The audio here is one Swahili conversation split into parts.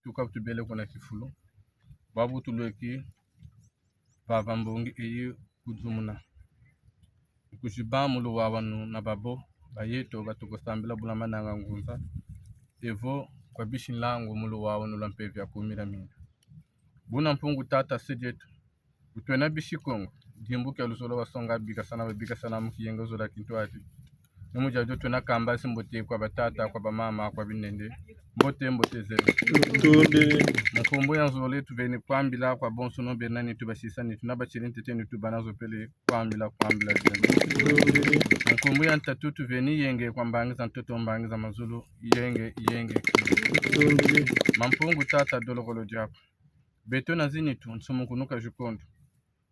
tuka tubele kuna kifulu babu tulweki baba mbongi eyi kuzumuna kujiba mulu wawanu na babo bayeto batukosambila bulama nanga ngunza evo kwa bishi langu mulu wawanu lampevi ya kumira mina buna mpungu tata sejetu utwena bishi kongo dimbuke alusolo wasonga bika sana mukiyenga zola kintuati Numuja joto na kamba simbote kwa batata kwa bamama kwa binende mbote zero mkumbu ya nzole tuveni kwambila kwa bonso no benani tubashisa ni tunabachirinte tenu tubanazo pele kwambila mkumbu ya ntatu tuveni yenge kwa mbangiza mtoto mbangiza mazulu yenge mampungu tata dologolo japo beto na zini tu nsumu kunuka jukondo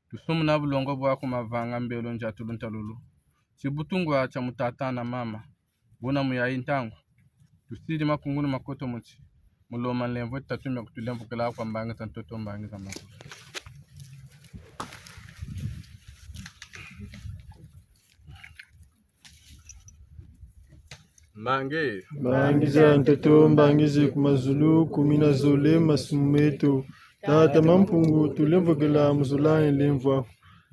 tusumu na bulongo bwako mavanga mbelo njatulu ntalulu Chibutungwa cha mutata na mama bona muyayi ntango tusidi makungunu makoto muchi muloma lemvo tatumya kutulemvo kala kwa mbanga za mtoto mbanga za mama Mbangiza mtoto mbangize kumazulu kumina zole masumeto tata mampungu tulemvo kala muzula lemvo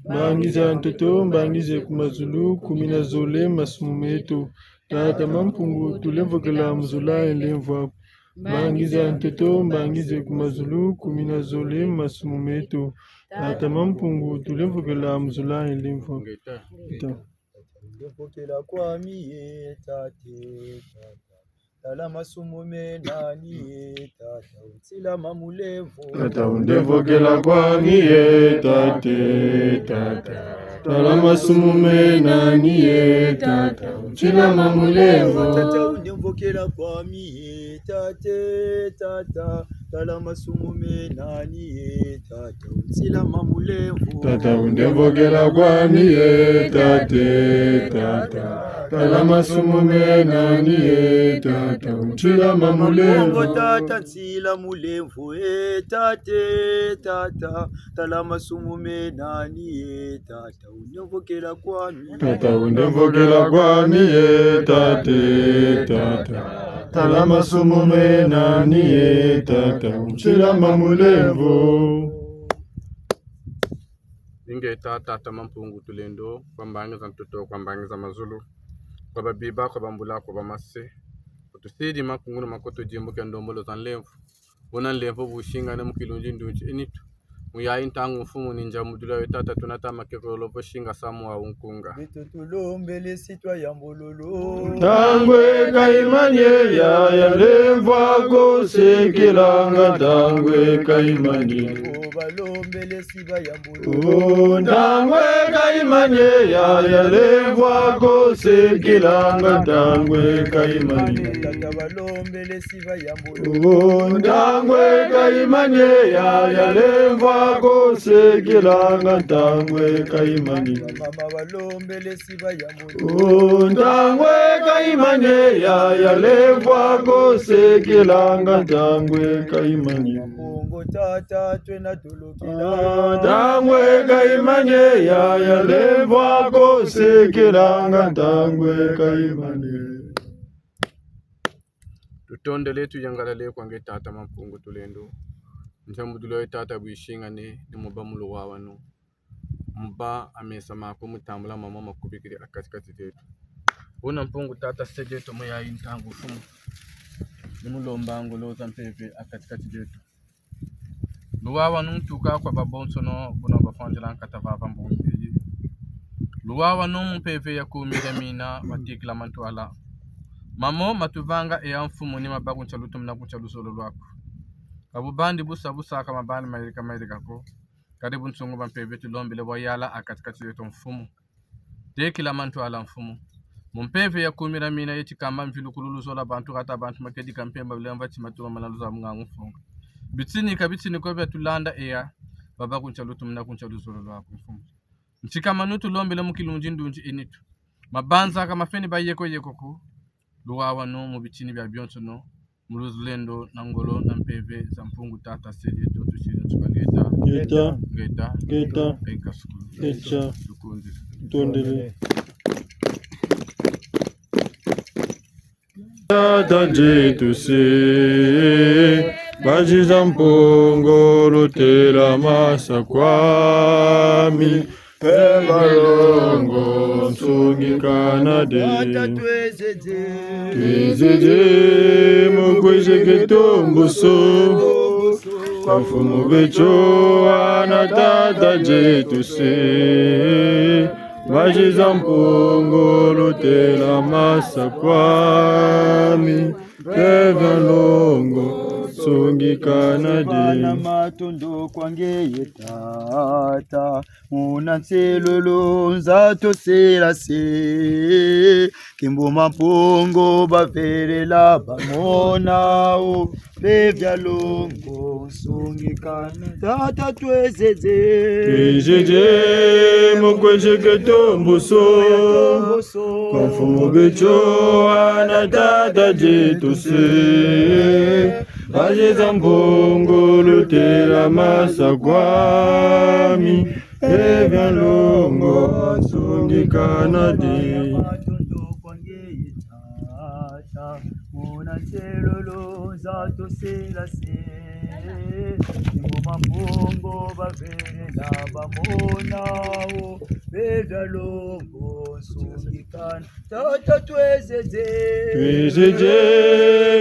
Mbangiza mtoto mbangize kumazulu kumina zole masumumeto tata mampungu tulemvokela muzula elenvwa Mbangiza mtoto mbangize kumazulu kumina zole masumumeto tata mampungu tulemvokela muzula elenvwa Ndevokela kwa miye tate Tala masumume nani tata Utsila mamulevo Tata undevokela kwa miye tate Tala masumume nani tata Utsila mamulevo Tata undevokela kwa miye tate Tala masumume nani tata Utsila mamulevo Tata undevokela kwa miye tate Tala masumume nani tata Utsila mamulevo tata Tsila mulevo tate Tala masumume nani tata Undevokela kwa miye Tata undevokela kwa miye tate Tala masumume nani tata Utsila mamulevo Inge tata mampungu tulendo kwa mbanga za mtoto kwa mbanga za mazulu kwa babiba kwa bambula kwa bamase kutusidi makungunu makoto jimbo kwa ndombolo za nlemfu bona nlemfu bushinga na mukilunji ndunji enitu muyayi ntangu mfumu ninja mudula wetata tunata makekolo poshinga samu wa unkunga Bitutulombele sitwa ya mbololo Tangwe kaimanye ya lemvwa kosekilanga Tangwe kaimanye Balombele siba ya mbololo Tangwe kaimanye ya lemvwa kosekilanga Tangwe kaimanye Tata balombele siba ya mbololo Tangwe kaimanye ya lemvwa kosekilanga Tangwe kaimanye Mama balombele siba ya mbololo Tangwe kaimanye ya lemvwa kosekilanga Tangwe kaimanye Mungu tata twena tulukila Tangwe kaimanye ya lemvwa kosekilanga Tangwe kaimanye tutonde letu yangalale kwange tata mampungu tulendo njamudulo tata bwishinga ni muba mulu wawanu muba amesa mako mutambula mama makubikiri akatikati tetu bona mpungu tata sejeto muyayi ntangu fumu nimulombango loza mpeve akatikati tetu luwawa numtuka kwa babonso no bona bafanjela nkata vava mbongi luwawa numpeve ya kumira mina watikila mantuala mamo matuvanga eya mfumu ni mabagu nchalutu mna kuchalusolo lwako kabubandi busa kama bani mairika ko karibu nsungu bampeve tulombele wayala akatikati yetu mfumu tekila mantuala mfumu mumpeve ya kumira mina yechi kamba mfilu kululusola bantu kata bantu makedi kampemba bilemva chimatuma manaluza mungangu mfunga bitini ko betulanda eya baba kunchalutu mna kunchalusolo lwako mfumu nchikamanutu lombele mukilunji ndunji enitu mabanza kama feni yeko ko luwawa no mu bitini bya byonso no muluzulendo na ngolo na mpeve za mpungu tata sedi to tushiri nsukangeta Geta ekasuku Echa tukundi Tondele Tata jetu se Bajiza mpungo lutela masa kwami Pevalongo nsungikana de Twezeje mukwishe kitumbuso Kafumu becho anatata jetu se Bajiza mpungo lutela masa kwami Pevalongo sungikana de matondo kwangeye tata Una nselolo nzato sela se Kimbo mapongo baferela bamonao Pevya longo sungikana tata twezeje mukweshe ketombuso Kafumu becho anatata jetu se Bajiza mpungo lutela masa kwami Evya longo sungikana de Una nselolo nzato sela se Kimbo mapongo baferela bamonao Pevya longo sungikana tata twezeje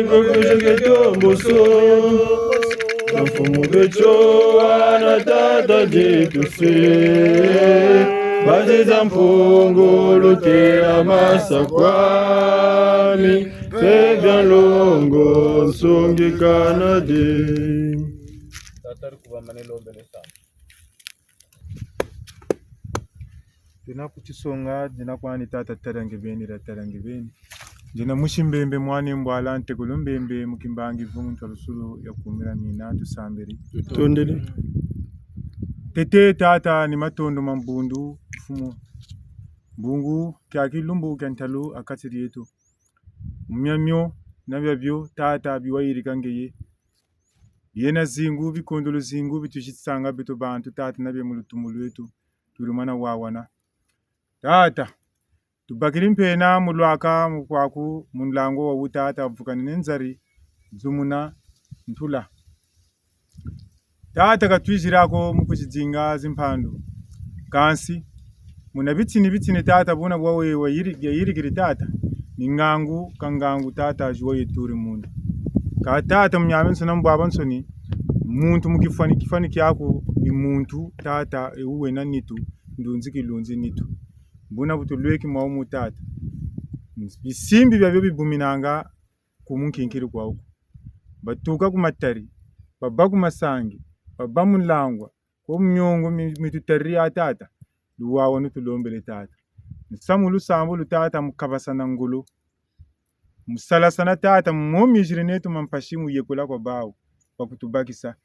mukweshe ketombuso Kafumu becho anatata jetu se Bajiza mpungo lutela masa kwami Pevya longo sungikana de Tatari kuwa manelo mbele sana. Dina kuchisonga dina kwani tata tarangibeni Dina mushimbembe mwani mbwala ntegulumbembe mukimbangi vungu talusulu ya kumira mina tusambiri Tondele Tete tata ni matondo mambundu fumu Bungu kiaki lumbu kentalu akatiri yetu Mnyamyo na vyavyo tata biwairi kangeye Yena zingu bikondolo zingu bitushitsanga bitu bantu tata na byemulutumulu wetu Turumana wawana Tata tubakiri mpena mulwaka mukwaku munlango wa utata mfukani nenzari zumuna ntula Tata katwijirako mukuchidzinga zimpando Kansi muna bitini tata buna bwawe yirigiri tata Ningangu kangangu tata juwa yeturi mundu Ka tata mnyamenso na mbwaba nsoni Muntu kifani kyako ni muntu tata uwe na nitu ndunziki lunzi nitu Buna butulweki maumu tata Bisimbi byabyo bibuminanga kumunkinkiri kwa uku Batuka kumatari Baba kumasangi Baba mulangwa Kwa mnyongo mitutari tata Luwawa nutulombele tata Nisamulu sambu tata mukabasana ngulu Musalasana tata mumijirinetu mampashimu yekula kwa bao Wakutubakisa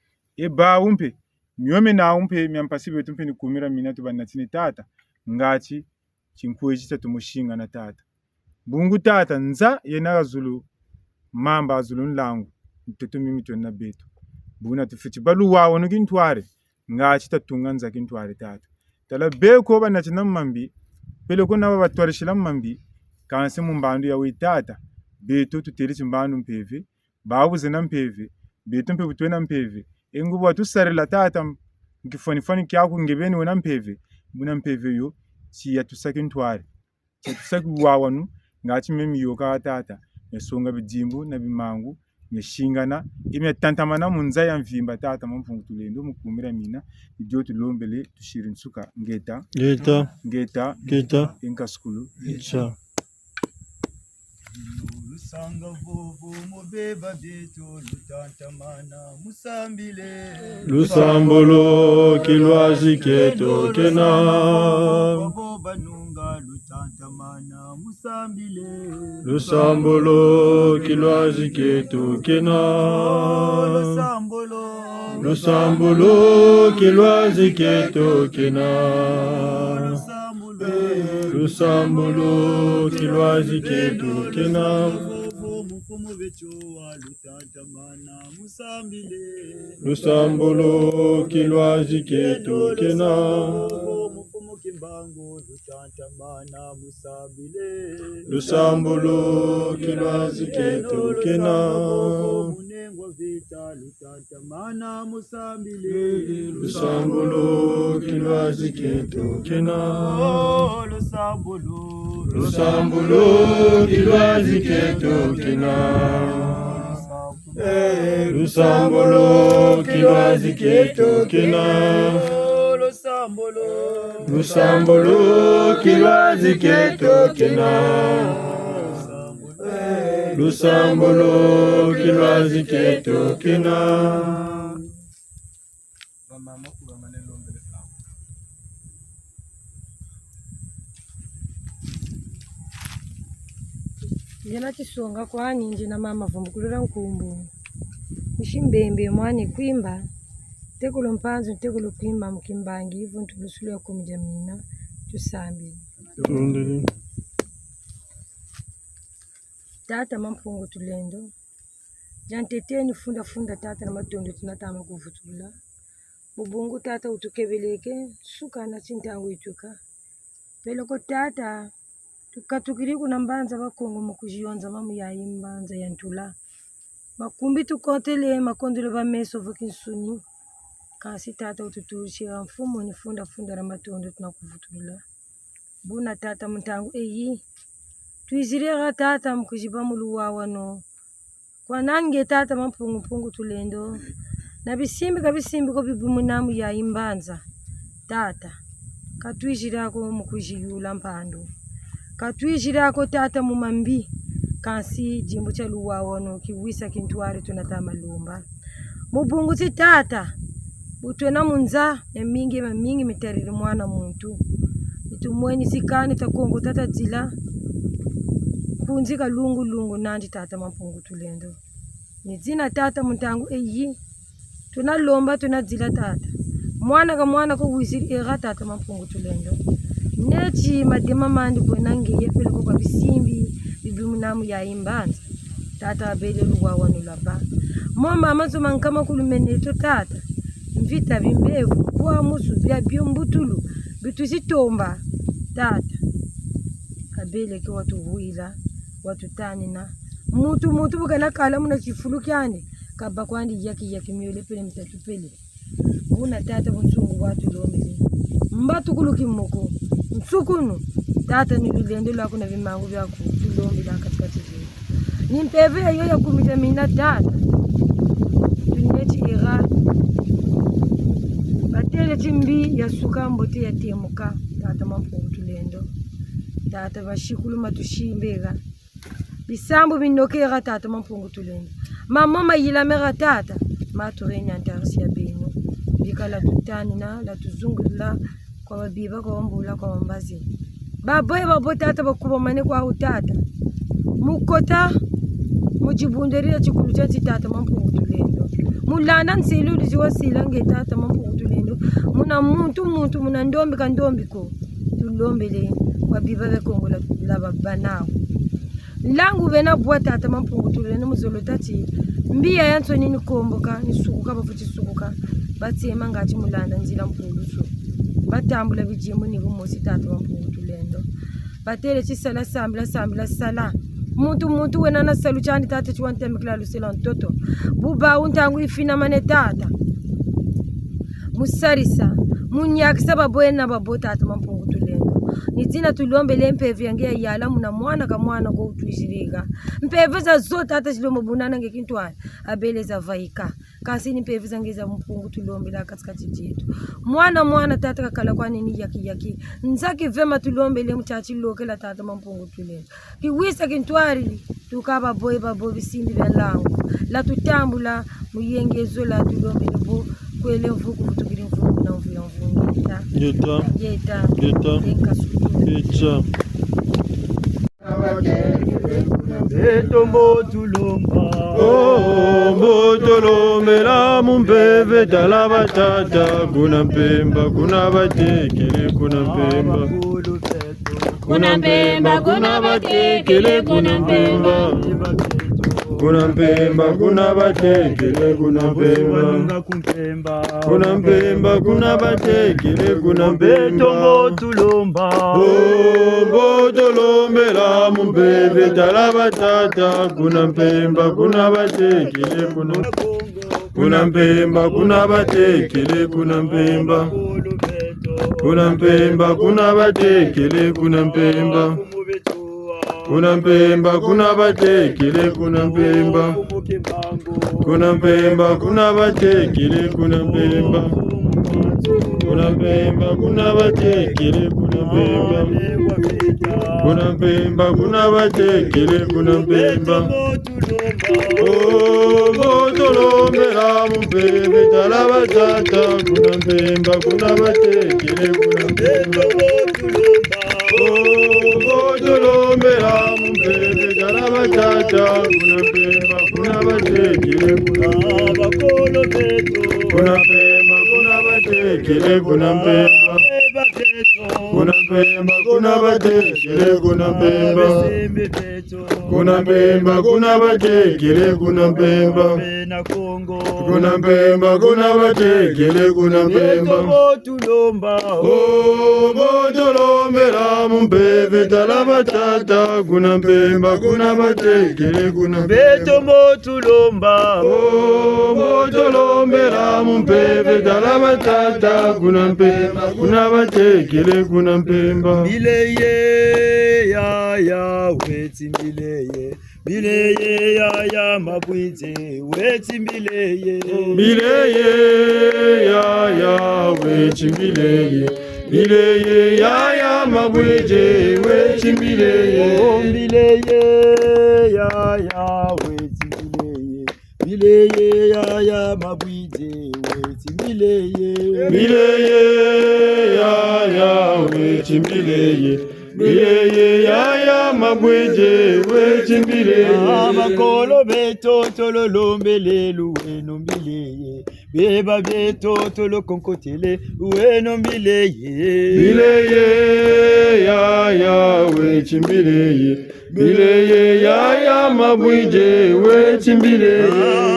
ba umpe Myome na umpe miampasibu yetumpe ni kumira minatu banatini tata Ngachi chinkueji tatumushinga na tata Bungu tata nza yenaga zulu Mamba zulu nlangu Mtetu mimito na betu Buna tufichi balu wawo nukintware Ngachi tatunga nza kintware tata Tala beko banatina mambi Pele kuna wabatwarishila mambi Kansi mumbandu ya witata Beto tuterisi mbandu mpeve Babu zena mpeve Beto mpe utwena mpeve Engubu watusarila tata Mkifonifoni kiaku ngebeni wena mpeve Buna mpeve yo Siya tusaki ntware Siya tusaki wawanu Ngachi memi yoka tata Nesonga bijimbu na bimangu Neshingana Ime tantamana munza ya mvimba tata Mpungu tulendo mukumira mina Idio tulombele tushirinsuka Ngeta Inka skulu Cha Lusanga vovo mobeba bieto lutantamana musambile Lusambolo kilwazi keto kena banunga lutantamana musambile Lusambolo kilwazi keto kena Lusambolo kilwazi keto kena Lusambolo kilwazi keto kena Lusambolo kilwazi keto kena mbango lutantamana musambile Lusambulo kilwazi ketu kina munengo vita lutantamana musambile Lusambulo kilwazi ketu kina Lusambulo kilwazi ketu kina Lusambulo kilwazi ketu kina Lusambulo kilwazi ketu kina Lusambulo kilwazi ketu kina Njena chisonga kwani njena mama vumbukulira nkumbu Mshimbembe mwani kwimba Tekulo mpanzo tekulo kwimba mkimbangi hivyo ntulusulu ya kumjamina tusambi Tata mampungu tulendo Janteteni funda tata na matondo tunatama kuvutula Bubungu tata utukebeleke suka na chintangu ituka Peloko tata tukatukiri kuna mbanza bakongo mukujionza mamu ya imbanza ya ntula Makumbi tukotele makondole ba meso vokinsuni Kasi tata ututushira mfumo ni funda na matondo tunakuvutula Buna tata mtangu tuizirega tata mkujiba muluwa wano Kwa nange tata mampungu tulendo Na bisimbi ko bibumu namu ya imbanza Tata Katuijirako mukujiyula mpando Katuijirako tata mumambi Kansi jimbo cha luwa wano kiwisa kintuari tunatama lumba Mubungu ti tata Utwena munza ya mingi mitariri mwana muntu Itumweni sikani takongo tata zila Kunzika lungu nandi tata mampungu tulendo Nizina tata muntangu Tunalomba tunazila tata Mwana ko wiziri ega tata mampungu tulendo Nechi madema mandi kwenange yepele kwa bisimbi Bibimunamu ya imbanza Tata abele luwa wanulaba Moma amazo mankama kulumeneto tata Mvita bimbevu Kwa musu bia biombutulu Bituzitomba Tata Abele ke watu huila Watu tanina Mutu bukana kala muna chifulu kyane Kaba kwandi yaki miole pele mtatupele Una tata msungu watu lomele Mbatu kuluki moko Msukunu Tata nilulendo lako na vimangu vyako Tulomela katikati zetu Nimpeve ya yoya kumitamina tata Tunyeti ira Batele chimbi ya suka mbote ya temuka Tata mampungu tulendo Tata bashikulu matushimbega Bisambu binokera tata mampungu tulendo Mama yilamera tata Matureni antarisi ya benu Bikala tutani na la tuzungula Kwa wabiba kwa wambula kwa wambazi Babo tata bakuba mane kwa utata Mukota Mujibunderia chikulu chati tata mampungu tulendo Mulanda nselu liziwa silange tata mampungu tulendo Muna muntu muna ndombi kandombi ko Tulombele Wabiba bekongo la babanao Langu vena bua tata mampungu tulendo muzolo tati Mbia yanto nini komboka Nisukuka bafuti sukuka Batsema ngachi mulanda nzila mpulusu Batambula bijimu nivu mosi tata mampungu tulendo Batele chisala sambila sala Muntu wena na salu chani tata chuante mikla lusela ntoto Buba untangu ifina mane tata Musarisa Munyakisa baboena babo tata mampungu tulendo Nizina tulombele mpevi yangia yala muna mwana kwa utuishiriga Mpevi za zote tata chilombo bunana ngekintuwa Abele za vaika Kasi ni mpevi za ngeza mpungu tulombele katikati jetu Mwana tata kakala kwa nini yaki Nzaki vema tulombele mchachi lokela tata mampungu tulendo Kiwisa kintuari Tukaba babo bisimbi vya langu La tutambula muyengezo la tulombele bo Kwele mfuku kutukiri mfuku na mvila Geta Etombo tulomba Mbotolomela mumpeve tala batata Kuna mpemba, kuna batekele, kuna mpemba Kuna mpemba, kuna batekele, kuna mpemba kuna mpemba kuna batekele kuna mpemba Wanunga kumpemba kuna mpemba kuna batekele kuna mpemba Tombo tulomba Tombo tolombela mumpeve talaba tata kuna mpemba kuna batekele kuna mpemba kuna batekele kuna mpemba kuna mpemba kuna batekele kuna mpemba kuna mpemba kuna batekele kuna mpemba kuna mpemba kuna batekele kuna mpemba kuna mpemba kuna batekele kuna mpemba kuna mpemba kuna batekele kuna mpemba Oh tolombela mumpeve talaba tata kuna mpemba kuna batekele kuna mpemba Oh tolombela mumpeve talaba tata kuna mpemba kuna batekele kuna kuna mpemba kuna batekele kuna mpemba kuna mpemba kuna batekele kuna mpemba kuna mpemba kuna batekele kuna mpemba kuna mpemba kuna batekele kuna mpemba Oh botolombela mumpeve talaba tata kuna mpemba kuna batekele kuna mpemba Oh botolombela mumpeve talaba tata kuna mpemba kuna batekele kuna mpemba Mileye ya ya weti mileye Mileye ya ya mabwite weti mileye Mileye ya ya wechi mileye Mileye ya ya mabwije wechi mileye Mileye ya ya weti mileye Mileye ya ya mabwite weti mileye Mileye ya ya wechi mileye Mileye ya ya mabwije wechi mileye Amakolo beto tolo lombele luweno mileye Beba beto tolo konkotele luweno mileye Mileye ya ya wechi mileye Mileye ya ya mabwije wechi mileye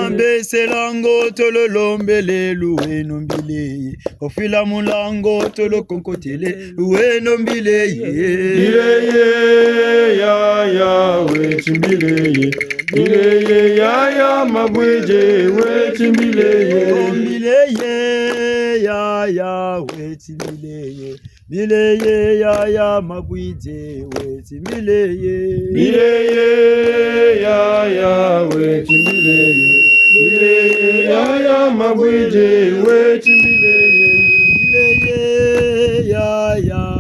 Ambese lango tolo lombele luweno mileye Ofila mulango tolo konkotele luweno mileye Mileye ya ya wechi mileye Mileye ya ya mabwije wechi mileye Mileye ya ya weti mileye Mileye ya ya mabwije weti mileye Mileye ya ya wechi mileye Mileye ya ya mabwije wechi mileye Mileye ya ya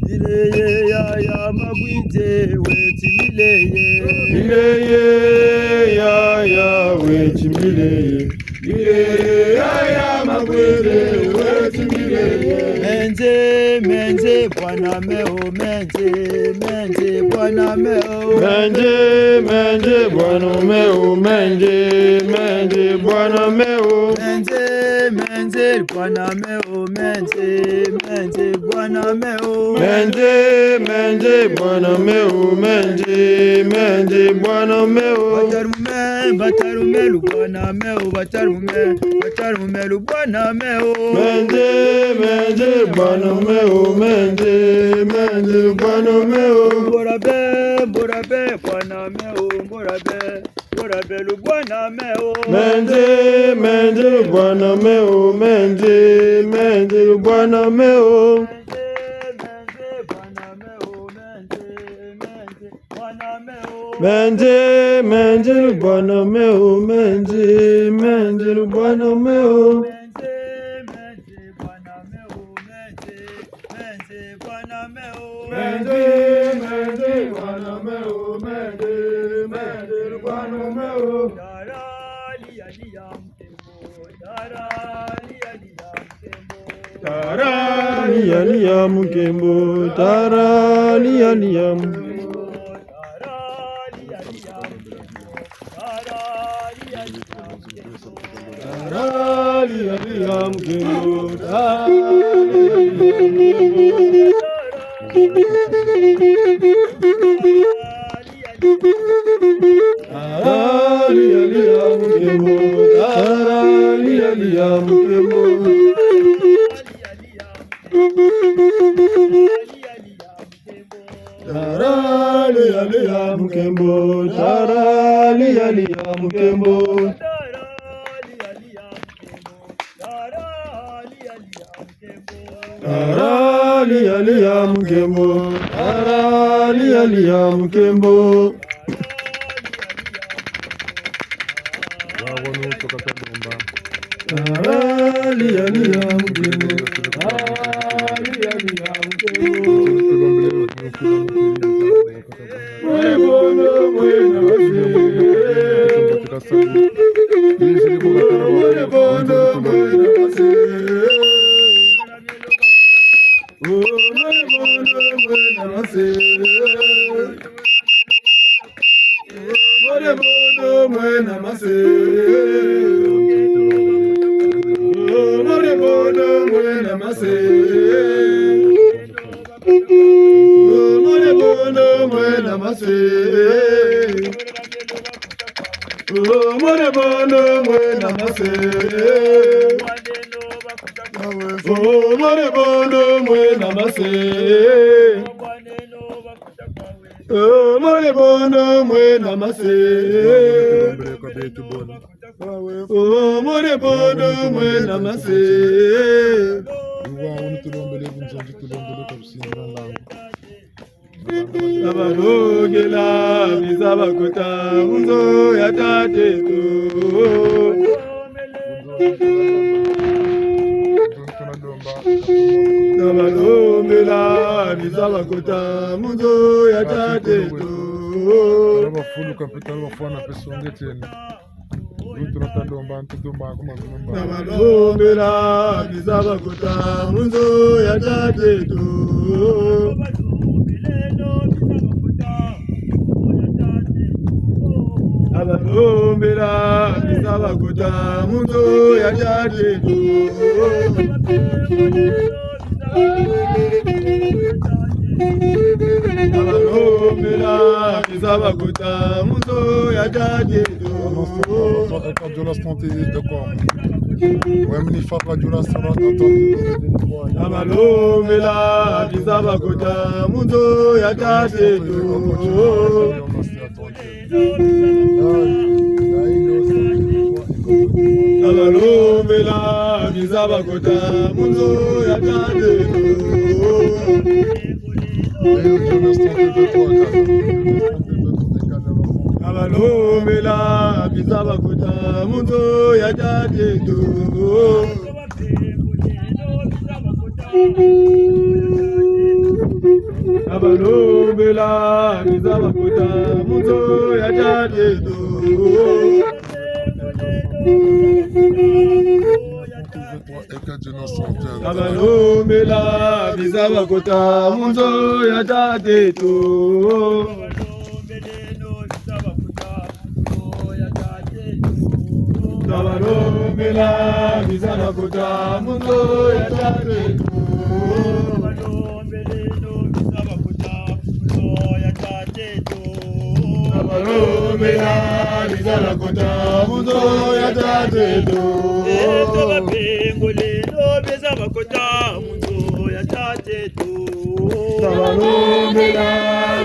Mileye ya ya mabwije weti mileye Mileye ya ya wechi mileye Mileye ya ya mabwije wechi mileye Menje menje bwana meo menje bwana meo Menje bwana meo menje bwana meo Menje bwana meo menje bwana meo Menje bwana meo menje bwana meo Batarume lu bwana meo batarume lu bwana meo Menje bwana meo menje bwana meo Borabe bwana meo borabe lu bwana meo Menje bwana meo menje bwana meo Menje bwana meo menje bwana meo Taraliya mukembo taraliya mukembo taraliya mukembo taraliya Lia mukembo, lia mukembo. Lia mukembo, lia mukembo. Lia mukembo, lia mukembo. Abalogela bizabakuta munzo ya tatetu. Abalogela bizabakuta munzo ya tatetu. Abafulu kapitalo bafana pesonge tena. Abalogela bizabakuta munzo ya tatetu. Abalombela bizabakuta munzo ya tatetu. Abalombela bizabakuta munzo ya tatetu. Abalombela bizabakuta munzo ya tatetu. Abalomela bizabakuta munzo ya tatetu. Abalomela bizabakuta munzo ya tatetu. Abalomela bizabakuta munzo ya tatetu. Abalomela bizabakuta munzo ya tatetu. Abalomela bizabakuta munzo ya tatetu. Abalomela bizabakuta munzo ya tatetu. Abalomela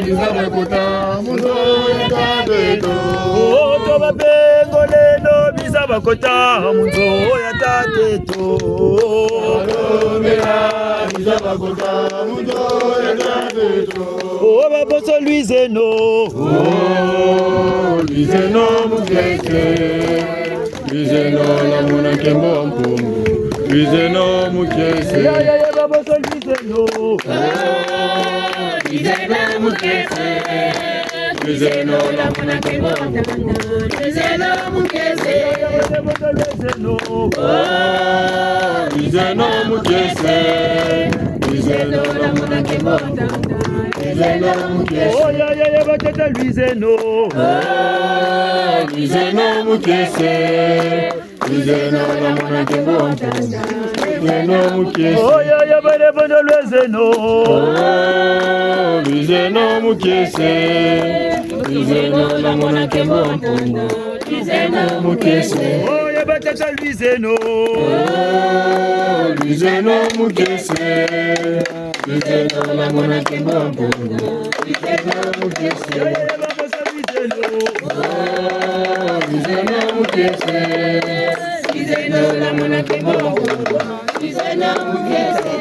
bizabakuta munzo ya tatetu. Tobabengolelo bizabakuta munzo ya tatetu. Abalomela bizabakuta munzo ya tatetu. Baboso Luizeno, Luizeno mukeke, Luizeno la muna kembo mpungu, Luizeno mukeke. baboso Luizeno, Luizeno mukeke, Luizeno la muna kembo mpungu, Luizeno mukeke, Luizeno mukeke, Luizeno la muna kembo mpungu. oh ya batata Luizeno, Luizeno mukeke, Luizeno la muna kembo mpungu. Luizeno mukeke, oh ya balebono Luizeno, Luizeno mukeke, Lizeno la mwana kembo mpungu, Lizeno mukese. Oye batata Lizeno. Lizeno mukese. Lizeno la mwana kembo mpungu, Lizeno mukese. Lizeno mukese. Lizeno la mwana kembo mpungu, Lizeno mukese.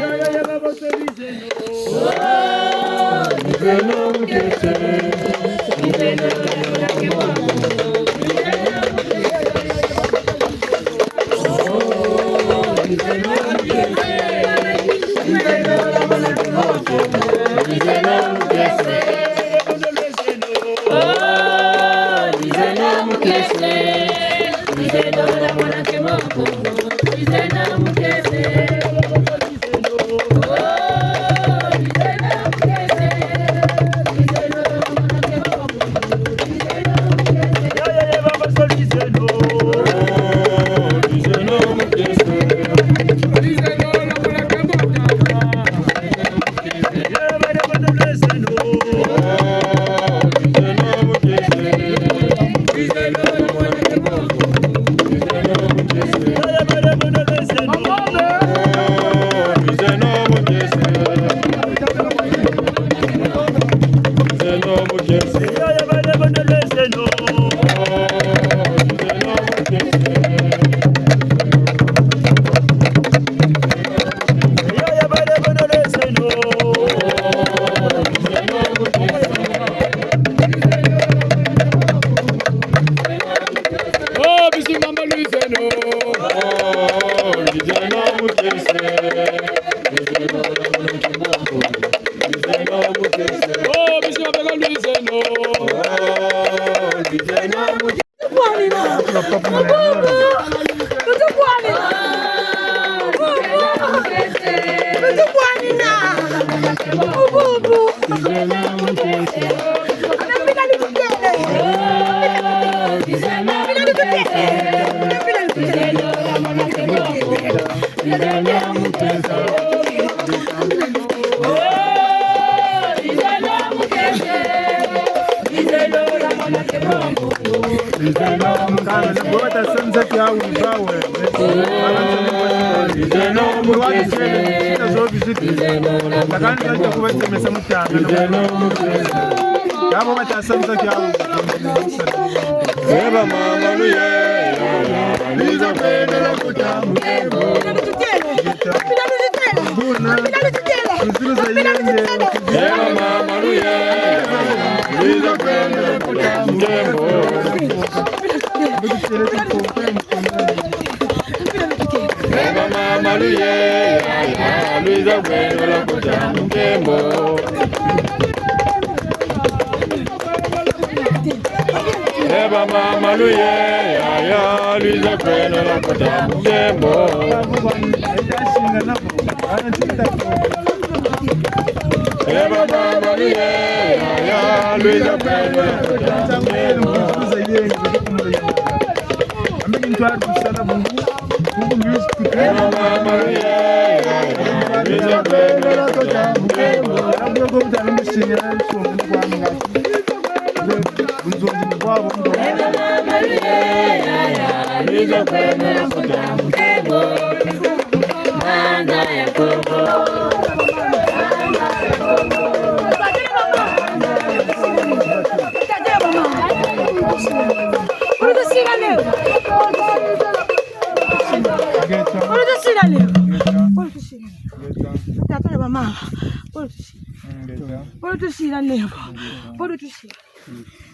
Lizeno mukese. Lizeno la mwana kembo mpungu.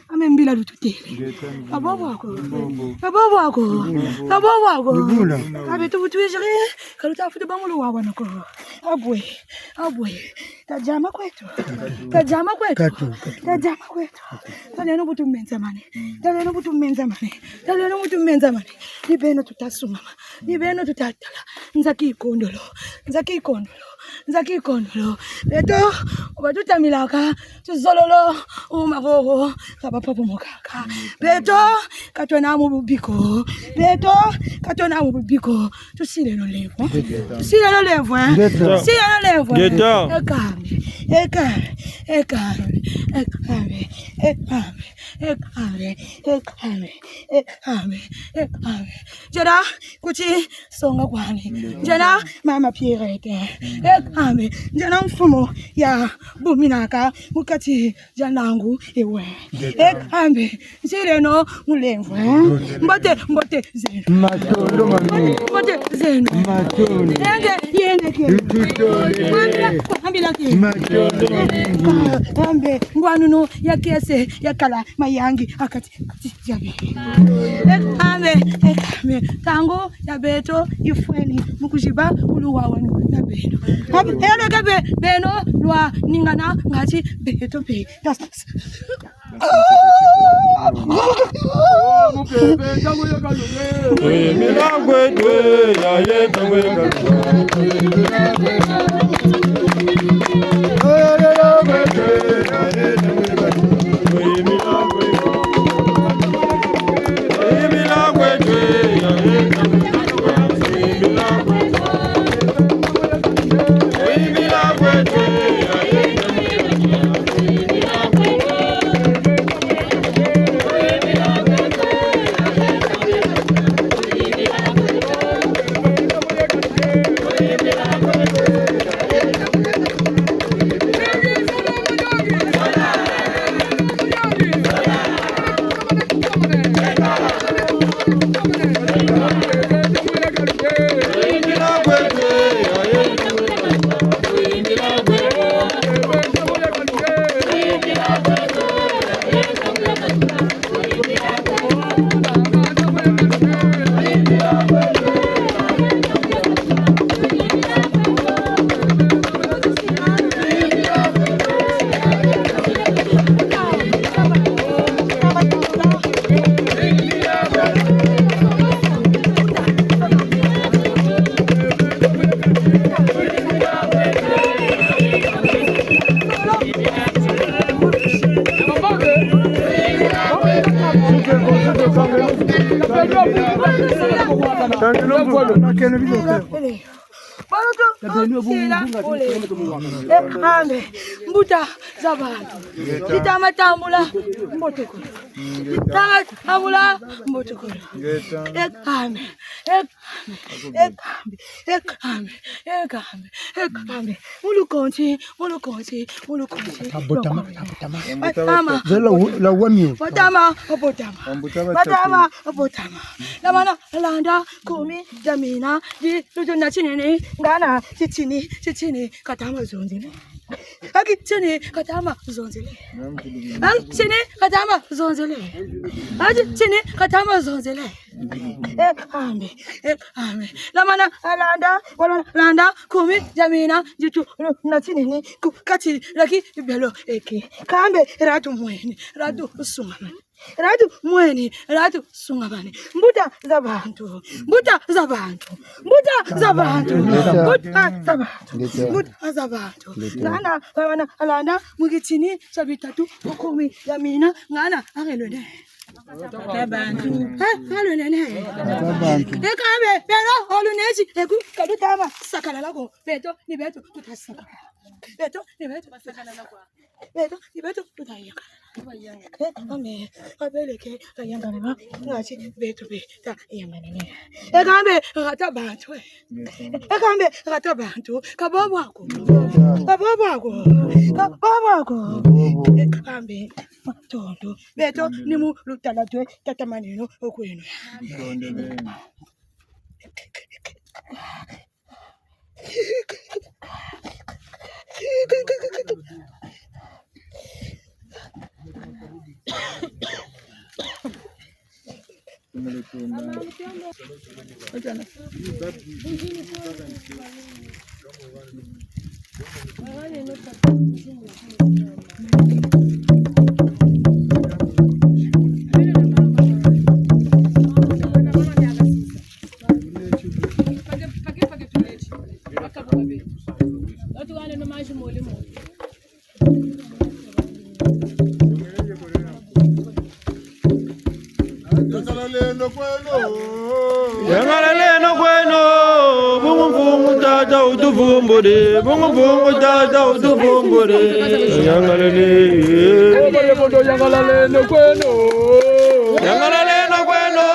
Amembila lututele. Abo wako. Abe tu tuijere. Kaluta futa bamulu wa wana ko. Abwe. Tajama kwetu. Tale no butu menza mane. Nibeno tutasuma. Nibeno tutatala. Nzaki kondolo. Beto obatutamilaka tuzololo umagogo kabapapo mokaka. Beto katona mu bubiko. Tusile no levo. Jana kuchi songa kwani. Jana mama Pierrette. Jana mfumo ya buminaka mukati janangu ewe. Zireno mulemwe. Mbote zeno. Matondo mami. Mbote zeno. Matondo. Yenge ke. Ambila ke. Matondo mami. Ngwanuno ya kese ya kala mayangi akati yabe. Tango ya beto ifweni mukujiba uluwa wanu na beno. Hele kabe beno lwa ningana ngati beto be. Mbuta zabantu titamatambula mbotokolo tamatambula mbotokolo ekambe mulukonti batama la wamio batama lamana landa kumi jamina di lujuna chinene ngana chichini katama zonzile aki chini katama zonzile chini katama zonzile aji chini katama zonzile ekambe lamana landa kumi jamina jitu na chinene kati laki belo eki kambe ratu sungabani mbuta zabantu ngana bana alanda mugitini sabitatu ukumi yamina ngana agelone abantu ekambe beno olunezi eku kadutama sakala lako beto tutasaka beto tutayaka ame abeleke ayangana ngathi beto beta yanganene ekambe ngata bantu kababwako ekambe matondo beto nimu lutalatwe tatamaneno okwenu Yangaleno kweno, bungu tata utuvumbure bungu bungu tata utuvumbure yangalale yangalale kweno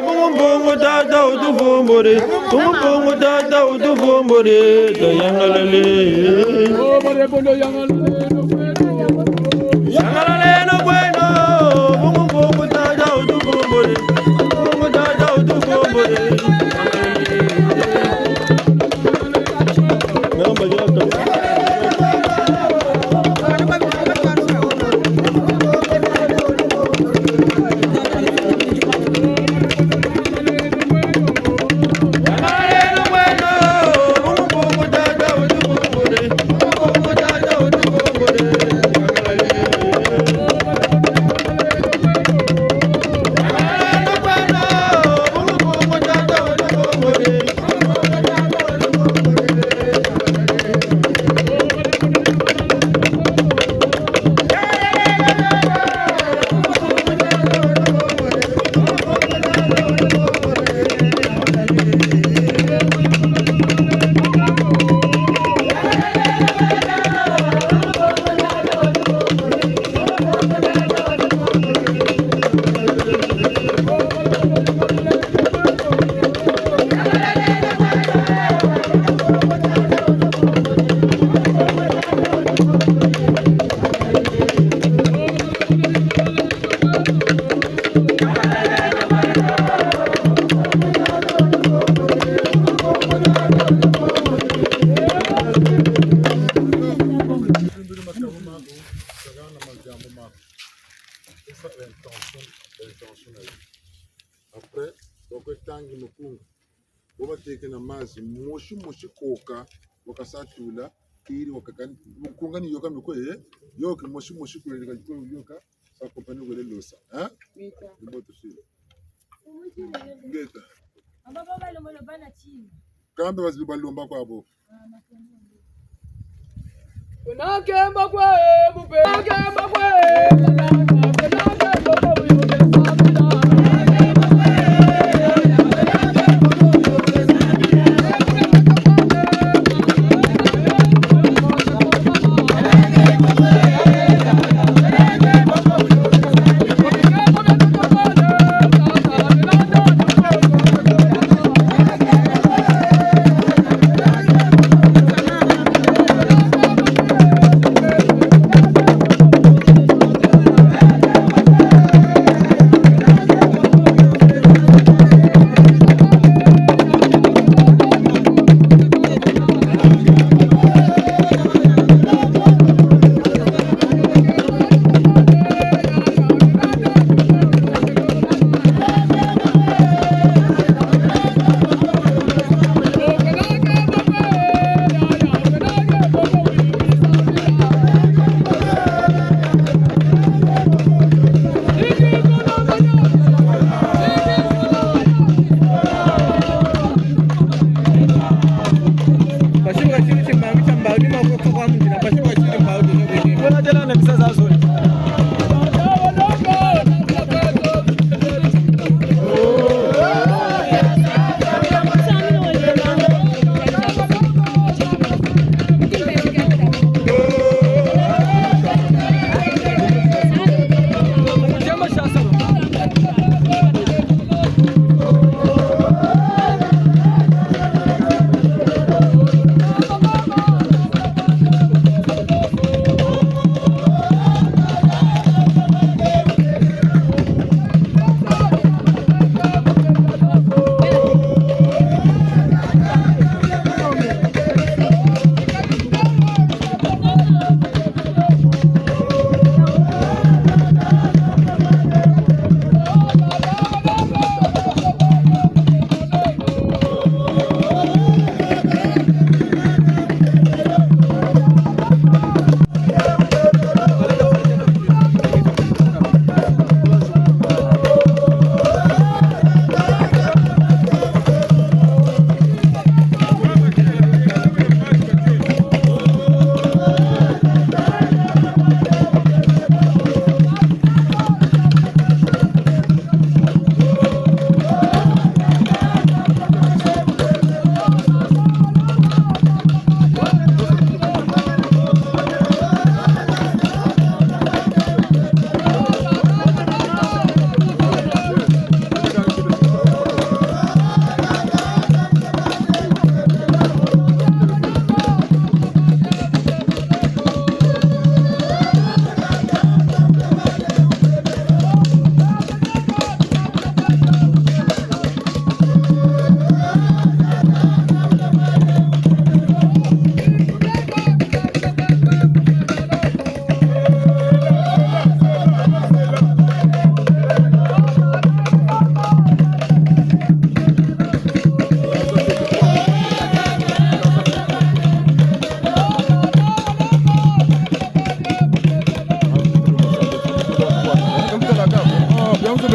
bungu bungu tata utuvumbure bungu bungu tata utuvumbure yangalale yangalale no kweno bungu bungu tata utuvumbure bungu tata utuvumbure Après, donc tangi mukunga wabateke na mazi moshi koka wakasatula ili wakakani mukunga ni yoka mikoye yoka moshi kuleka yoka sa kompani wele losa mita moto shile ngeta Ambapo bale mbona bana chini kambe wazibalomba kwabo Unakemba kwe mupe unakemba kwe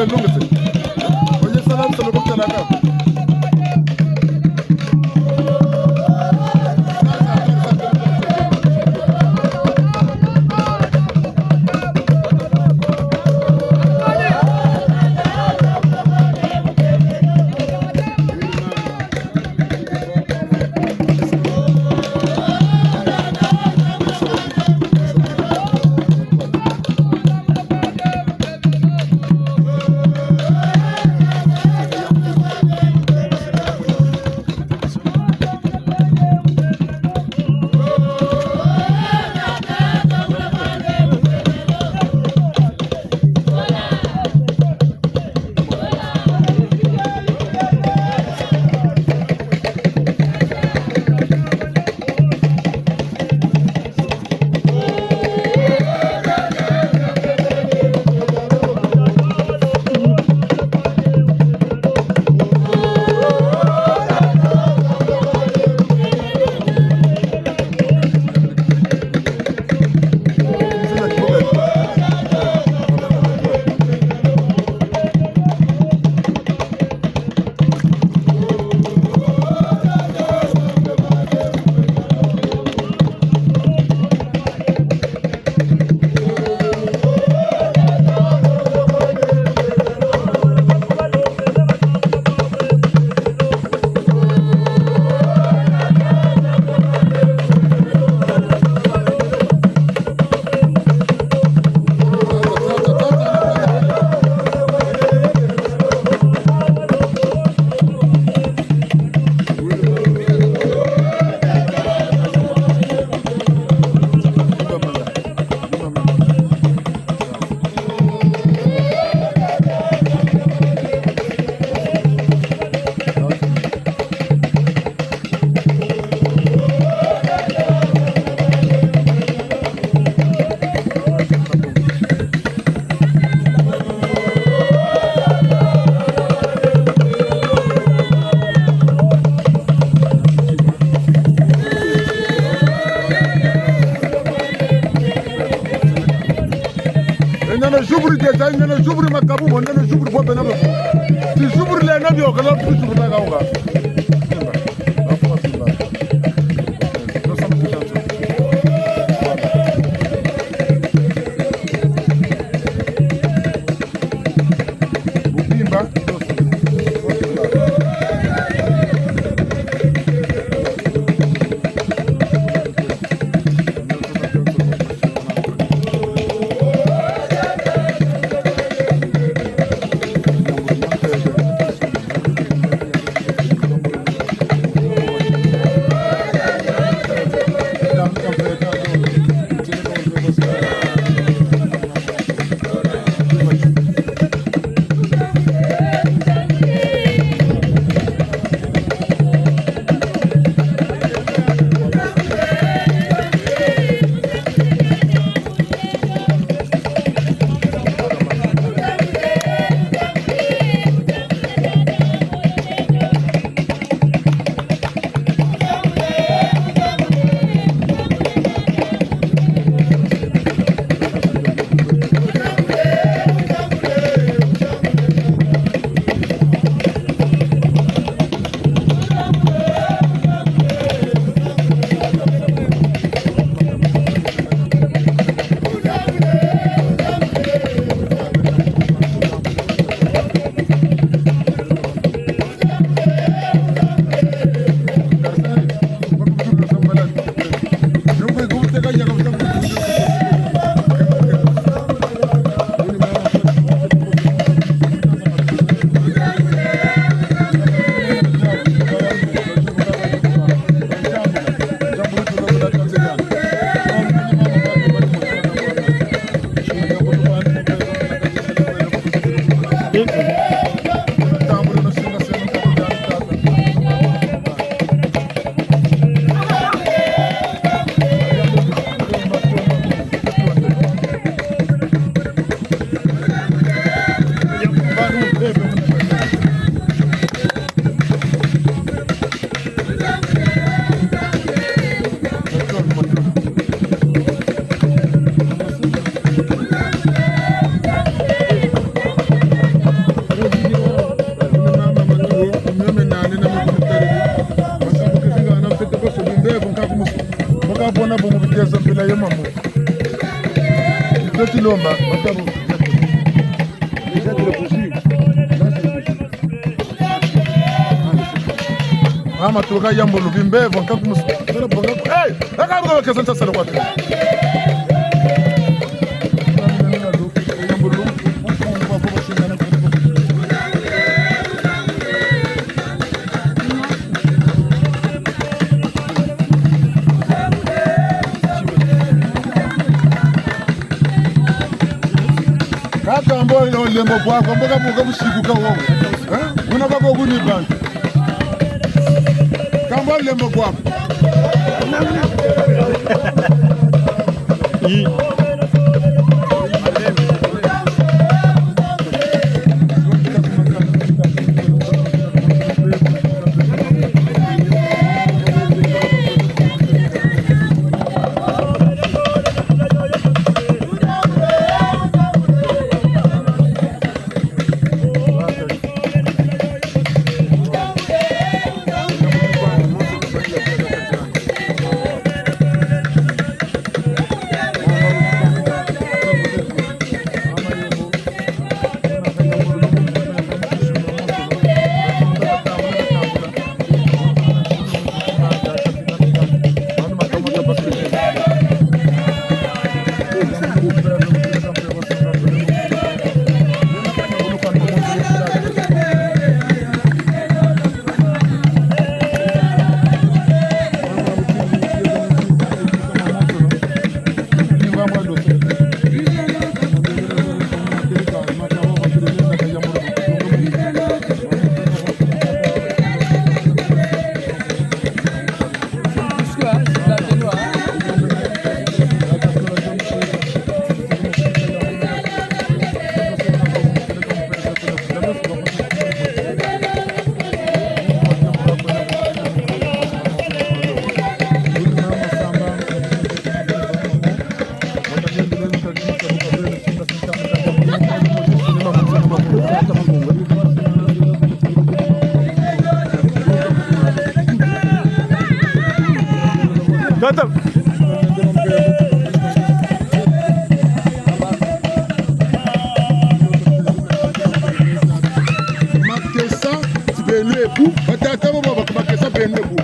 lungise. Oye salam salam kwa talaka. Nana jubri deta nana jubri makabu mo nana jubri bo bena bo ti jubri le na bi o kala tu jubri na ga nga bungu bigeza mbila yo mamu toti lomba matabu ama tuka yambo lubimbe vonka kumusera bonga hey akabuka bakazanta sala kwatu kaka mboyo lembo kwako mboga buka bushikuka wowo una bako kuni bantu kamba lembo kwako Gatam. Makesa tibenu ebu batata bo baba makesa benu ebu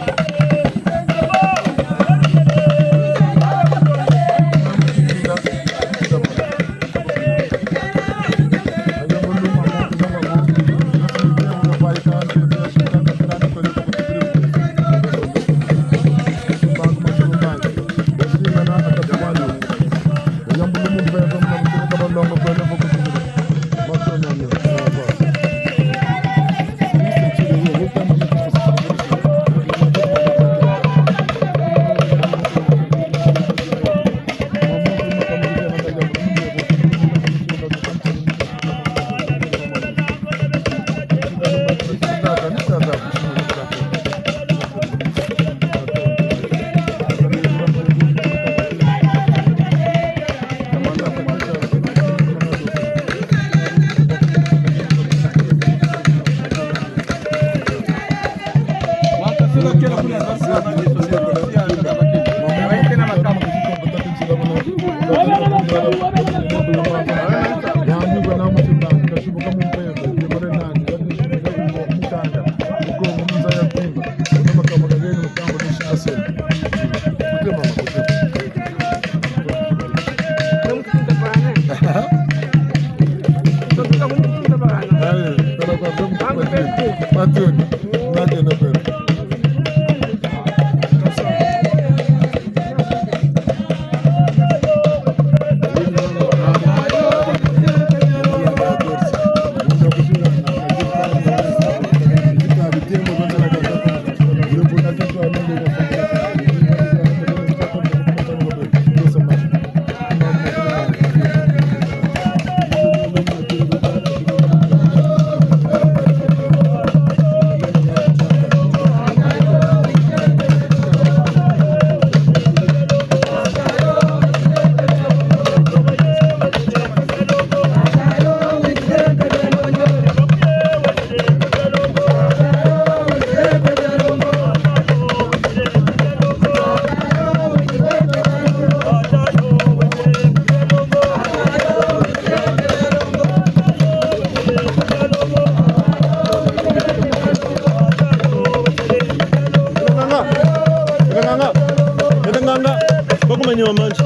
mwenye wa manji.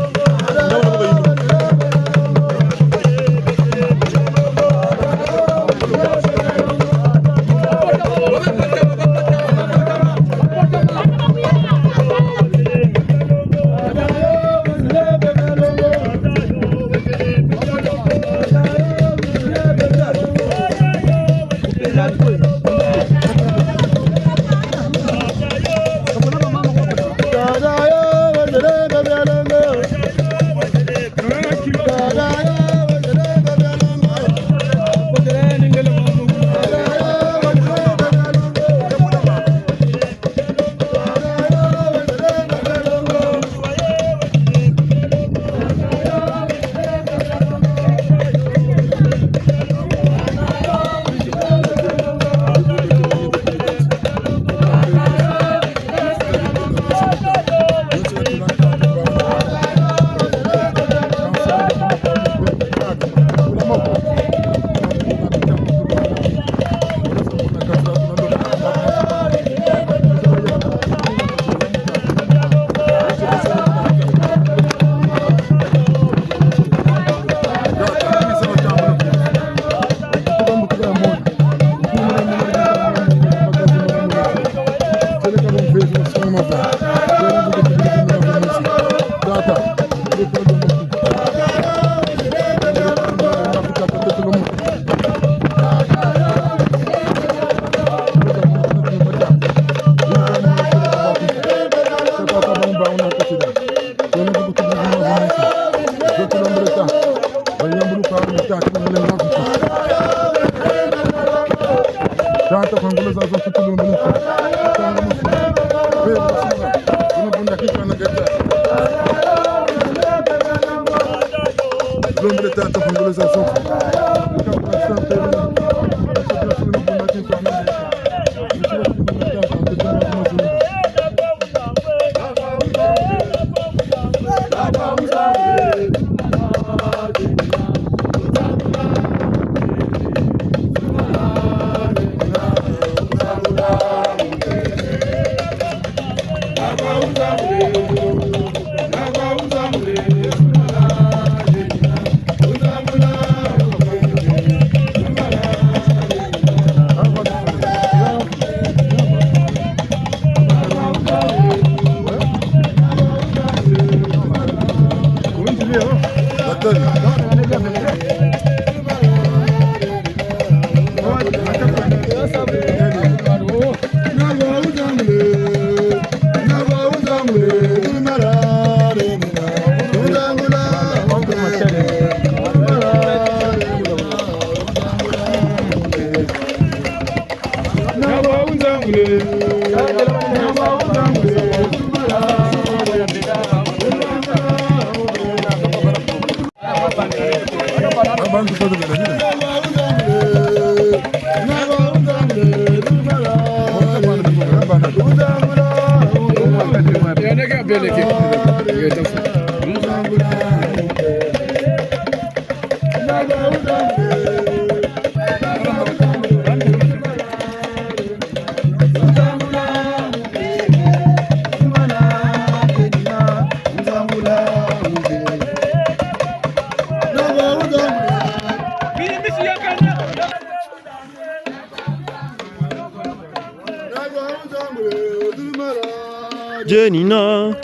Jenina,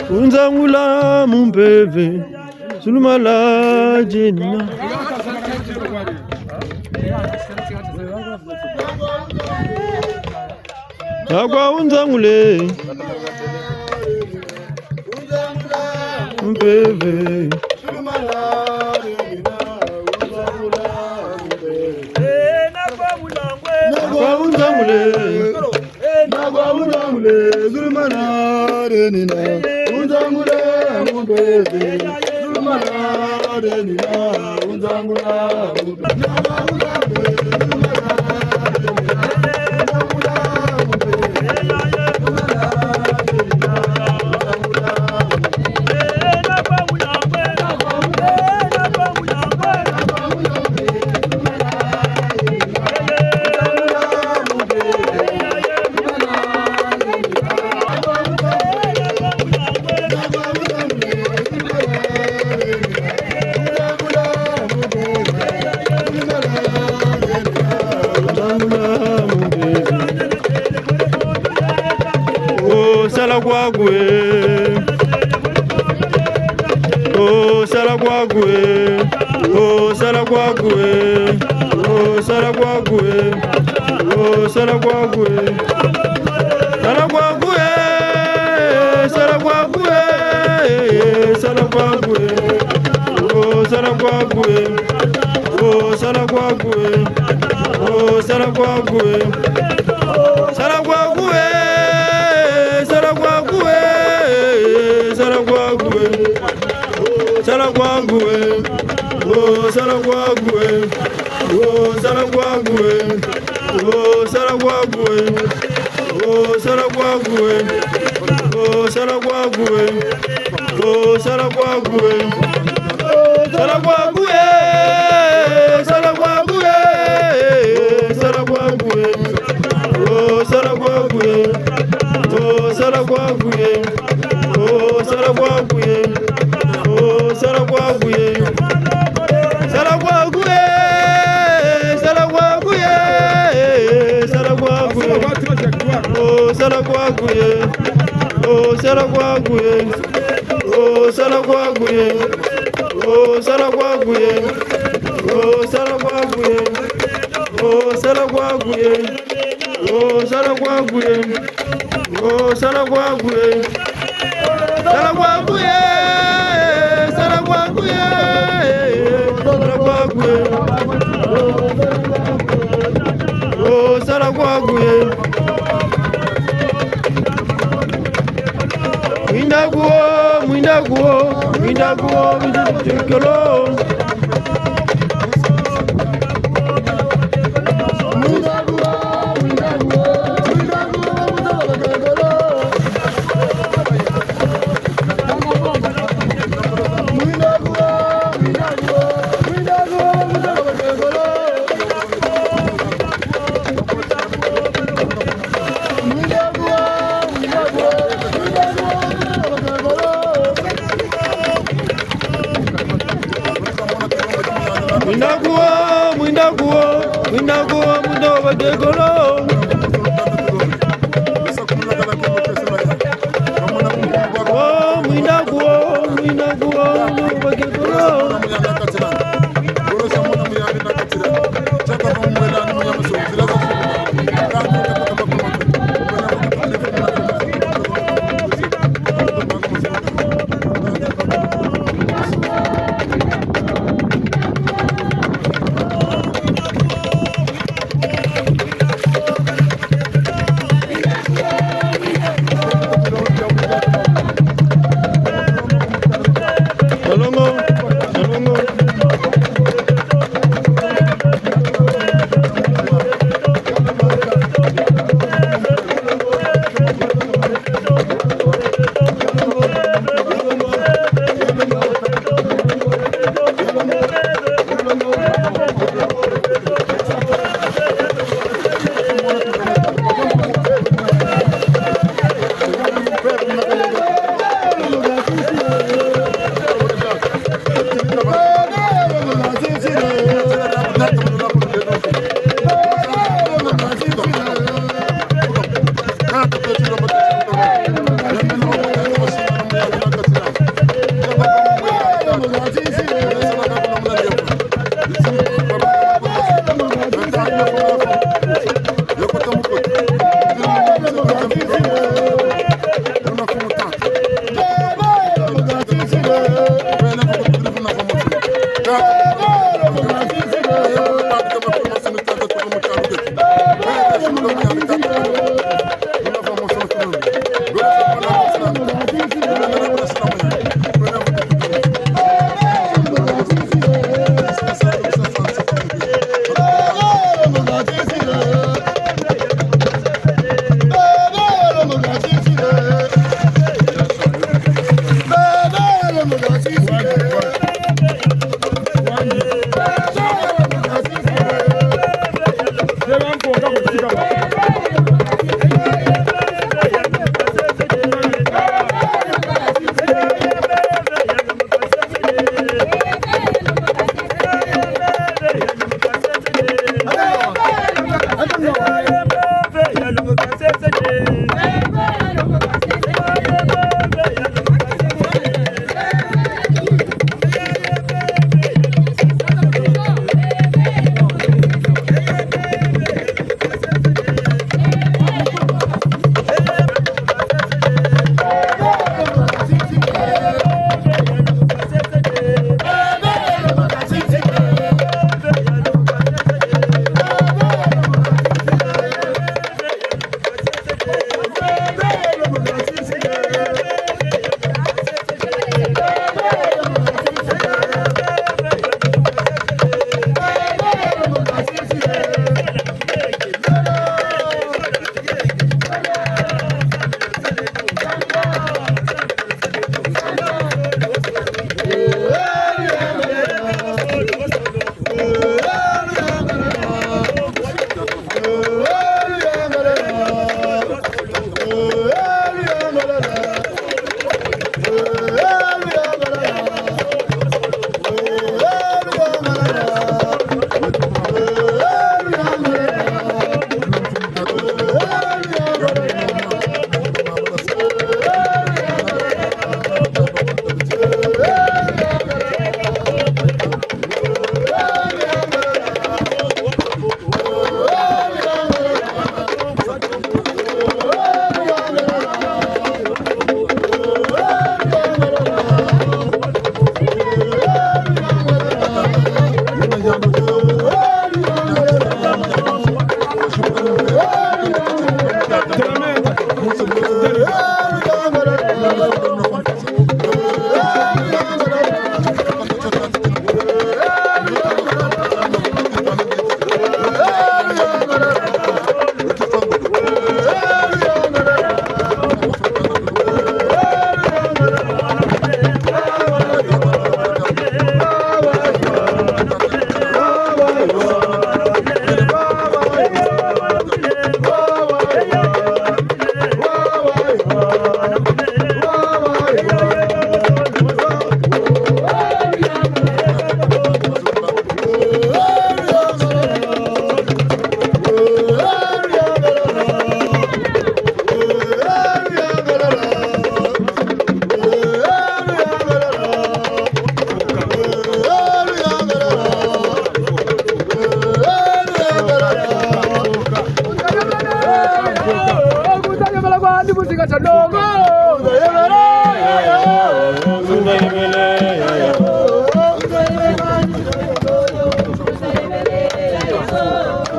unzangula mumpeve, sulumala Jenina. Agwa unzangule, mumpeve, agwa unzangule. Zulmana renina, unzangula mumpeve, Zulmana renina, unzangula mumpeve. Salagwagwe, oh Salagwagwe, oh Salagwagwe, oh Salagwagwe, oh Salagwagwe, Salagwagwe, Salagwagwe, Salagwagwe, oh Salagwagwe, oh Salagwagwe, oh Salagwagwe, Salagwagwe, Salagwagwe, Salagwagwe, Salagwagwe, oh Salagwagwe, oh Salagwagwe, oh Salagwagwe, oh Salagwagwe, oh Salagwagwe, oh Salagwagwe, Salagwagwe, Salagwagwe, Salagwagwe, oh Salagwagwe, oh Salagwagwe, oh Salagwagwe, oh Salagwagwe, Salagwagwe, Salagwagwe, Salagwagwe, oh Salagwagwe, oh Salagwagwe, oh Salagwagwe, oh Salagwagwe, oh Salagwagwe, oh Salagwagwe, oh Salagwagwe, oh Salagwagwe, Salagwagwe, Salagwagwe, Salagwagwe, oh Salagwagwe, Mwindaguo, Mwindaguo, Mwindaguo, Mwindaguo, Mwindaguo, Mwindaguo, Mwindaguo, Mwindaguo, Badegolo. Oh, Mwindaguo, Mwindaguo, Badegolo.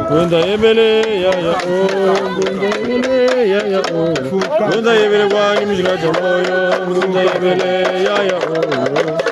Gunda yebele ya ya oh, gunda yebele ya ya oh, gunda yebele wani mjira jamoyo, gunda yebele ya ya oh.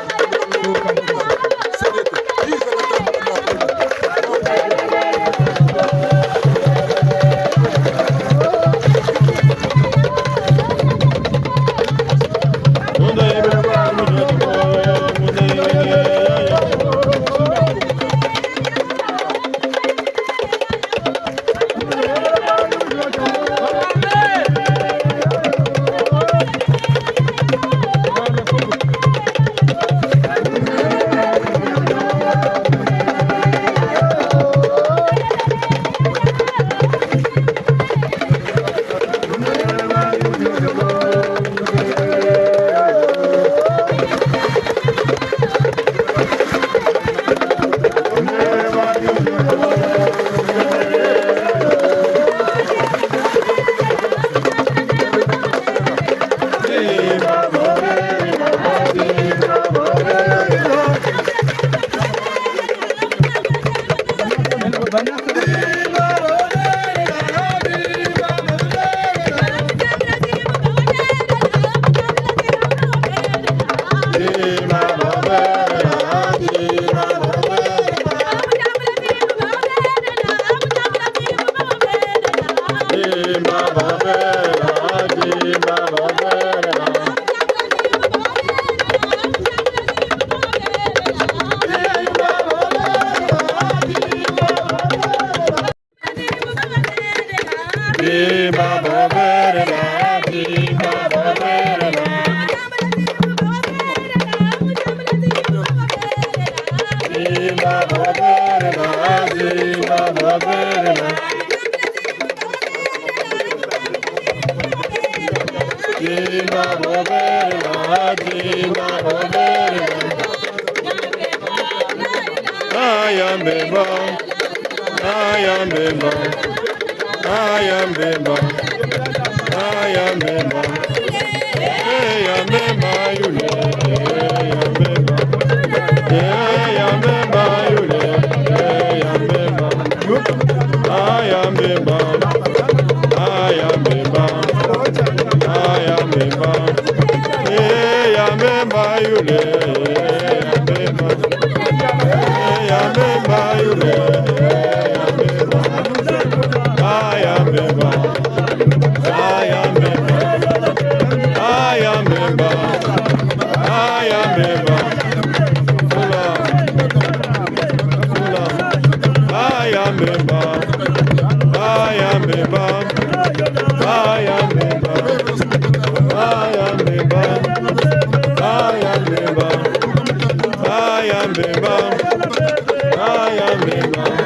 I am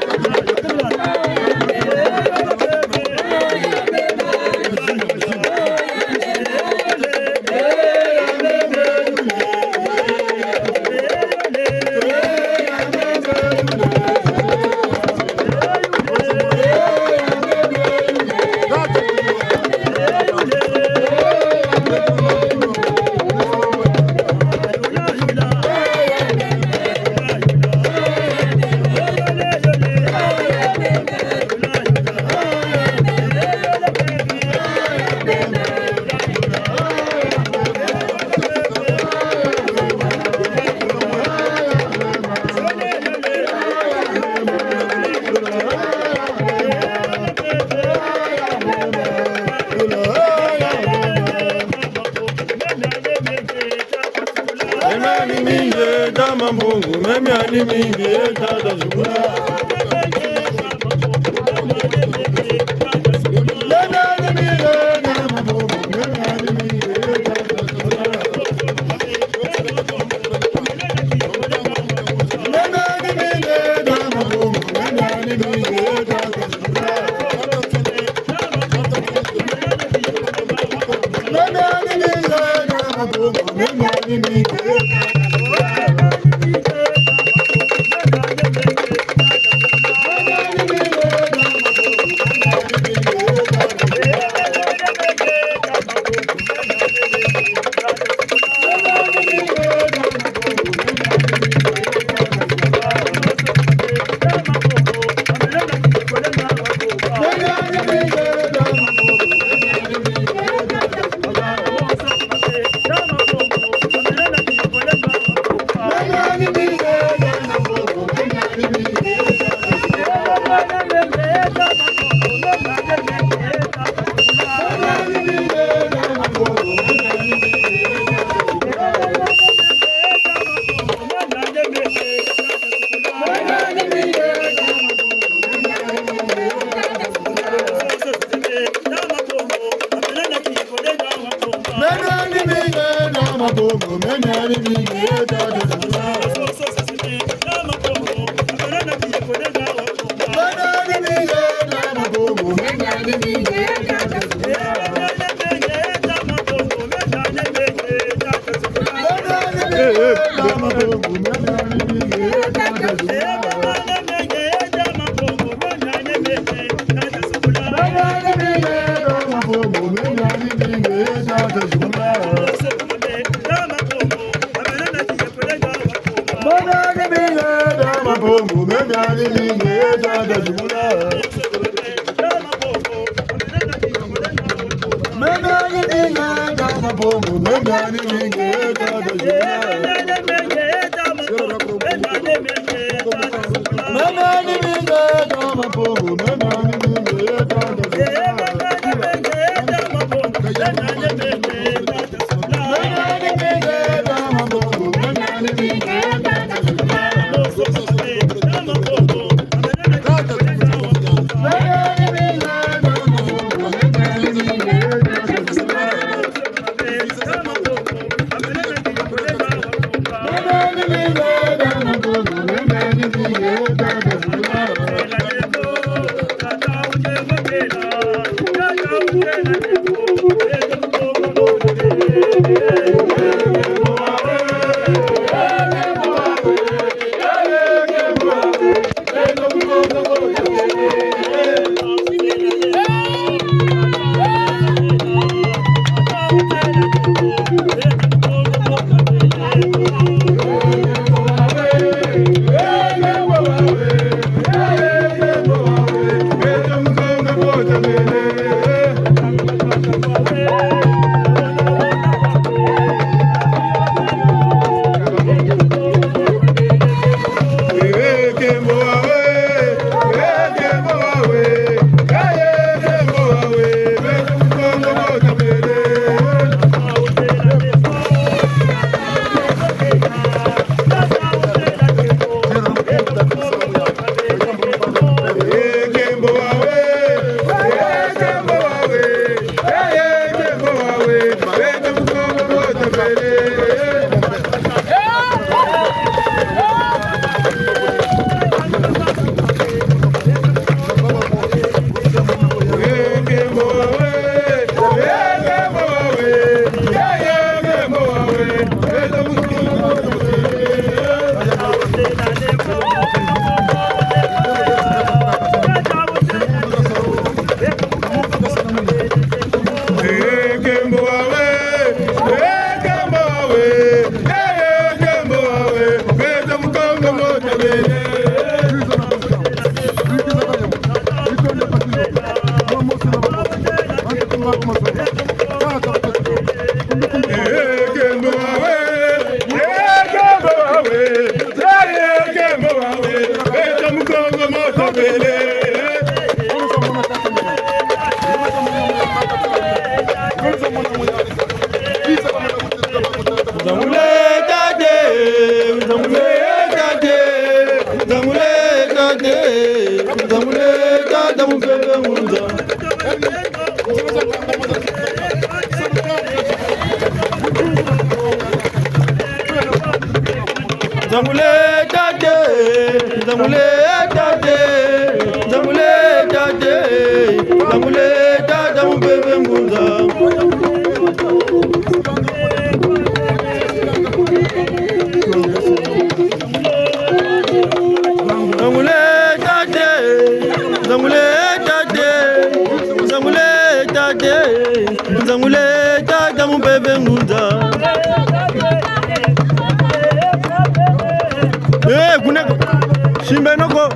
mingi dama mbungu memyani mingi tata zukula. Thank you. Nzamule tate, Nzamule tate, Nzamule tate, Nzamule tate mubebe ngunza. Nzamule tate, Nzamule tate, Nzamule tate, Nzamule tate mubebe ngunza. Kuna shimbe noko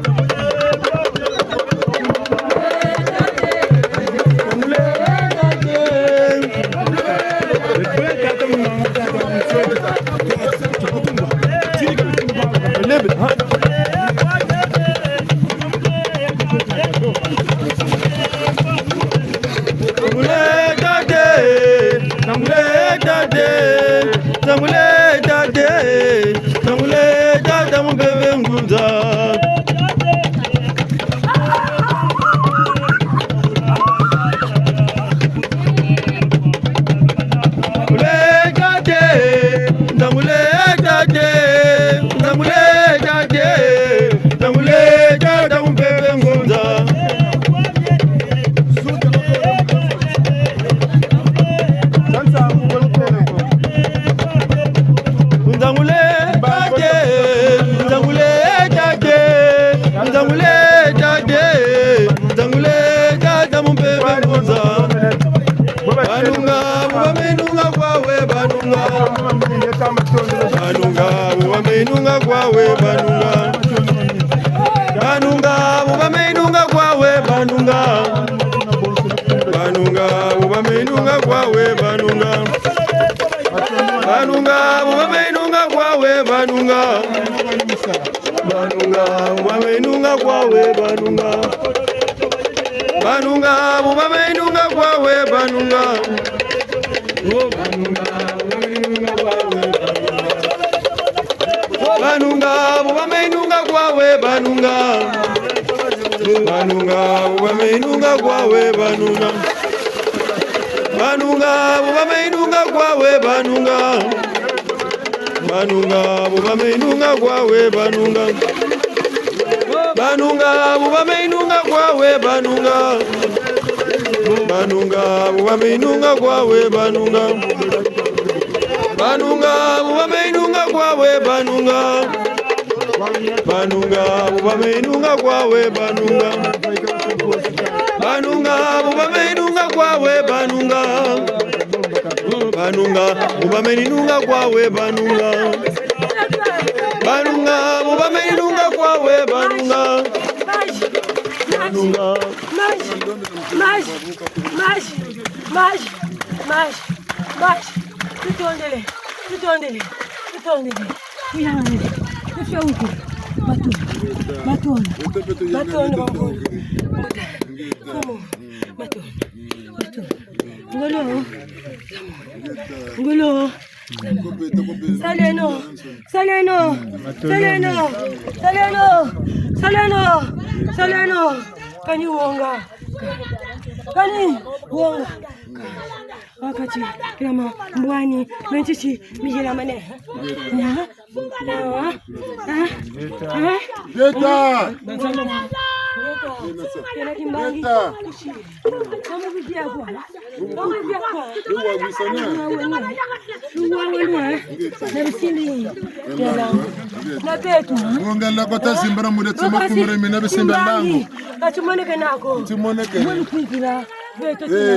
Banunga kwawe banunga, banunga mubamenunga kwawe banunga, banunga mubamenunga kwawe banunga, banunga mubamenunga kwawe banunga, banunga mubamenunga kwawe banunga, banunga mubamenunga kwawe banunga, banunga mubamenunga kwawe banunga mubamenunga kwawe banunga, banunga mubamenunga kwawe banunga, banunga mubamenunga kwawe banunga, banunga mubamenunga kwawe banunga, banunga mubamenunga kwawe banunga, banunga mubamenunga kwawe banunga, banunga mubamenunga kwawe banunga, banunga mubamenunga kwawe banunga, banunga mubamenunga kwawe banunga, banunga mubamenunga kwawe banunga, banunga mubamenunga kwawe banunga, banunga tutondele tufya huku matona ngolo saleno kani wonga wakati kama mbwani menchichi mijira mane Beta ngongela kota simbara mude tsoma kumure mina bisimba ndangu kachumoneke nako timoneke kuikira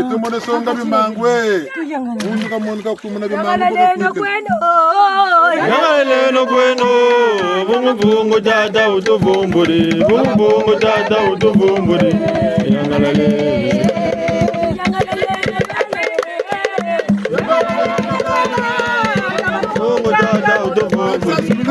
tumone songa bimangwe unyuka monika kumuna bimangwe Yagalelo kweno, bungu dada utuvumburi, bungu dada utuvumburi, yagalele. Bungu dada utuvumburi.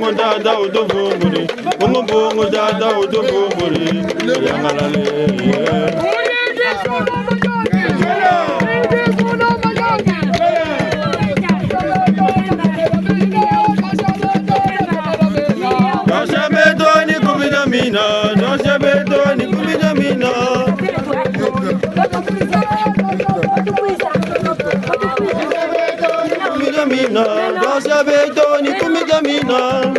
bongo dada utuvumburi, bongo dada utuvumburi, yangalale. Dasha betoni kumijamina, dasha betoni kumijamina. Kumijamina, dasha betoni kumijamina.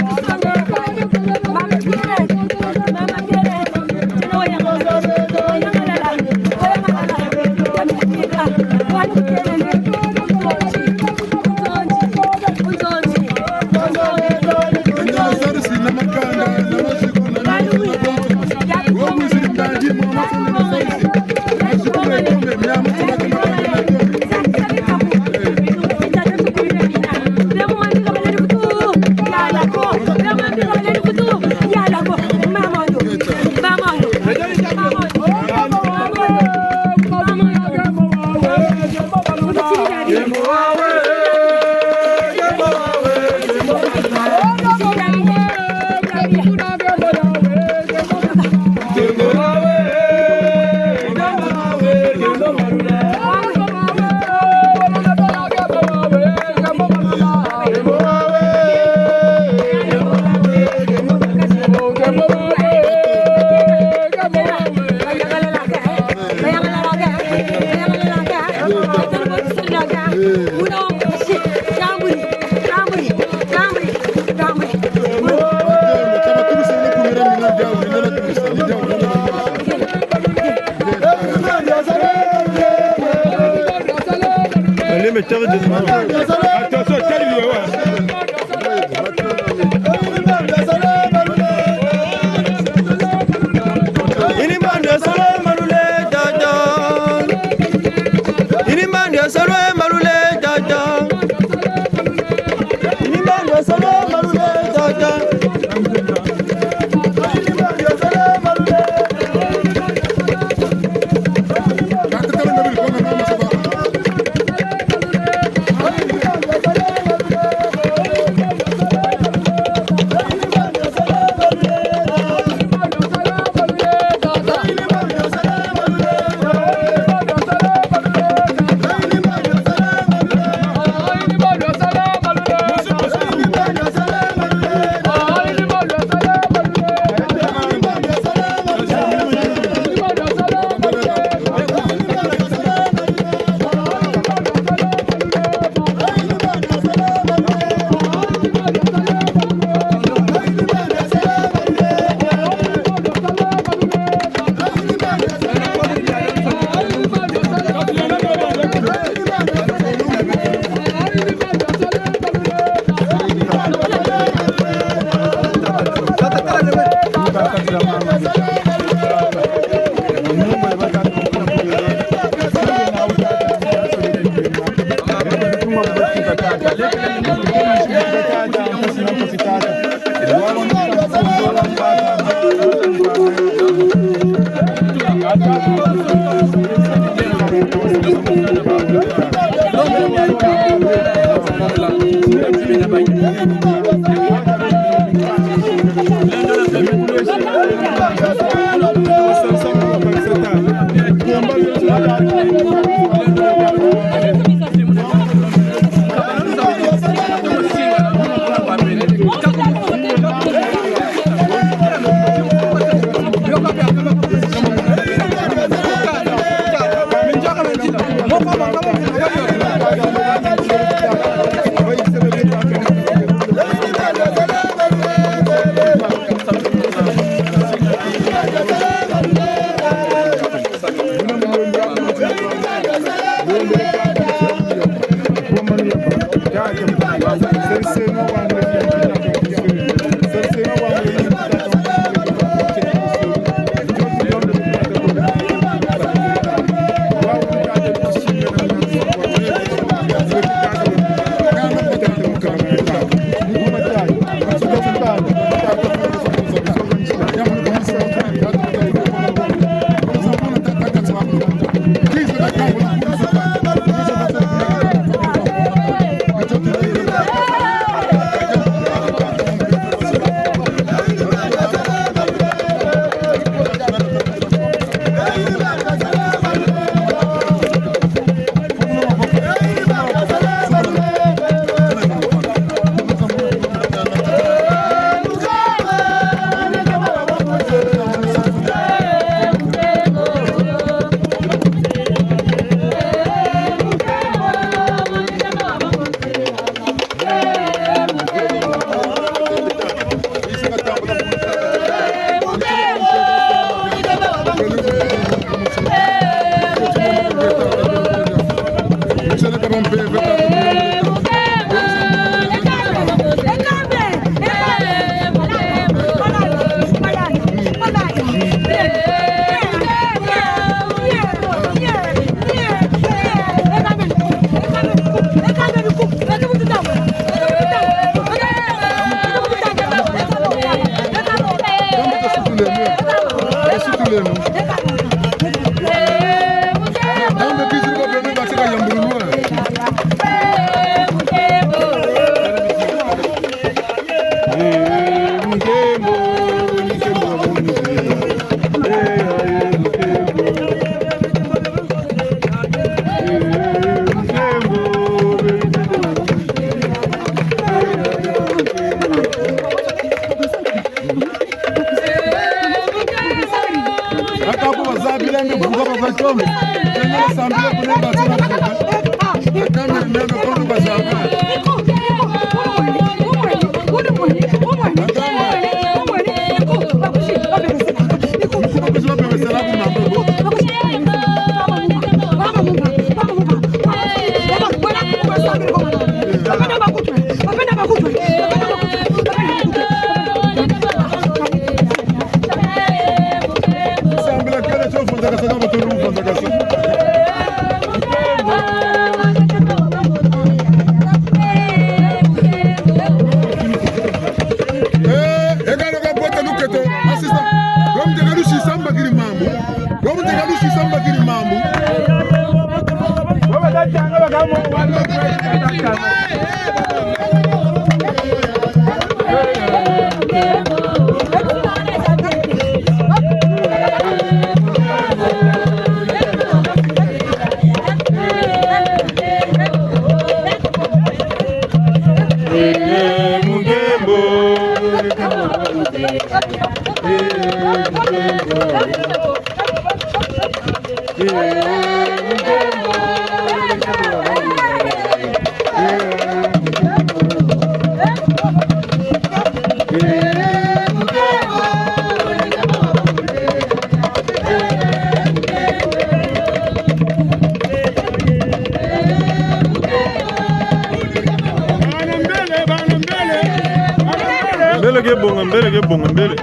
Mbele ke bonga mbele.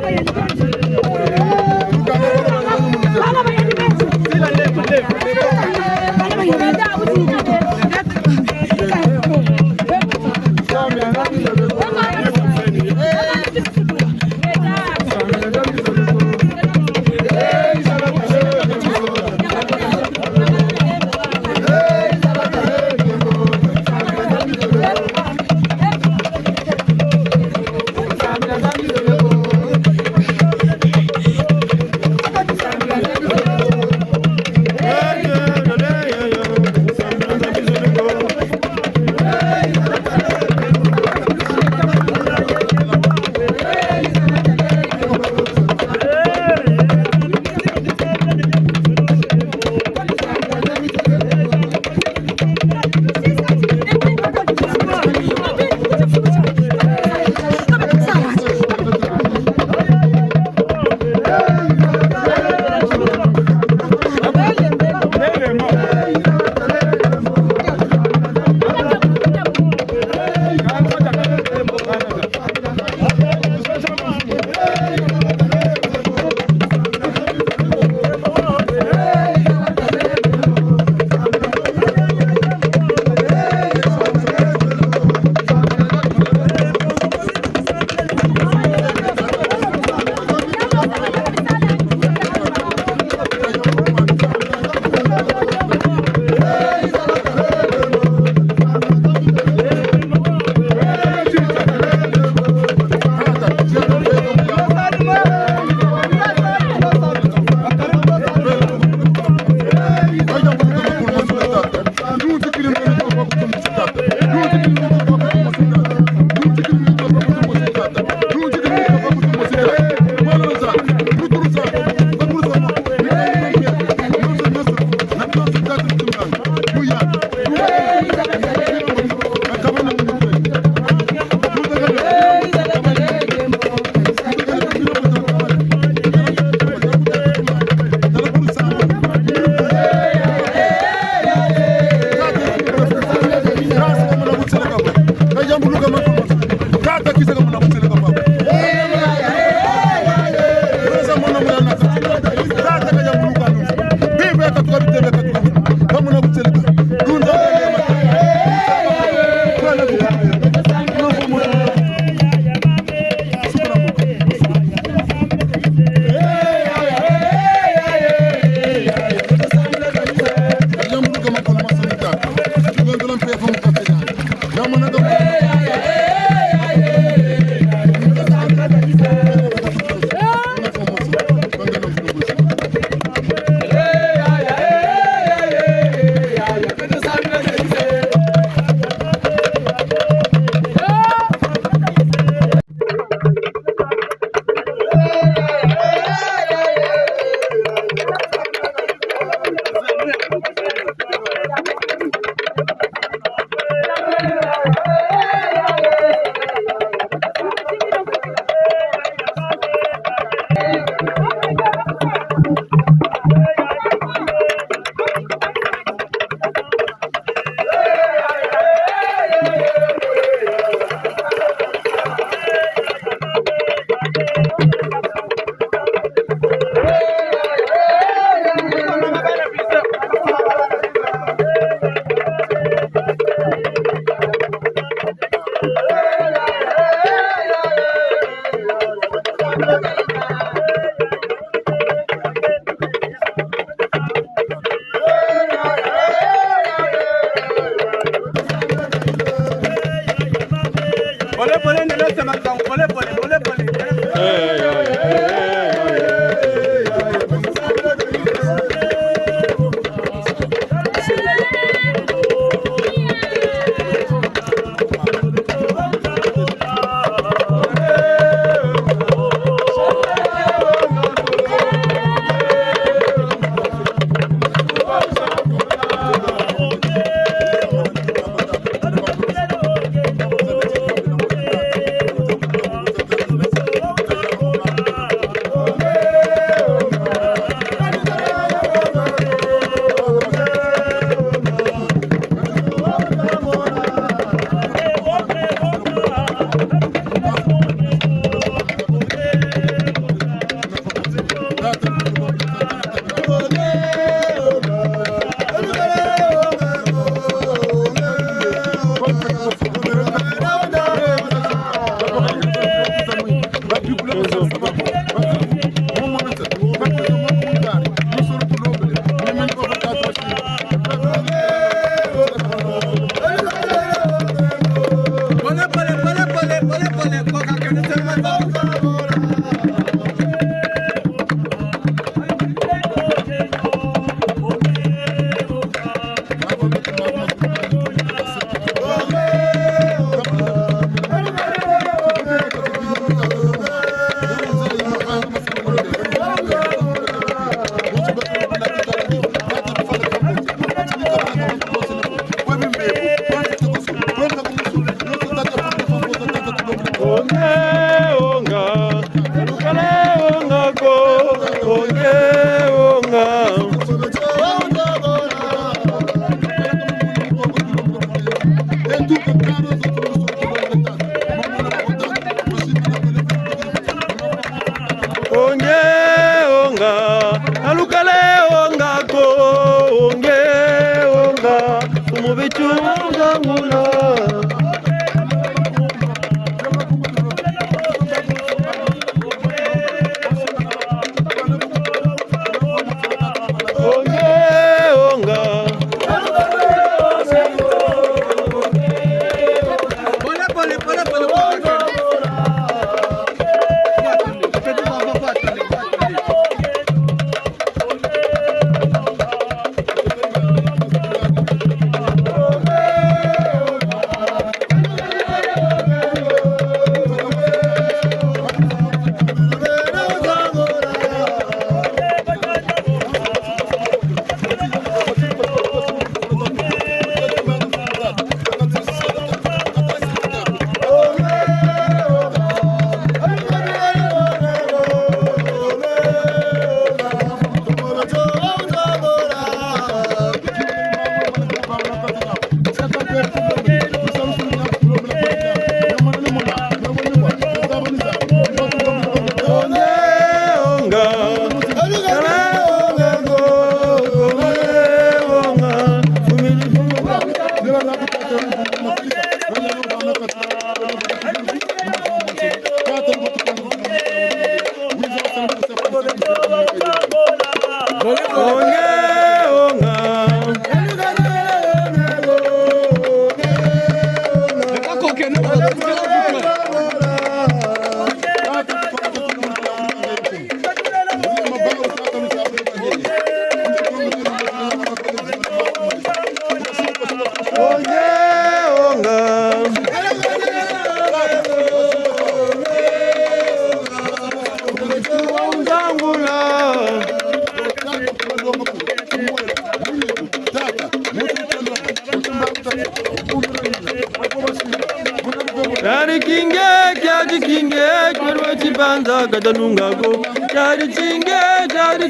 Yari kinge, kwerwe chibanza gadanungago. Yari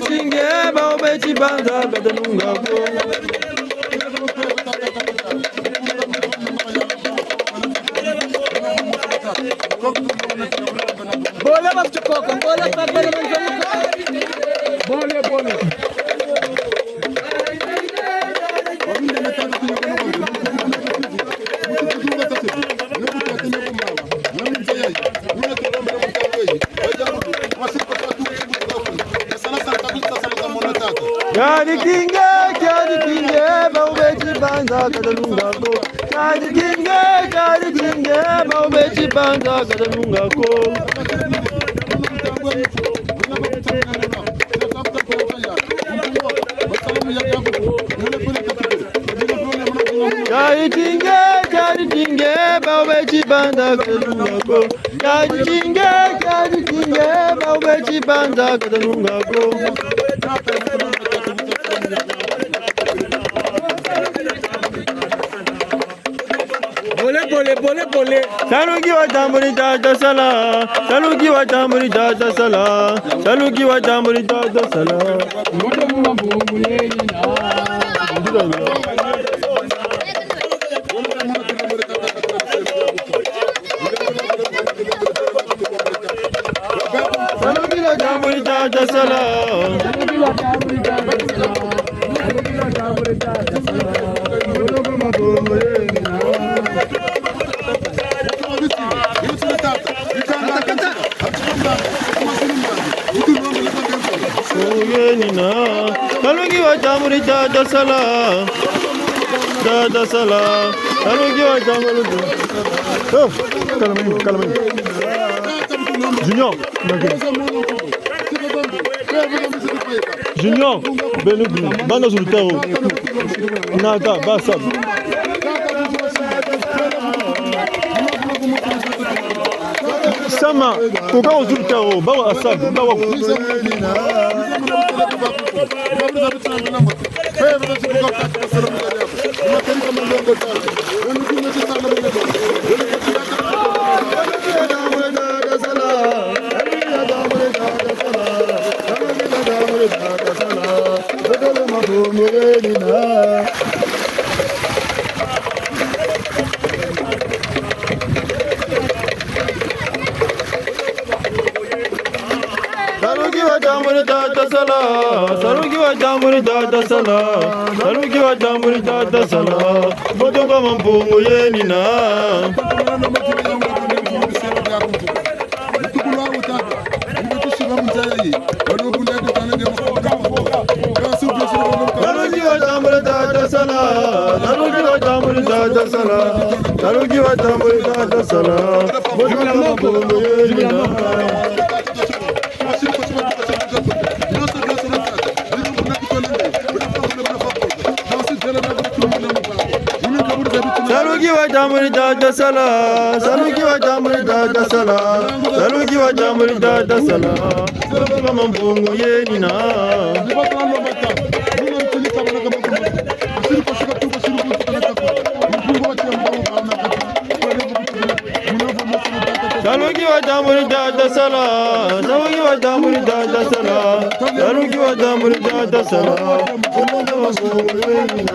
chinge, baobe chibanza gadanungago. Bole bakchokoka, bole sabele manzamuka. Bole. Yari kinge, baobe chibanza gadanungago. Jadijinge, Baubechi Banda, Gadanungako. Jadijinge, Baubechi Banda, Gadanungako. Jadijinge, Baubechi Banda, Gadanungako. Bole. Saluki wa tamburi tata sala. Saluki wa tamburi tata sala. Saluki wa tamburi tata sala. Moto mumampungu yeyina. Saluki wa tamburi tata sala. Saluki wa tamburi tata sala. Saluki wa tamburi tata sala. Moto mumampungu yeyina. Saluki wa tamburi tata sala. Tata sala. Saluki wa tamburi tata sala. Calma. Junior, Benugu, banda sultero. Nada, basa. Sama, kuka sultero, bawa asab, bawa. Saluki wa tamburi tata sala. Saluki wa tamburi tata sala. Saluki wa tamburi tata sala. Boto kwa mampungu yenina. Saluki wa tamburi tata sala. Saluki wa tamburi tata sala. Saluki wa tamburi tata sala. Boto kwa mampungu yenina. Saluki wa tamburi tata sala. Saluki wa tamburi tata sala. Saluki wa tamburi tata sala. Boto kwa mampungu yenina. Saluki wa tamburi tata sala. Saluki wa tamburi tata sala. Saluki wa tamburi tata sala. Boto kwa mampungu yenina.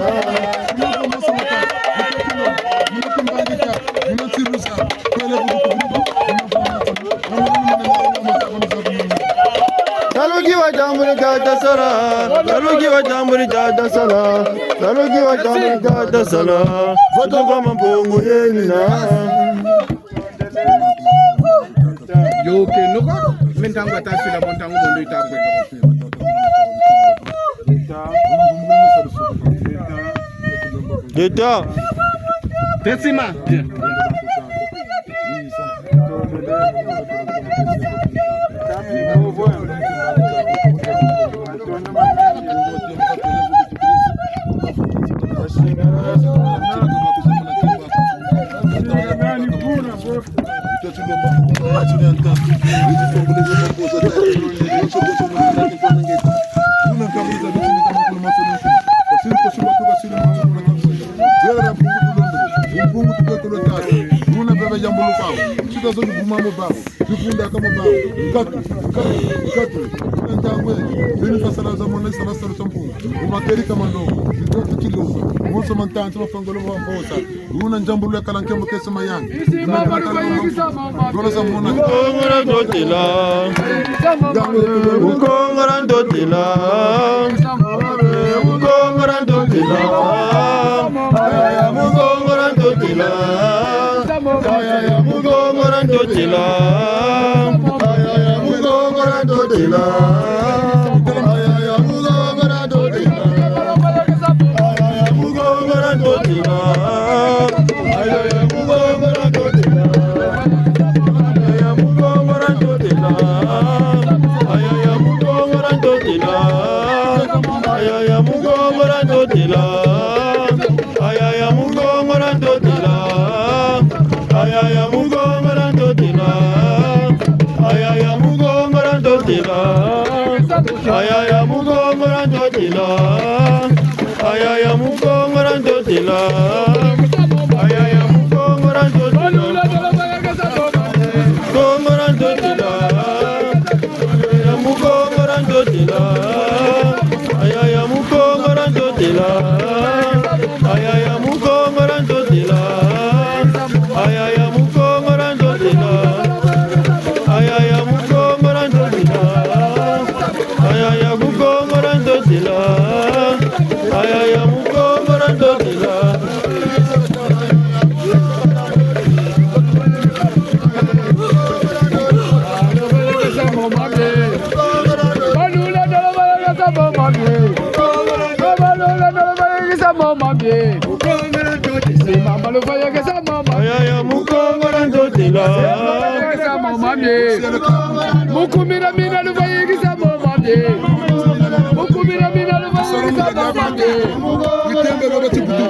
Saluki wa tamburi tata sala. Saluki wa tamburi tata sala. Saluki wa tamburi tata sala. Boto kwa mampungu yenina. Yoke nuka mentangu atasila montangu bondo itakwe. Deta. Tesima. Una njambulu kalanke mukese mayang. Ukongora ndotela. Ukongora ndotela. Ukongora ndotela. Ukongora ndotela. Ukongora ndotela. Ukongora ndotela. ndotila ayaya mugongora ndotila ayaya mugongora ndotila ayaya mugongora ndotila ayaya mugongora ndotila ayaya mugongora ndotila ayaya mugongora ndotila ayaya mugongora ndotila ayaya mugongora ndotila gongora ndotila ayaya mugongora ndotila ayaya mugongora ndotila ayaya mugongora ndotila ayaya mugongora ndotila ayaya mugongora ndotila ayaya mugongora ndotila ayaya mugongora ndotila ayaya mugongora ndotila mukumira mina luvayikisa momamye mukumira mina luvayikisa momamye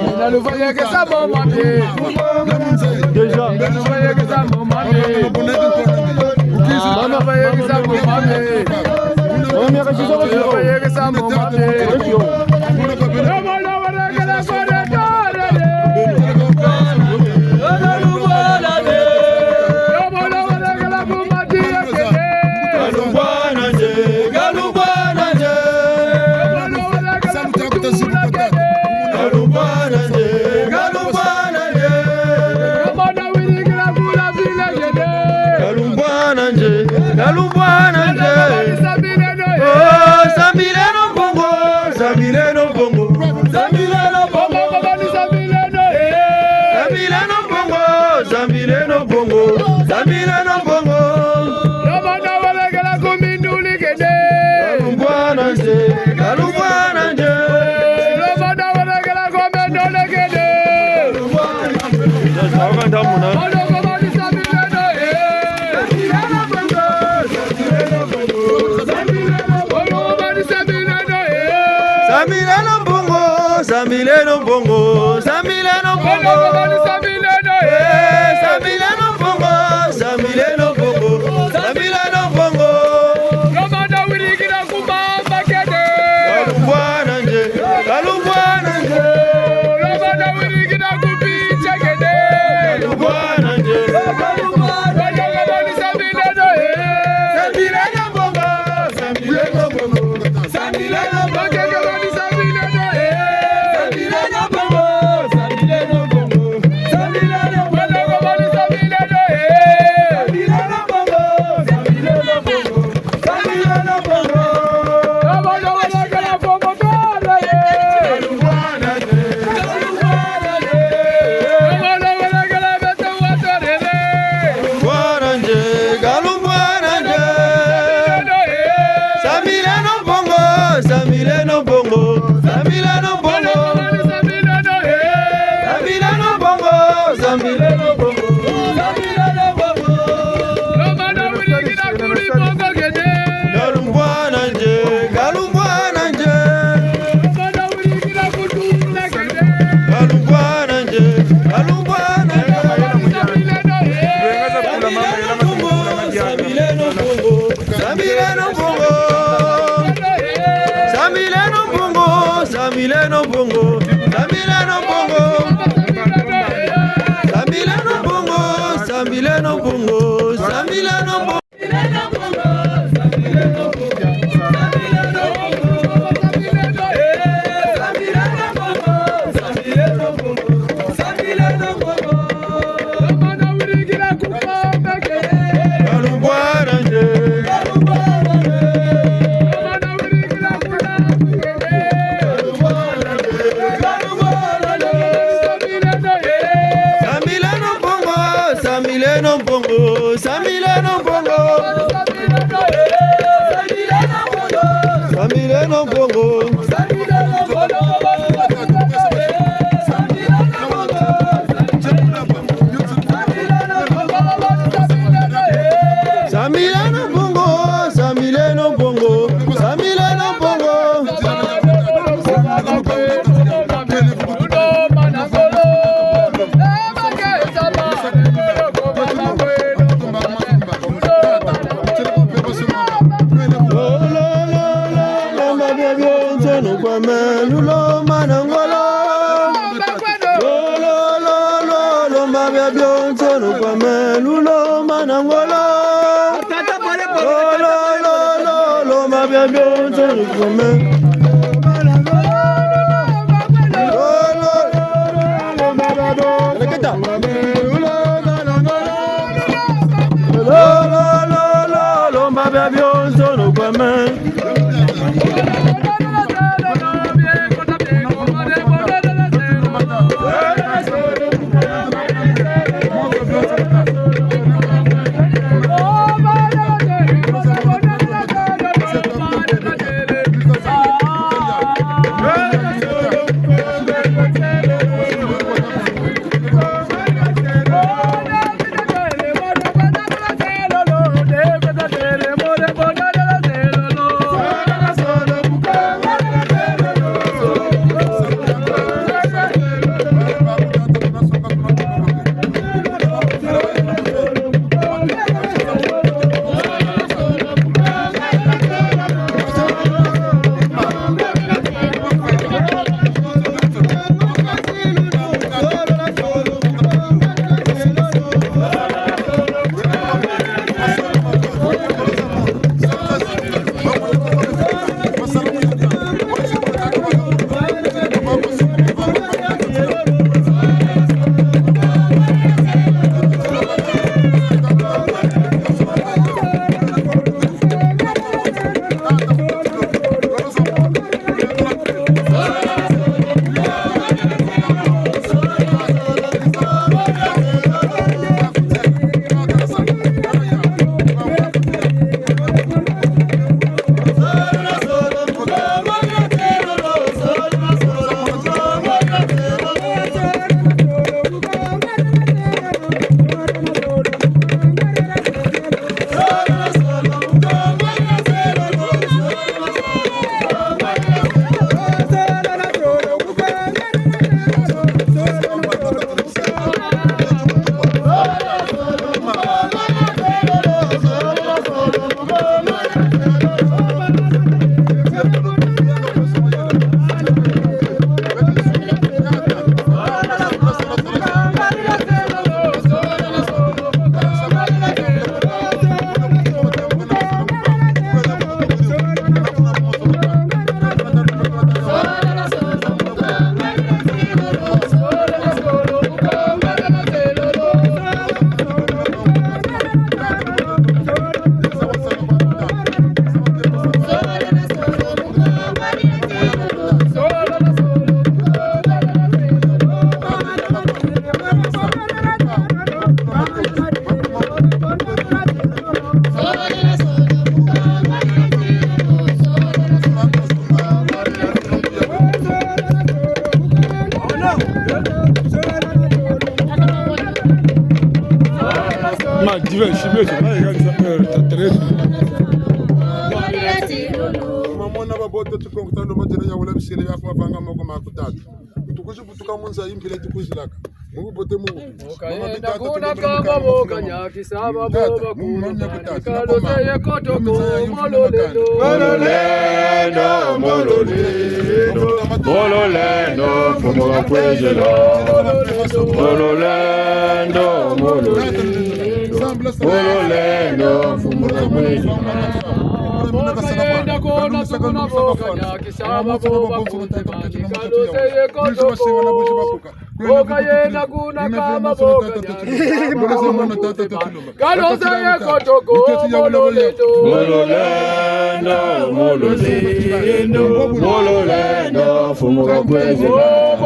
mina luvayikisa momamye deja luvayikisa momamye mana vayikisa momamye mami akashiza luvayikisa momamye Sambileno bongo, Sambileno bongo, Sambileno bongo, Sambileno bongo, Sambileno bongo, Sambileno bongo. Galumbwana nje, Galumbwana nje. Sambileno bongo, Sambileno bongo, Sambileno bongo, Sambileno bongo, Sambileno bongo, Sambileno bongo. Galumbwana nje, Galumbwana nje, Galumbwana nje, Sambileno bongo, Sambileno bongo, Sambileno bongo. Sambileno bongo, Sambileno bongo, Sambileno bongo, Sambileno bongo, Sambileno bongo. Galumbwana nje, Galumbwana nje, Galumbwana nje, Galumbwana nje. Sambileno bongo, Sambileno bongo, Sambileno bongo, Sambileno bongo, Sambileno bongo, Sambileno bongo, Sambileno bongo, Sambileno bongo. Galumbwana nje, Sambileno bongo, Sambileno bongo, Sambileno bongo, Sambileno bongo, Sambileno bongo. ngolo lo mabebe nzonu kome lo mabebe nzonu kome mamona baboto tukokutano majana ya wala bisele ya kwa vanga moko makutatu tukushi butuka munza impile tukushilaka mungu bote mungu kaenda kuna kama boka nyaki saba boba kuna kalo seye koto ko mololendo mololendo fumo wa kwejela mololendo fumo wa kwejela kaenda kuna boka nyaki saba boba kuna kalo seye koto ko boka yena kuna kama boka nyaki kalo seye koto ko mololendo mololendo fumo wa kwejela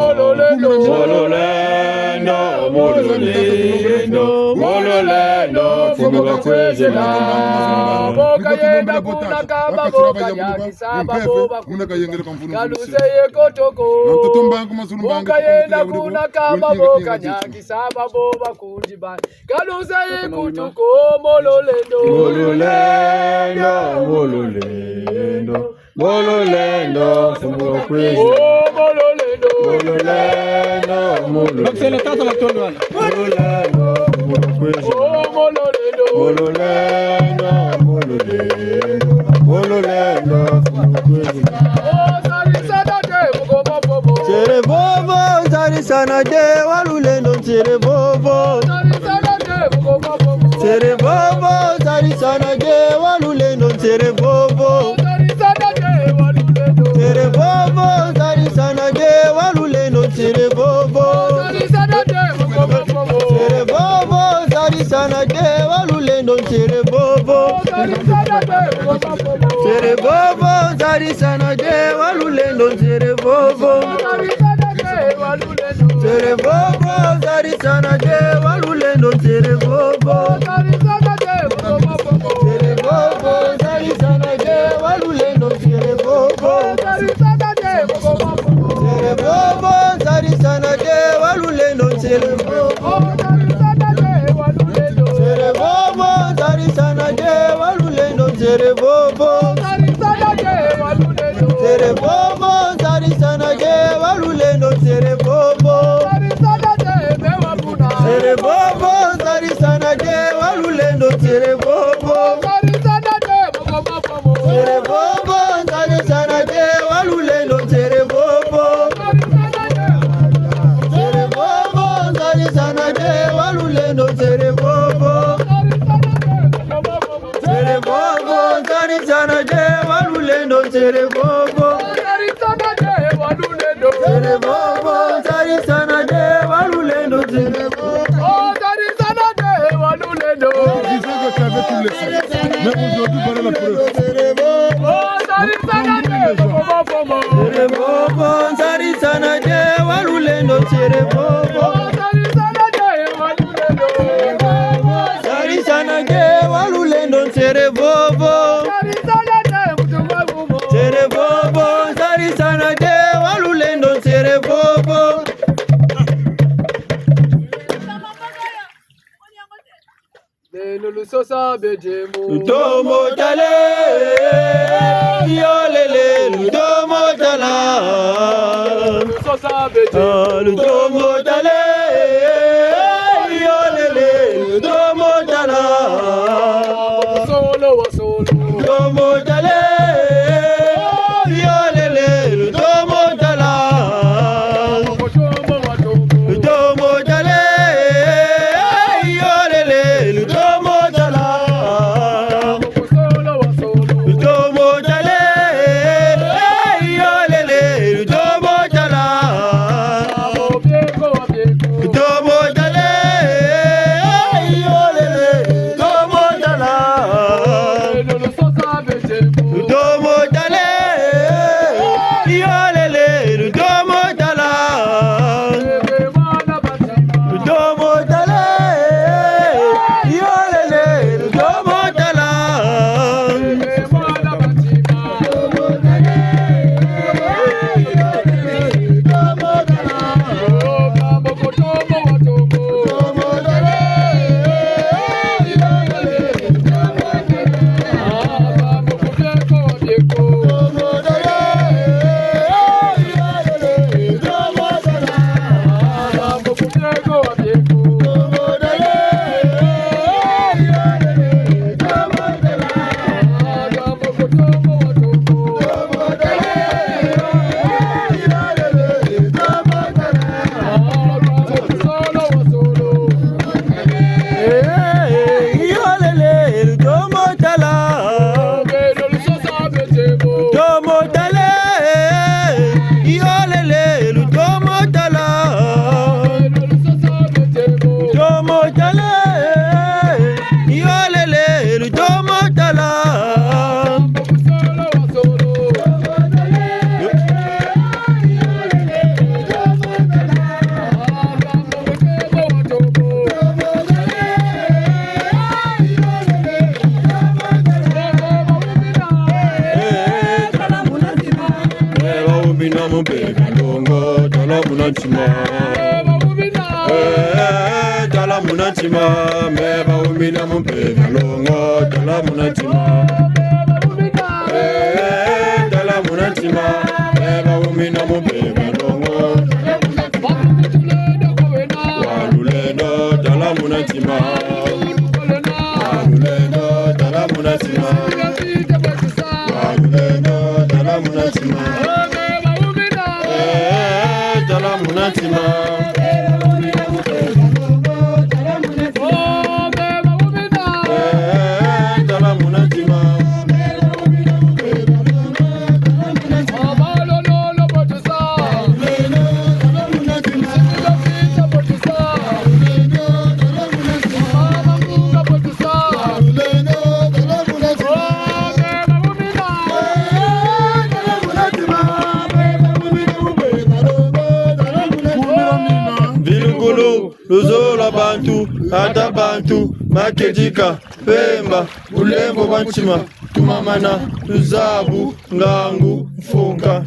mololendo fumo wa kwejela boka yena kuna kama boka nyaki saba boba kuna kalo seye koto ko boka yena kuna kama boka nyaki saba boba kunjiba kalo seye koto ko mololendo fumo wa kwejela Maxela tata la tono wana. Sana de walulendo tere bobo zari sana ge walulendo tere bobo. Tere bobo zari sana ge walulendo tere bobo. Tere bobo zari sana ge walulendo tere bobo. Tere bobo zari sana ge walulendo tere bobo. Tere bobo zari sana ge walulendo tere bobo. Tere bobo zari sana ge walulendo tere bobo. Tere bobo zari sana ge walulendo tere bobo. Tere bobo zari sana ge walulendo tere bobo. Tere bobo zari sana ge walulendo tere bobo. Tere bobo zari sana ge walulendo tere bobo. Tere bobo zari sana ge walulendo tere bobo. Tere bobo zari sana ge walulendo tere bobo. Tere bobo zari sana ge walulendo tere bobo. Tere bobo zari sana ge walulendo tere bobo. Mais aujourd'hui, voilà la preuve. Tere bobo zari sana ge walulendo tere bobo. Zari sana ge walulendo tere bobo. Tere bobo zari sana ge walulendo tere bobo. Ludomo tale, yolele, ludomo tala. Ludomo tale, yolele, ludomo tala. Ludomo tale, yolele, ludomo tala. Ludomo tale, yolele, ludomo tala. Ludomo tale, yolele, ludomo tala. Ludomo tale, yolele, ludomo tala. Ludomo tale, yolele, ludomo tala. Ludomo tale, yolele, ludomo tala. Munatima, meba umina mumpega longo, tala munatima. Tala munatima, meba umina mumpega longo. Walulendo, tala munatima. Walulendo, tala munatima. Walulendo, tala munatima. Tala munatima. luzola bantu ata bantu makejika pemba ulembo banchima tumamana luzabu ngangu mfunga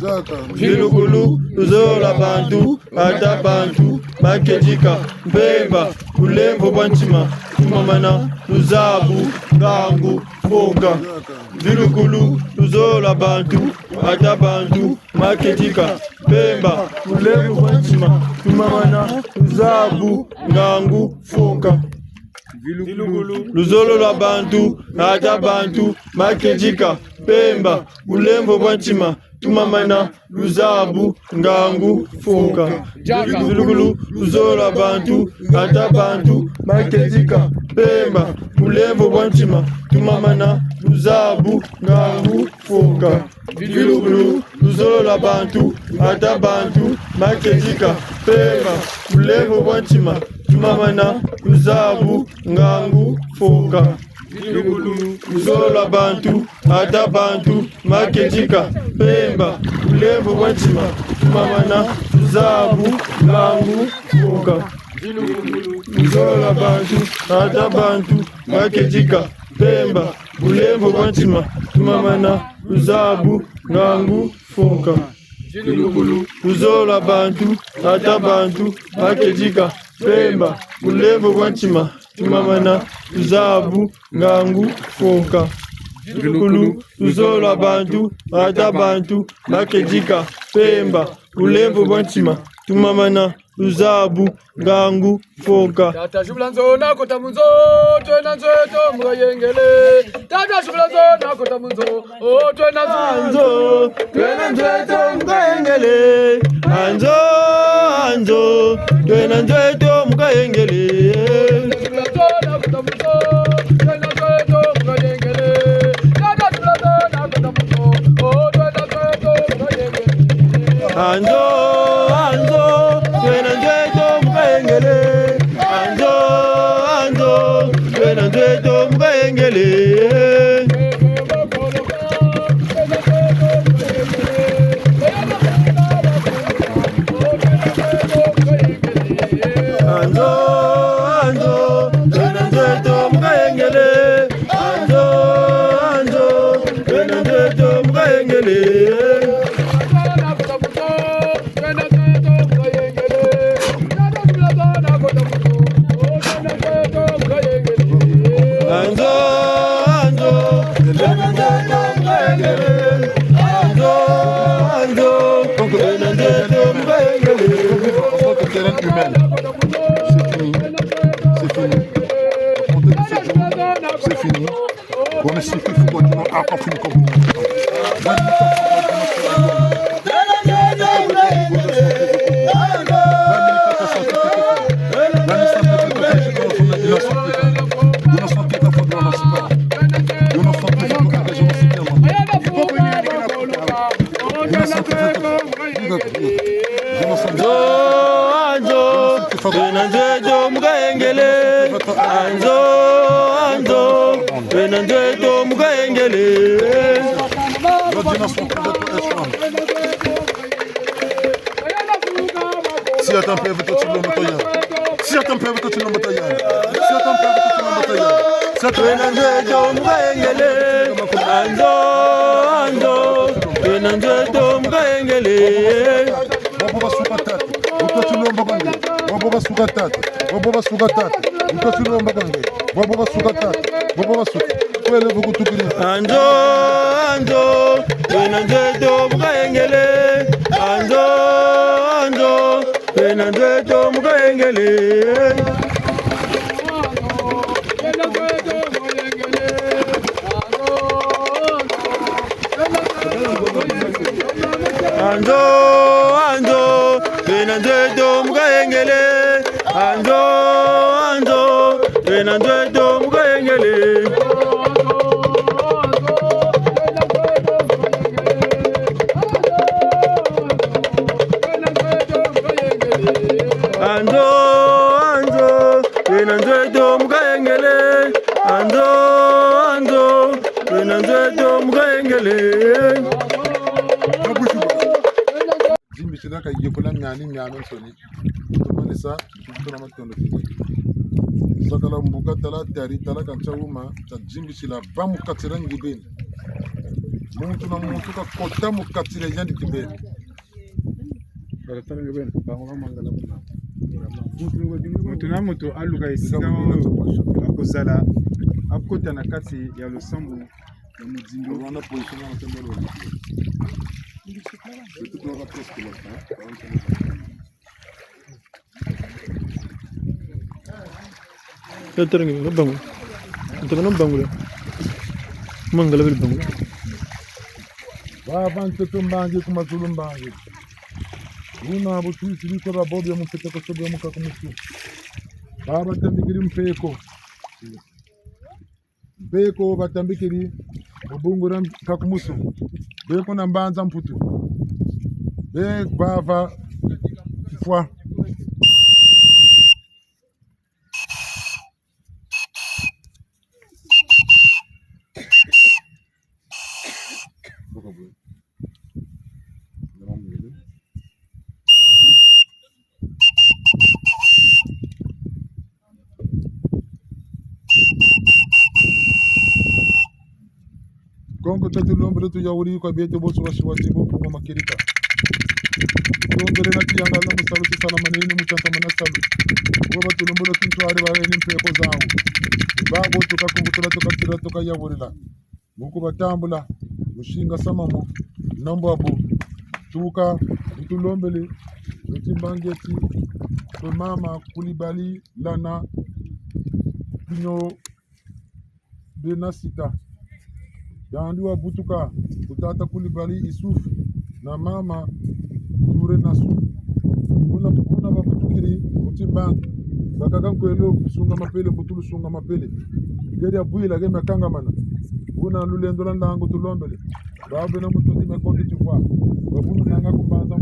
vilugulu luzola bantu ata bantu makejika pemba ulembo banchima tumamana luzabu ngangu mfunga vilugulu luzola bantu ata bantu makejika pemba ulembo banchima tumamana luzabu ngangu mfunga luzolo la bantu ata bantu makejika pemba ulembo bwanchima tumamana luzabu ngangu funka vilugulu luzolo la bantu ata bantu makejika pemba ulembo bwanchima tumamana luzabu ngangu funka vilugulu luzolo la bantu ata bantu makejika pemba ulembo bwanchima tumamana luzabu ngangu funka luzolo la bantu ata bantu makejika pemba ulembo bwanchima tumamana luzabu ngangu funka luzolo la bantu ata bantu makejika pemba ulembo bwanchima tumamana luzabu ngangu funka luzolo la bantu ata bantu makejika pemba ulembo bwanchima tumamana luzabu ngangu funka luzolo la bantu ata bantu makejika pemba ulembo bwanchima tumamana luzabu ngangu funka Tata shubla nzona kota munzo twena nzeto mgayengele Tata shubla nzona kota munzo twena anzo twena nzeto mgayengele anzo anzo twena nzeto mgayengele shubla nzona kota munzo twena nzeto mgayengele Tata shubla nzona kota munzo twena nzeto mgayengele anzo anzo twena nzeto mgayengele anzo anzo twena nzeto mgayengele anzo anzo twena nzeto mgayengele anzo anzo twena nzeto mgayengele anzo anzo twena nzeto mgayengele anzo anzo twena nzeto mgayengele terrain humain. C'est fini. Bon, mais c'est qu'il faut continuer à continuer comme twena nzeto mgayengele anzo anzo twena nzeto mgayengele si attends un peu tu le motoya si attends un peu tu le motoya si attends un peu tu le motoya twena nzeto mgayengele anzo anzo twena nzeto mgayengele Waboba suka tatu, utachulomba kwange. Waboba suka tatu, waboba suka tatu, utachulomba kwange. Waboba suka tatu, waboba suka. Kwele bukutukiri. anzo anzo twena nzeto mgayengele anzo anzo twena nzeto mgayengele anzo anzo twena nzeto mgayengele anzo anzo twena nzeto mgayengele anzo anzo twena nzeto mgayengele anzo anzo twena nzeto mgayengele Jimbi sidaka yekula nyani nyani soni. malisa kuna matondo sakala mbuka tala tari tala kanchauma tajimbishila bamu katira ngibeni muntu na muntu ka kota mu katira yandi kibeni mutu na mutu aluka esika akozala akota na kati ya losambo ya mudindo wana position na tembelo c'est tout la presque là Terang ini bangun. Itu kan bangun. Mangala bil bangun. Baba ntetumbangi kumazulumbangi. Una butu siliko ba bobi ya mfete sobe ya muka kumusu. Baba tambikiri mpeko. Beko batambikiri ubungura kakumusu. Beko na mbanza mputu. Bek bava kifwa. Kongo tatu lombre tu yauri kwa bete bosu wasiwazibu punga makirika. Lombre na kiyanga la musalu sala maneni mutanta manasalu. Woba tu lombre tu ari bare ni mpeko zao. Babo tukakungutura tukatira tukayawurila. Muku batambula mushinga samamo nambo abu tuka tulombele utimbangeti to mama Kulibali lana pino benasita dandiwa butuka kutata Kulibali Isufu na mama Ture Nasu kuna babutukiri utimbangi bakaga kwelo kusunga mapele butulu sunga mapele geri abuila gema kanga mana kuna lulendo la ndango tulombele babu na mutundi mekonde chufwa babu nanga kumbanza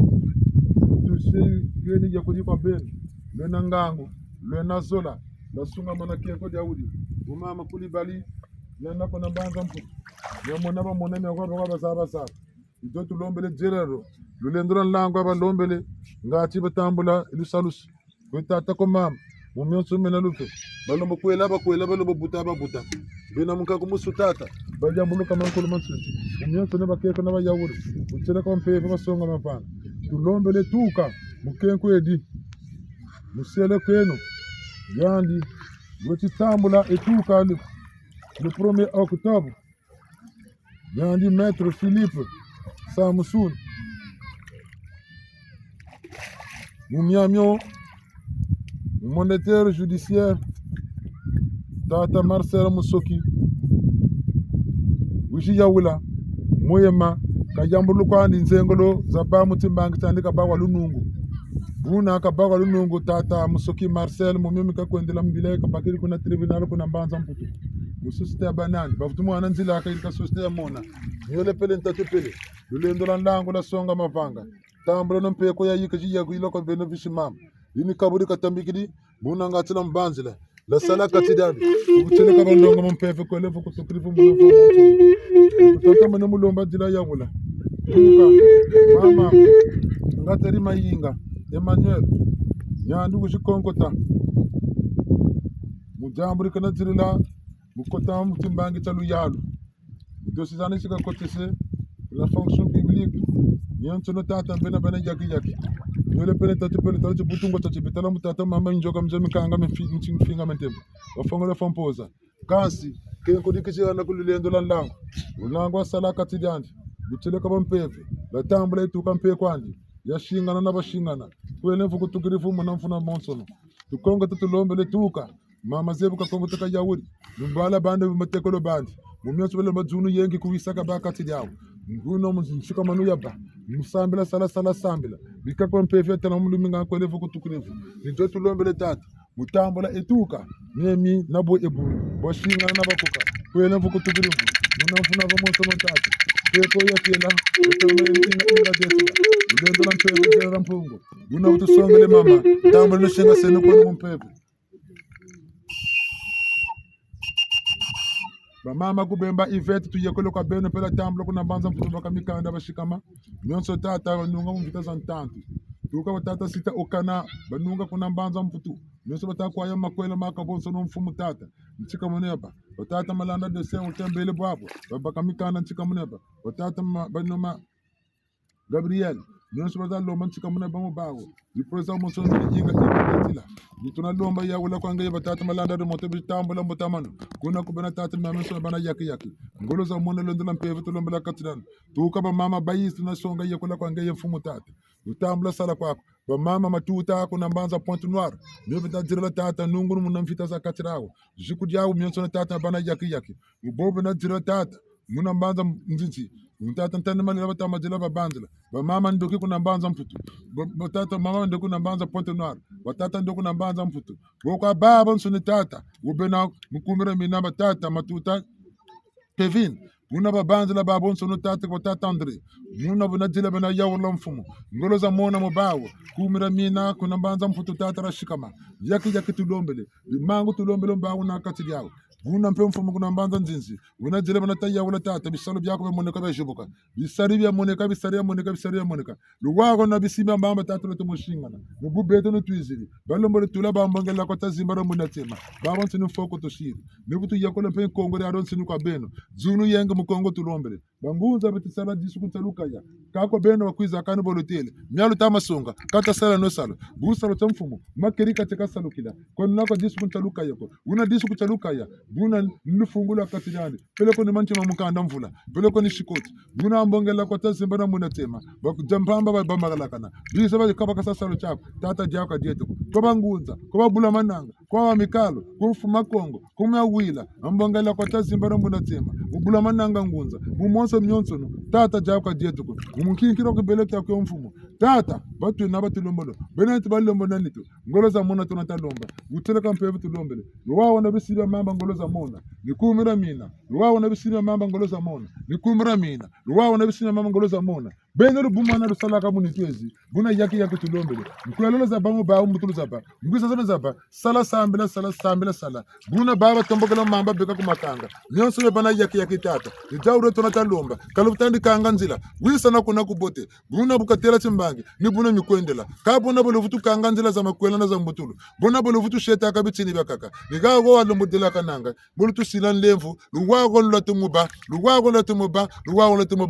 tusi geni ya kujipa beni lena ngango lena zola la sunga mana kieko Daudi mama Kulibali lena kona banza mpu ya mwana ba mwana me kwa ba saba ito tulombele jerero lulendo la ndango aba lombele ngati batambula ilusalus kwetata ko mama mumyonso mena lupe balombo kwela balombo buta bena muka kumusutata bajambulo kama nkolo mansu mumyonso ne bakeka na bayawuri utsela ko mpeve basonga mapana tulombele tuka mukenko edi musele kweno yandi goti tambula etuka le 1er octobre yandi maître Philippe Samson mumyamyo monétaire judiciaire tata Marcel Musoki wishi yawula moyema kajambulu kwandi nzengolo zaba mutimbangi tandika bagwa lunungu buna kabagwa lunungu tata Musoki Marcel mumimi kakwendela mbile kabakiri kuna tribunal kuna mbanza mputu mususte abanani bafutumu ananzila akailika suste ya mona nyole pele ntatu pele lulendo la ndango la songa mavanga tambula nompeko ya yikaji ya kuiloko benefici mama yini kaburi katambikidi buna ngatila mbanzila la sala katidani ubutele kabandonga mpefe ko lefu kutukrifu munafu tata mana mulomba dila yawula tuka mama ngateri mayinga Emmanuel nyandu kushikonkota mujamburi kana dirila mukota mutimbangi talu yalu dosizane sika kotese la fonction publique nyantono tata bena yaki yole pele tatu pele tatu butungo tatu betala mutata mama njoka mzemi kanga mfinga mentembo wafongole fompoza kasi kenko dikishira na kululendo la ndango ulango sala katidandi butele kaba mpefe la tambula ituka mpe kwandi yashingana na bashingana kwene fuku tukirifu mwanamfuna monsono tukonga tutulombele tuka mama zebu kakongo tuka yawuri mbala bande bumatekolo bandi mumyotso bele mazunu yengi kuwisaka bakati yawo nguno mshika manu yaba musambila sala sambila bikakwa mpefe tana mulumi ngako lefu kutukirifu nito tulombele tata mutambula etuka memi nabo ebu bashingana na bakuka kwene fuku tukirifu mwanamfuna bamonsono tata keko yakela inga desila ulendo la mpepe la mpungo buna utusongele mama tambula nishinga sene kwa mpepe ba mama kubemba event tuyekole kwa beno pela tambula kuna banza mputu baka mikanda bashikama nyonso tata nunga mvita za ntantu tuka batata sita okana banunga kuna mbanza mputu nyoso batakwa ya makwela makabonso no mfumu tata nchika muneba batata malanda de se utembele bwabo babakamikana nchika muneba batata banoma Gabriel nyoso bazalomba nchika muneba mo bawo dipresa mo so inga tila nituna lomba ya wala kwanga batata malanda de moto bitambula mutamano kuna kubana tata mama so bana yaki ngolo za mona londela mpeve to lombela katidan tuka ba mama bayis na songa yakula kwanga ya mfumu tata utambula sala kwako ba mama matuta kuna mbanza Pointe Noire nyobe direla tata nungunu munamfita za katirawo jikudiawo myonso na tata bana yaki ubobe na direla tata muna mbanza nzinzi mtata ntane mali bata majela babanzela ba mama ndoki kuna mbanza mputu batata mama ndoki kuna mbanza Pointe Noire batata ndoki kuna mbanza mputu boka baba nsuni tata ubena mukumira mina batata matuta Kevin muna babanzela baba nsuni tata kwa tata Andre muna buna jela bana yawla mfumu ngolo za mona mobawo kumira mina kuna mbanza mputu tata rashikama yaki tulombele mangu tulombele mbawo na kati yao Buna mpe mfumu kuna mbanza nzinzi una jele bana taya wala tata bisalo byako bemoneka beshoboka bisari bya moneka luwago na bisimba mbamba tata no tumushingana mububeto no twizili balombo tula bambangela ko tazimbara munatema babon tinu foko to shiri nibutu yakola mpe kongo ya don sinu kwa beno zunu yenge mukongo tulombele bangunza betisala disu kuntaluka ya kako beno wakwiza kanu bolotele myalu tamasonga kata sala no salo busalo tamfumu makerika teka salukila konako disu kuntaluka yako una disu kuntaluka ya buna nufungula katirani pele ko ni manchima mukanda mvula pele ko ni shikoti buna ambongela ko tazimba na munatema bakujampamba babambagala kana bisa ba kaba kasasalo chako tata jaka dieto ko bangunza ko babula mananga ko mikalo ko mfuma kongo ko myawila ambongela ko tazimba na munatema ubula mananga ngunza mumonso mnyonso no tata jaka dieto ko munkinkiro ko beleka ko mfumo tata batu na batulombolo beneti balombo nanito ngolo za mona tunatalomba uteleka mpevu tulombele wao na bisiba mamba ngolo za mona nikumira mina wao na bisiba mamba ngolo za mona nikumira mina wao na bisiba mamba ngolo za mona benero bumana rusalaka munitwezi buna yaki tulombele mkulalo za bamu ba mutulu za ba ngisa sana za ba sala sala buna baba tombokela mamba beka kumakanga nyonso bana yaki tata nitauro tunatalomba kalutandi kanga nzila wisa na kuna kubote buna bukatela chimbangi ni buna mikwendela ka bona bolovutu kanga nzila za makwela na za mbutulu bona bolovutu sheta kabitsini bakaka nigago walombudela kananga bolutu silan lemvu luwago lotumuba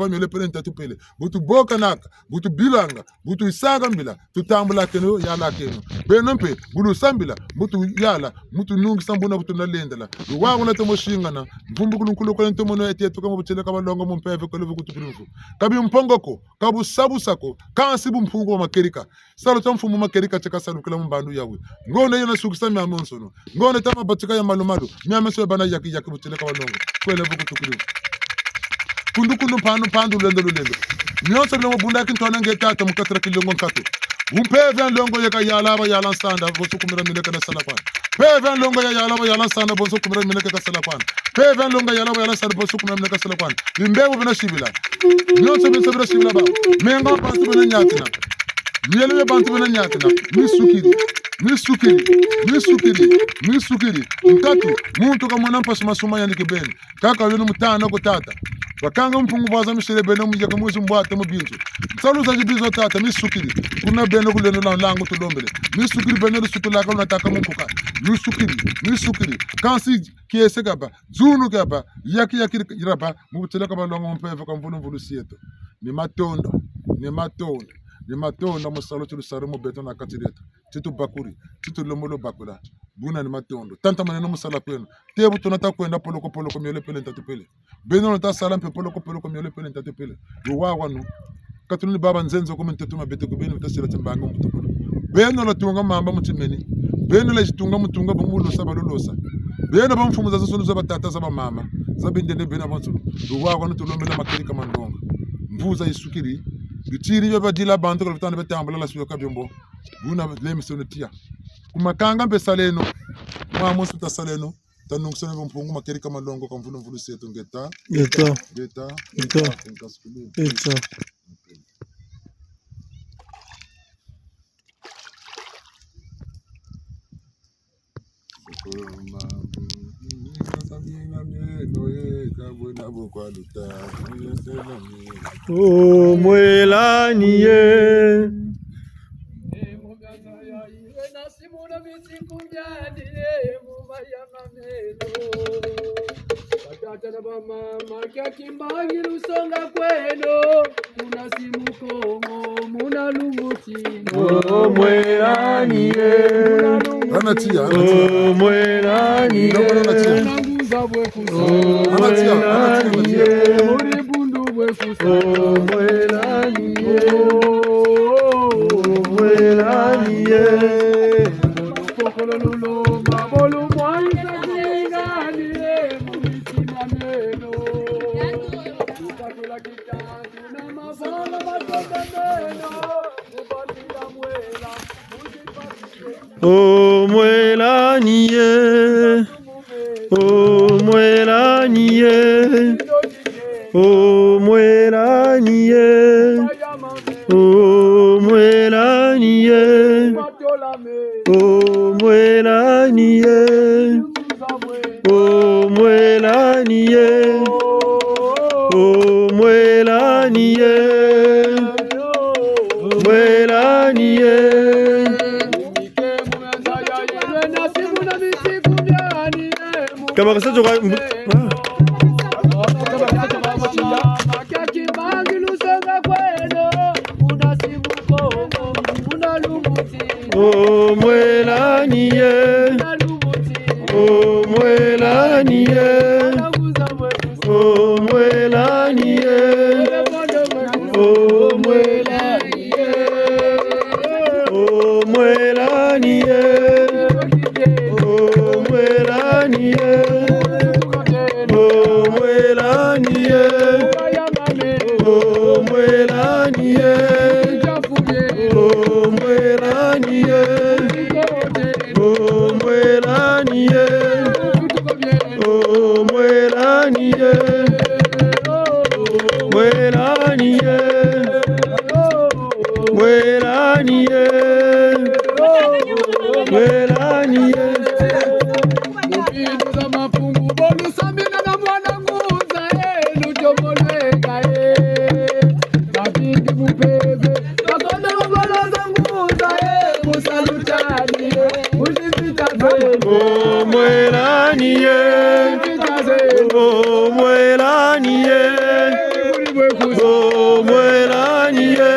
nyole pelenta tupele butu boka naka butu bilanga butu isaga mbila tutambula keno yala keno benompe bulu sambila butu yala mutu nungi sambuna butu nalendela luwago lotumoshingana mvumbu kulunkulu kwa ntomono etetu kama butele kama longo mumpeve kolovu kutukurufu kabi mpongoko kabu sabu sako kansibu mpungu wa makerika salo tamfumu makerika cheka salu kila mbandu yawe ngone yana sukisa mi amonsono ngone tama batika ya malumalu mi ameso bana yaki butele kama longo kwele vuku tukurufu kundu pandu lendo nyonso bino bunda kintona ngeta mukatra kilongo nkato umpeve longo yaka yala sanda bosu kumira mileka na sala kwa peve longo ya yala sanda bosu kumira mileka ka sala kwa peve longo yala sanda bosu kumira mileka sala kwa imbewu bina shibila nyonso bina shibila ba menga bantu bina nyatina nyele bantu bina nyatina misukiri mtatu muntu kamwana mpasi masuma yanike bene kaka yenu mutana ko tata wakanga mpungu baza mishele bene mujaka muzi mbwate mubinzu salu za jibizo tata misukiri kuna bene kuleno langu tulombele misukiri bene rusutula ka unataka munkuka misukiri kansi kiese kaba zunu kaba yaki raba mubutela kaba longo mpeve kamvulu sieto ni matondo musalo tulusaro mubeto na katireta titu bakuri titu lomolo bakula buna ni matondo tanta maneno musala kwenu tebu tunata kwenda poloko miole pele ntatupele beno nta sala mpe poloko miole pele ntatupele ruwawa no katuni baba nzenzo ko mentetuma bete ko beno tasira timbanga mutukulu beno la tunga mamba mutimeni beno la jitunga mutunga bumulo sabalulosa beno bamfumuza zosulu za batata za mama za bindende beno bansulu ruwawa no tulomela makerika mandonga mvuza isukiri bitiri bya badila bantu ko bitanda betambula la suyo kabyombo buna lemisoni tia kumakanga mpesaleno mwa musu tasaleno tanungisana bompungu makerika malongo kwa mvulu setu ngeta O mwelanie simuna mitikunjani mumayamamelo batata na bamama kyakimbangi lusonga kweno kuna simukongo muna lungutino Omwelaniye Anatia Omwelaniye nanguza bwekuso Omwelaniye muri bundu bwekuso Omwelaniye Omwelaniye kokolo lulomba bolumwaisa kinganiye mumitima meno ukatula kitangu na mavala batoka meno ubatila mwela Omwelaniye Omwelaniye Omwelaniye Omwelaniye Omwelaniye Omwelaniye Omwelaniye Omwelaniye kama kasacho kwa Omwelaniye Omwelaniye Omwelaniye Omwelaniye Omwelaniye Omwelaniye Omwelaniye Omwelaniye Omwelaniye Omwelaniye Omwelaniye Omwelaniye Omwelaniye Omwelaniye Mpindu za mafungu bolu samina na mwana nguza lutomolweka mapingi mupeve bakona mabaloza nguza musalutani ushipita zenu Omwelaniye Omwelaniye Omwelaniye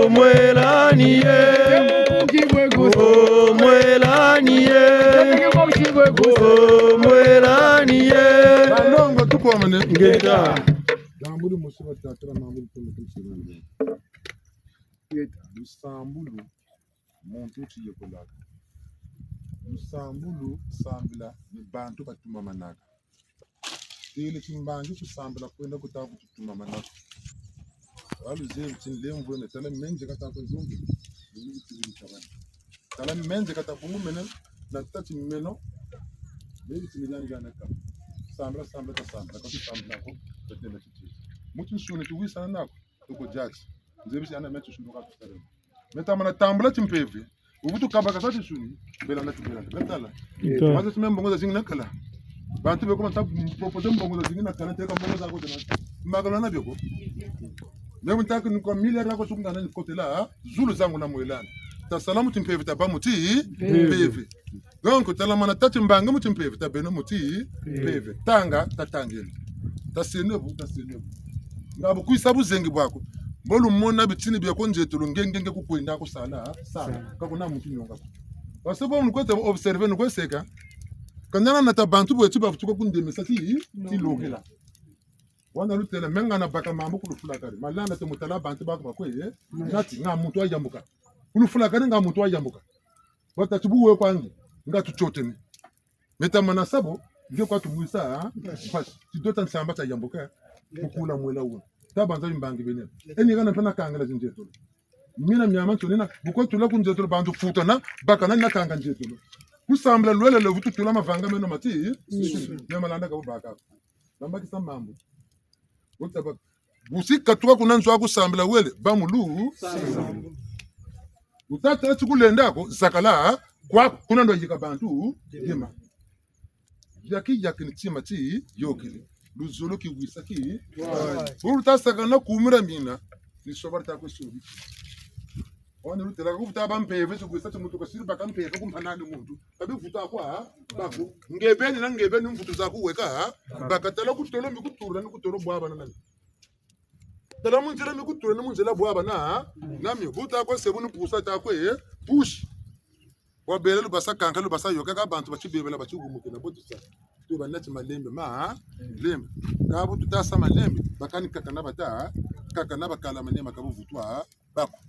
Omwelaniye Omwelaniye Omwelaniye Nongo tukomene ngeta Dambulu musiba tatara mamulu tumusirani Musambulu muntu tiye kolaka Musambulu sambila ni bantu batuma manaka Ile kimbangi kusambila kwenda kutaka kutuma manaka Walu zevu tinlemvu ne tala menje kata kuzungu Nini tibili tabani Tala menje kata kungu menen na tati meno Nini timilani gana kama Sambila kasi sambila ko tetele titi Mutu suni tuwisa nako tuko jaji Nzebi si ana metu suni waka kustarema Meta mana tambula timpevi Uvutu kaba kasati suni Bela na tibela Betala Maza tume mbongoza zingi nakala Bantu beko manta propose mbongoza zingi nakala Teka mbongoza ako tena Magalo na beko Memu taki nuko miliari yako sukunga nani kote la Zulu zangu na mwelani Ta salamu timpevi taba muti Pevi Donc tala mana tati mbanga mutimpevi tabeno muti Pevi Tanga tatangeni Ta senebu Ngabu kuisabu zengi bwako Bolu mona bitini biyako njetulu ngenge kukwenda ko sala kakuna mutu nyonga Wasebo mkwete observe nukweseka Kanyana na tabantu bwetu bafutuko kundemesa ti logela Wana lutela menga na baka mambo kulufula kare malanda te mutala bantu bako bakweye nati nga muntu ayambuka kulufula kare nga muntu ayambuka Wata tubuwe kwangi nga tuchoteni Meta manasabo ndio kwa tumuisa Pasi tidota nsamba ta yambuka Kukula mwela uwe Tabanza mbangi bene Eni gana pena kangela zinjetolo Mina miyama tonina Buko tula kunjetolo bantu futana Baka na kanga njetolo Kusambla lwele levutu tula mavanga meno mati Nyama landa kabo baka Bamba kisa mambo Utaba Busika tuwa kunanzwa kusambla wele Bamulu Utata tukulendako Zakala Kwa kuna ndo yika bantu Yema Yaki ni tima ti Yokili Luzolo ki wisaki Uru ta sakana kumira mina Ni sobar ta ko sobi Wani rutela kuvuta bampeve sokuisa mutu kasiri bakampeve kumpanani muntu. Babe vuta kwa bako. Ngebeni na ngebeni mvutu za kuweka bakatala kutolo mikutura nikutolo bwaba na nani. Tala munzela mikutura ni munzela bwaba na nami vuta kwa sebunu pusa ta kwe push. Wabele lubasa kanka lubasa yoka ka bantu bachibebela bachugumukina botusa. Tu banati malembe ma lembe. Kabu tutasa malembe bakani kakana bata kakana bakala manema kabu vutwa bako.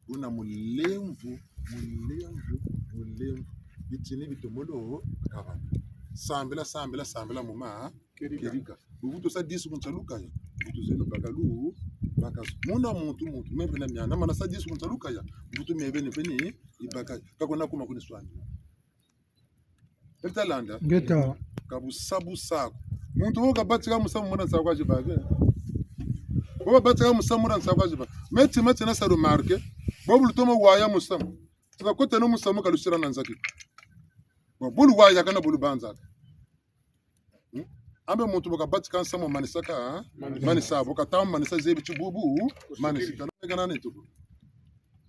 Una mulemvu bitini bitomolo kabana sambela muma kerika buvuto sa 10 kunchaluka ya buvuto zeno bagalu baka muna muntu mebe na myana mana sa 10 kunchaluka ya buvuto mebe ne peni ibaka kakona kuma kuni swani betalanda Geta. kabusabu sako muntu woka batika musamu mona sakwa jibage woka batika musamu mona sakwa jibage meti na sa remarque bobulu toma waya musamu tukakote no musamu kalusira nanzaki bolu waya kana bolu banza ambe muntu bakabati kansa mo manisaka manisa boka manisa zebi chibubu manisa kana netuko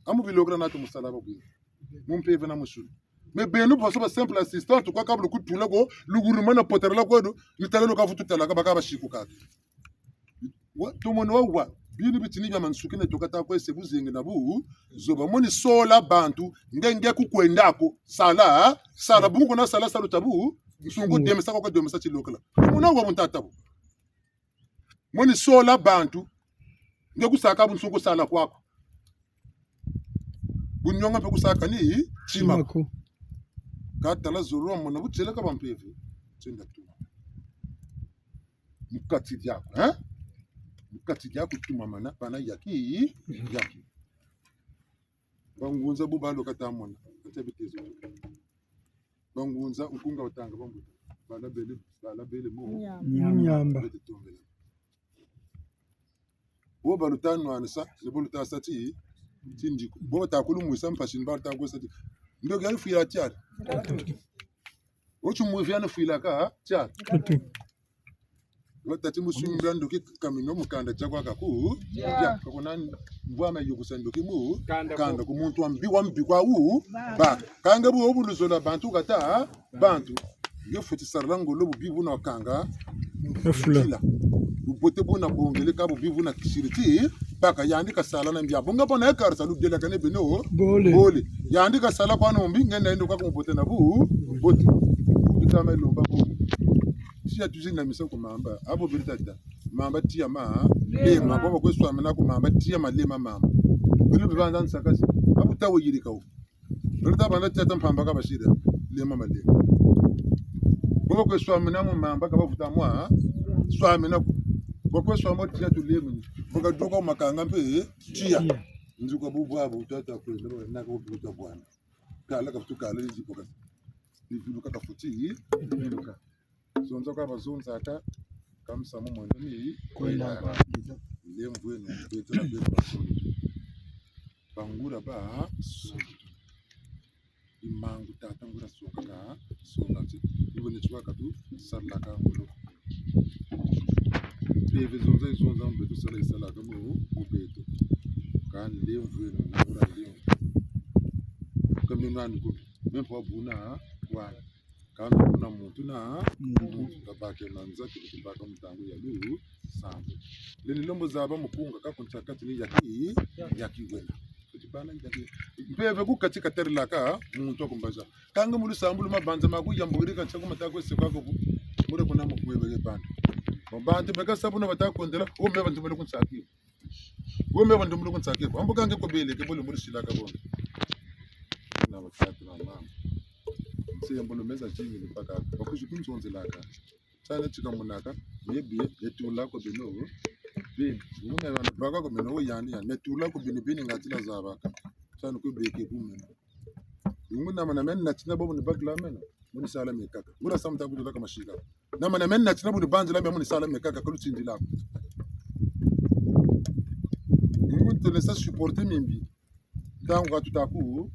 amu bilokra natu musala babu mumpeve na mushulu me benu poso ba simple assistant kwa kabulu kutula go luguru mana potera ko do nitalelo ka fututala ka baka bashiku ka to mono wa bini bitini bya mansukine tokata ko sebuzinge na bu zoba moni sola bantu ngenge kukwendako sala bungu na sala tabu nsungu demesa ko demesa chilokala muna wa muntatabu moni sola bantu ngekusaka bunsungu sala kwako bunyonga pe kusaka ni chimako katala zoro mona butshela ka bampevi tshenda tu mukati yako mukati yako tuma mana bana yaki bangunza bubalo katamona atabitezo bangunza ukunga utanga bambu bala bele mo Nyamba. wo balutano ansa leboluta sati tindiko bo takulu muisa mpashin ba ta gosati ndo gal fira tiar ochu mu fiana fila ka tiar watati musumira ndo kikamino mukanda chakwa kaku ya kakona mbwa ma yukusando kimu kanda ku muntu ambi kwa u ba kanga bu obuluzola bantu kata bantu ngefuti sarlango lobu bivu na kanga Efula. bote bona bongele ka bivu na kishiriti baka yandika sala na mbia bonga bona ekar salu dela kane beno bole yandika sala kwa no mbinga ndo kwa kumbote na bu bote bitama lomba bu tia tuzi na misa ko mamba abo biritata mamba tia ma lema baba ko swami na ko mamba tia ma lema mamba bulu bibanza nsakazi abu tawo yirika u birita bana tia tampamba ka bashira lema ma lema baba ko swami na mo mamba ka bavuta mwa swami na bako swami tia tu lema boka doko makanga mpe tia nzuko bubu abo utata ko na ko buta bwana kala ka tukala nzipoka nivuka ka futi nivuka zonzo ka bazonza ata kamsa mu mwandani kwenda lemvwe na betela bangura ba imangu tata ngura soka sonati ibone chwa katu sarlaka ngolo teve zonza mbeto sala kamu ubeto kan lemvwe na ngura lemvwe kamingani ko mempo buna kwa kama kuna muntu na tabake nanza kibaka mutangu ya lu sambo leni lombo zaba mukunga ka kontakati ni yaki wena kutibana yaki mpeve ku katika terla ka muntu akumbaza kanga mulu sambu mabanza maku yamburi ka chako matako sekako mure kuna mukwebe ke bantu bantu beka sabuna batakondela ombe bantu bele kunsaki ombe bantu bele kunsaki ambo kange ko bele ke bole muri silaka bonde na batatu na mama siyambolo meza chingi mpaka bakushikunzonze laka sana chikamunaka maybe yetula ko bino bin ngume bana baka ko bino yani netula ko bino ngatila zabaka sana ko beke kumena nguna mana men natina bobu ni bagla mena muni sala mekaka mura samta budu laka mashika na mana men natina budu banzila muni sala mekaka ko lutsindi lako ngumu to supporter mimbi tangu tutaku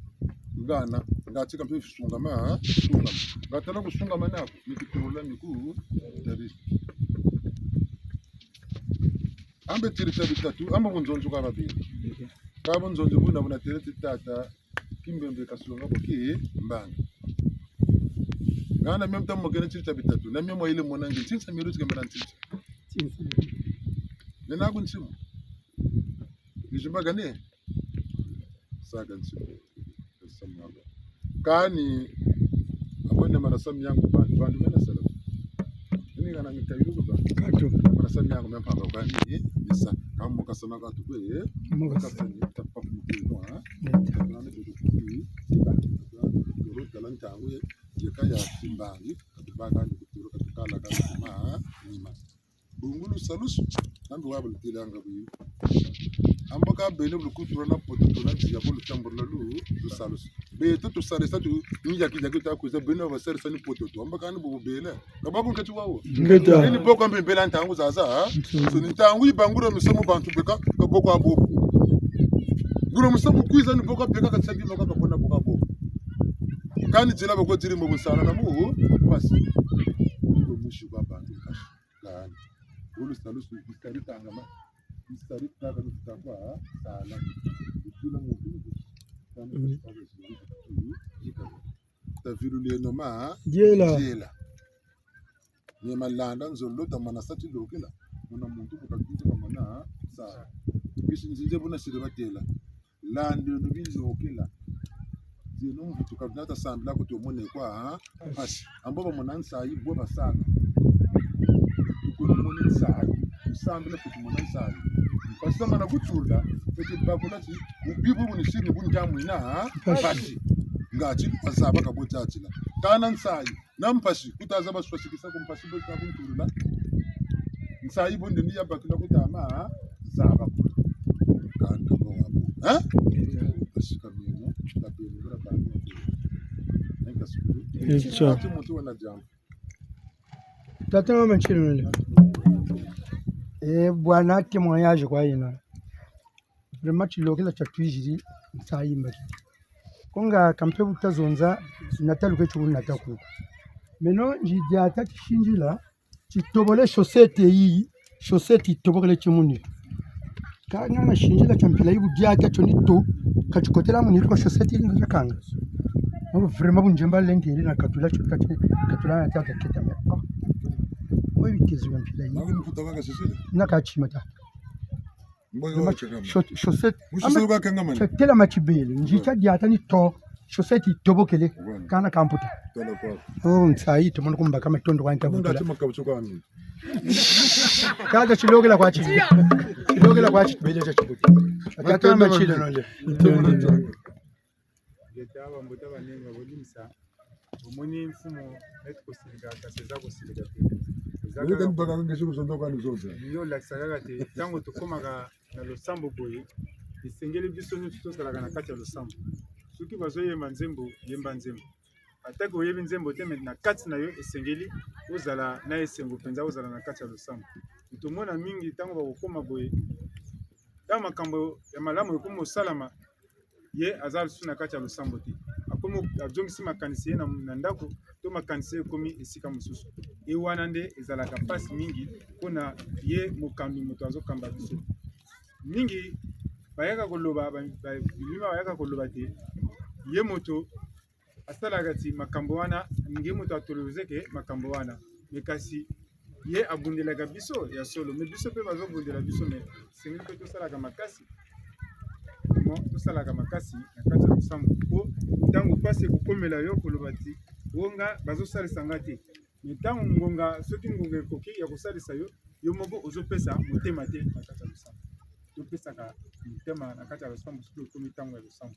ngana ngatika mpe sunga ngatala kusunga manako nikitola niku tari ambe tirita bitatu amba kunzonzo ka babiri kama nzonzo buna buna terete tata kimbembe kasulonga boki mbanga ngana mem tam mogene chicha bitatu na memo ile monange chicha miruti kamera chicha nena kunchimu nijumba gane saga nchimu samaba kani abone marasam yangu bandu mena sala ni kana ngitayiruko ba katu marasam yangu mempa ba kani isa kama kasana ka tukwe kasani tappa mutino ha kana ne tukuki ro talanta we je kaya simbangi baga ni kutiro katukala kama nima bungulu salusu nambi wabul tilanga bi ambaka bele bukuturo na potuto na ya bulu tambur lalu du salusu be to sare satu ni jaki ta kuza beno ba sare sani potuto ambaka ni bubu bele kababu nkati wawo ngeta ni boko mbe bela ntangu zaza so ni ntangu ibanguro misemo bantu beka kaboko abo guro misemo kuiza ni boko beka katsabi maka kabona boko abo kani jila bako jiri mbo busana na mu basi ko mushi baba kashi kani ulu salusu bistari tangama bistari taka tutakwa sala kila mtu kani tavilu le noma jela ni malanda nzolo tamana sati lokela muna muntu kukakuta kamana sa bisi nzinje bona sire batela lande ndubizo okela zino mvutu kabinata sambila kuti omone kwa basi amboba monansa yibo basaka kunomone nsaka usambila kuti monansa basi samana kutula kuti bakulati ubibu bunishini bunjamu ina basi ngachi asaba kabothatila kana nsayi nampashi kutaza baswashikisa kumpashi bota kuntula nsayi bonde ndiya bakila kutama zaba kana bo wabo basi kamino la bengura ba nka sukuru ati mutu wana jamu tata mama chilele bwana témoignage kwa ina vraiment chilokela cha twijiri nsayi mbaki konga kampe butazonza nataluke chukuru nataku meno njidiata kishinjila chitobole chaussette yi chaussette itobole chimuni kanga na shinjila champila yibu diata chonito kachikotela muniri kwa chaussette ili ngakanga ngo vraiment bunjemba lengeri na katula chukati katula na tata kita me ngo bitizi mpila yi ngi mfutaka chaussette nakachimata chaussette mushusuka kanga mani chetela machibele njicha diata ni to chaussette itobokele kana kamputa nsayi tomono kumba kama tondo kwa ntavuta ngati makabuchuka wami kaza chilogela kwa chibi chilogela kwa chibi beja chibi atata machile nole ngetawa mbotaba nenga bolimisa omoni mfumo etikosilika kaseza kosilika Ndio mpaka ngesho kusondoka ni zote. Ndio lakisaka te tango tokomaka na losambo boye isengeli biso nyonso tosalaka na kati ya losambo soki bazoyemba nzembo yemba nzembo atake oyebi nzembo te na kati na yo esengeli ozala na esengo mpenza ozala na kati ya losambo tomona mingi tango bakokoma boye ya makambo ya malamu ekoma osalama ye aza lisusu na kati ya losambo te akomi azongisi makanisi ye na ndako to makanisi ekomi esika mosusu e wana nde ezalaka mpasi mingi mpona ye mokambi moto azokamba biso mingi bayaka koloba bilima bayaka koloba te ye moto asalaka ti makambo wana nge moto atolozeke makambo wana me kasi ye abundelaka biso ya solo me biso mpe bazobundela biso me sengeli mpe tosalaka makasi tosalaka makasi na kati ya losambo mpo ntango mpasi ekokomela yo koloba ti wonga bazosalisa nga te me ntango ngonga soki ngonga ekoki ya kosalisa yo yo moko ozopesa motema te na kati ya losambo topesaka motema na kati ya losambo soki ekomi ntango ya losambo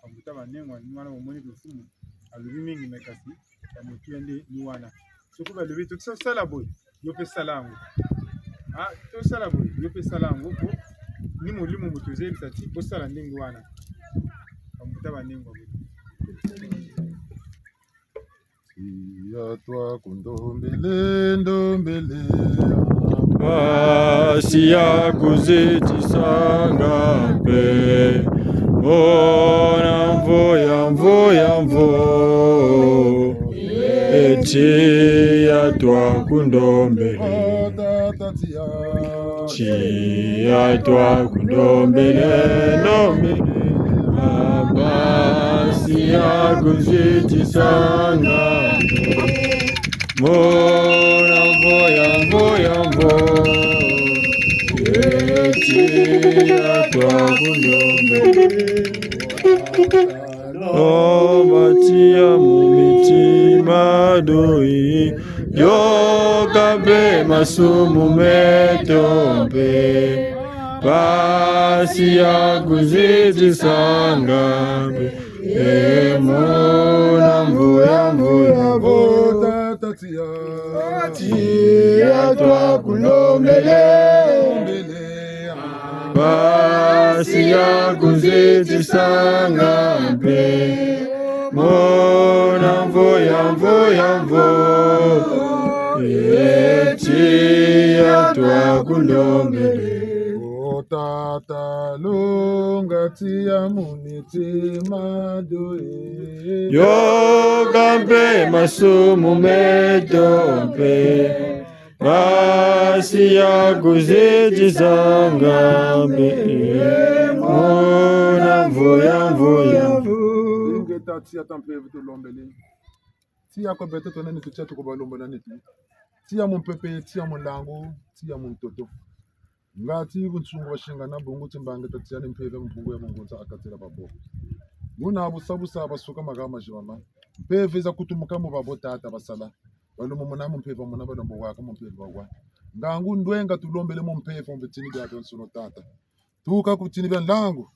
ambuta banengwa ni wana bomoni kofumu alobi mingi me kasi ya motuya nde ni wana soki balobi tosala boye yo mpe sala yango tosala boye yo mpe sala yango po ni molimo moto ezeyebisa ti osala ndenge wana ambuta banengwa ya twa kundombele ndombele basi ya kuzitisanga pe ona mvo ya mvo Tia tua kundombele Tia tua kundombele Nombele Abasi ya kuziti sanga Mona mvo Tia tua kundombele Matia mumitima doi Yokabe masumu metombe Basi ya kuziti sangambe Emona mvuya Tia tua kulombele Basi ya kuziti sangambe Mona mvo Tia tua kulombele Tata lunga tia munitima doi Yokambe masumu metombe Basi ya kuziti sangambe Mona mvo Ingeta tia tampevu to lombele Tia ko bete to nani to chetu ko balombo nani Tia mumpepe tia mulangu tia mumtoto ngati bunsungu bashinga na bungu timbange tatia nimpeve mpungu ya mungunza akatira babo Muna busabusa basuka magama jibama mpeve za kutumuka mu babo tata basala balumu muna mpeve muna balombo waka mpeve bagwa ngangu ndwenga tulombele mu mpeve mbetini bya donsuno tata tuka kutini bya langu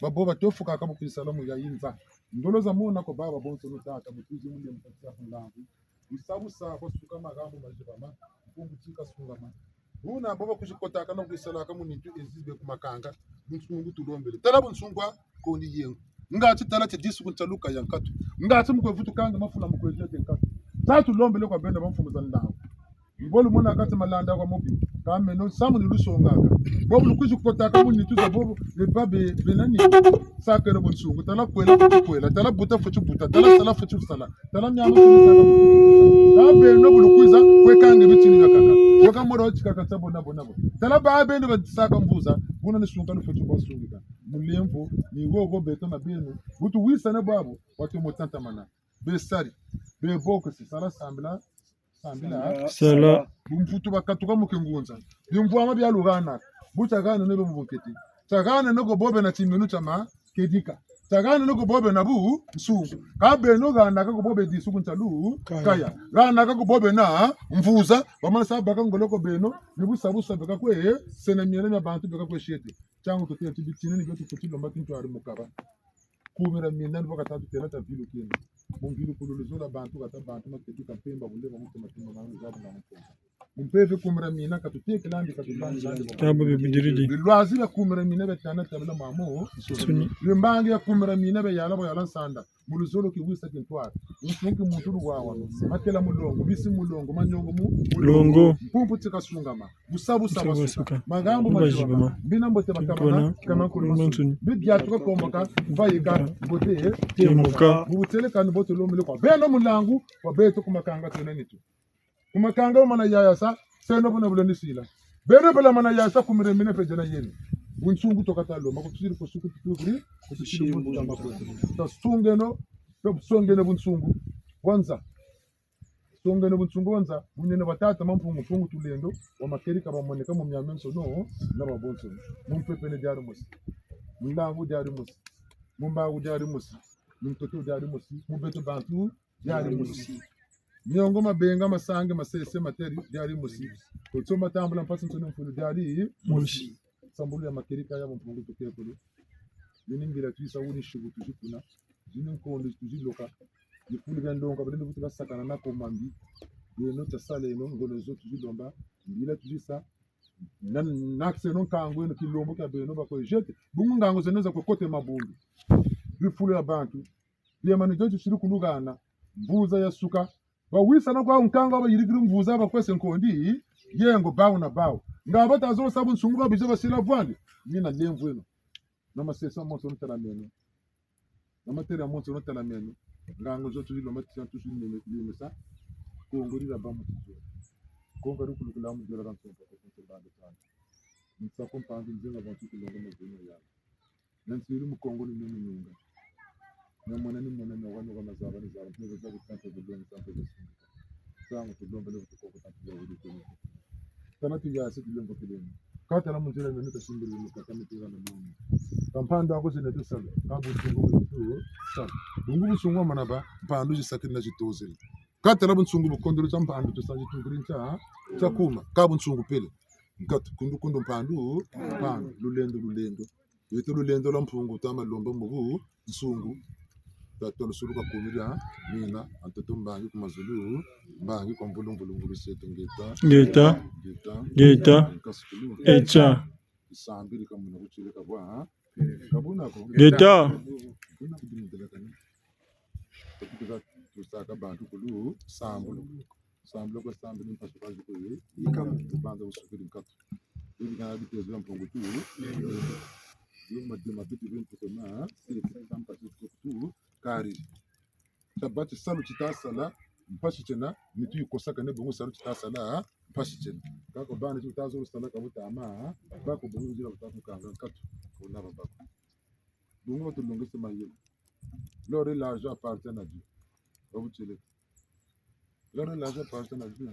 babo batofuka akabukisalamu ya yinza ndoloza muna ko baba bonsuno tata butuzi muli mpatia langu busabusa basuka magama majibama mpungu tika sungama Una baba kushikota kana kwisala ka munitu ezibe kumakanga bunsungu tulombele tala bunsungwa ko ni yengu ngati tala te disu kuntaluka yankatu ngati mukwe vutu kanga mafuna mukwe jete yankatu tatu lombele kwa benda bamfumu zandawo mbolu mona kati malanda kwa mobi kame no samu ni lusongaka bobu lukushikota ka munitu za bobu le babe benani sakere bunsungu tala kwela tala buta fuchu buta tala sala fuchu sala tala nyama sala kabe no bulukuza kwekange bitini yakaka Waka moro chikaka tabo nabo tala ba bendo basaka mbuza buna ni sunga no fuchu basungika mulembo ni wogo beto na beno butu wisa na babu watu motanta mana besari be boko si sala sambila Sala bumfutu bakatuka mukengunza bimvu ama bya lugana buta gana no bumuketi tagana no go bobe na timenu chama kedika tagana no go bobe na bu nsungu kabe no ganda ka go bobe disu kuntalu kaya ganda ka go bobe na mvuza bamana sabaka ngoloko beno nibusabusa beka kwe sena miele na bantu beka kwe shete changu to tete bitine ni goto kutilo mbakinto ari mukaba kumira minani bakatatu tena ta vilu kene mungilu kululuzola bantu kata bantu makedika pemba buleva mtu matimba mangu zabu na mkonza Mpeve kumira mina katuteke landi Tabo bidiridi bilwazi ya kumira mina betana tabla mamo limbangi ya kumira mina be yala boyala sanda muluzolo ki wisa kintwara nsunki muturu wawa matela mulongo bisi mulongo manyongo Longo pumpu tika sungama busabu sabasuka magambo majibama bina mbote bakamana kama kulunsu bidia tuka kombaka vayika bote temuka butele kan bote lomile kwa beno mulangu kwa beto kumakanga tenanitu kumakanga mana yaya sa seno bona buloni sila beno bela mana yaya sa kumire mine pe jana yeni bunsungu tokata lo makutsiri ko suku tukuri kutsiri buntu tamba ko ta sungeno pe sungeno bunsungu kwanza sungeno bunsungu kwanza bunyene batata mampungu tulendo wa makerika bamoneka mu myamenso no na babonso mumpepene diaru musi mlangu diaru musi mumbagu diaru musi mumtoto diaru musi mubeto bantu diaru musi Nyongo mabenga masange masese materi diari musi kutsoma tambula mpasi ntone mfulu diari musi sambulu ya makerika ya mpungu tukekulu ningira twisa uni shugu tujikuna jinin kondo tujiloka yifulu gandonga badende butuka sakana na komambi yeno tasale no ngolozo tujilomba ndila tujisa nakse non kango no kilombo ka beno bako jete bungu ngango zeneza ko kote mabundu bifulu ya bantu yemani jojo shiruku lugana mbuza ya suka bawisa na kwa unkanga bayirigiri mvuza bakwese nkondi yengo bawo na bawo ngaba tazo sabu nsungu babizo basila vwandi mina lemvu eno na masesa monso ntala meno na materi monso ntala meno ngango zote zile mati tu ni ça Congo ni là-bas mon tuzo Congo ru kula mu dira ranto ko ba de tan ni sa compa ndi ngenga bantu ko longo mo zino ya nan siru mu Congo ni nini nyunga na mwana ni mwana na wana kama zaba ni zaba ni zaba tanto de longo tanto de sango to longo le ko tanto de wuri ko kana tu ya se longo ko longo kata na mutira ni ta simbiri ni kata ni tira na mwana kampanda ako zine tu sana kabu tungu tu sana tungu sungwa manaba pandu jisakina jitozela kata na bunsungu bukondoro champandu to saji tungurincha chakuma kabunsungu pele ngati kundu mpandu pandu lulendo yeto lulendo la mpungu tama lomba mubu nsungu tatolo suruka kumira mina antoto mbangi kumazulu mbangi kwa mbulungulu setu ngeta echa isambiri kamuna kuchileka bwa kabuna ko ngeta kuna kudimidela kani tukuza tusaka bantu kulu sambulo ko sambulo mpasukazi ko yi banza usukiri nkatu ibi kana bitezera mpungu tu yo madema bitu bintu kama sisi tampa tu kari tabati salu chitasala mpashi tena mitu yikosaka ne bongo salu chitasala mpashi tena kako bana chitazo sala kabuta ama bako bongo jira kutafu kanga nkatu ona bako bongo to longese mayelo l'or et l'argent appartiennent à Dieu. L'or et l'argent appartiennent à Dieu.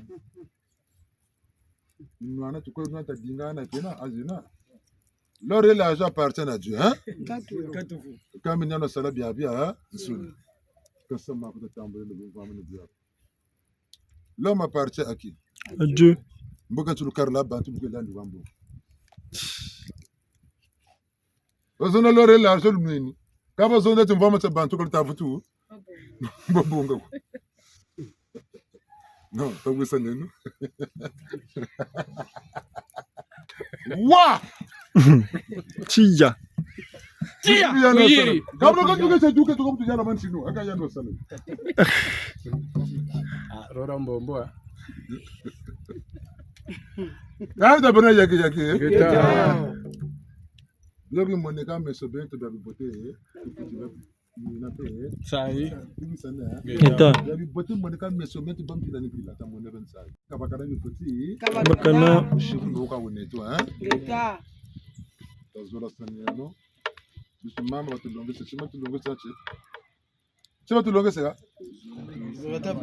L'or et l'argent appartiennent à Dieu. Hein? Quand il y a un salaire bien, l'homme appartient à qui? À Dieu. L'or et l'argent, kama zonde tumvama cha bantu kwa tafutu mbonga no tawisa neno wa Chia kama kwa duke tuko mtujana mansino aka yano sana Rora mbomboa nada bana yake Lobi moneka mesobento babi bote na pe sai sana Ngeta babi bote moneka mesobento bampi na nipila ta moneka sai kabakana ni poti bakana shikundo ka woneto Ngeta tazola saneno bisimama batulongese chima tulongese ache chima tulongese ga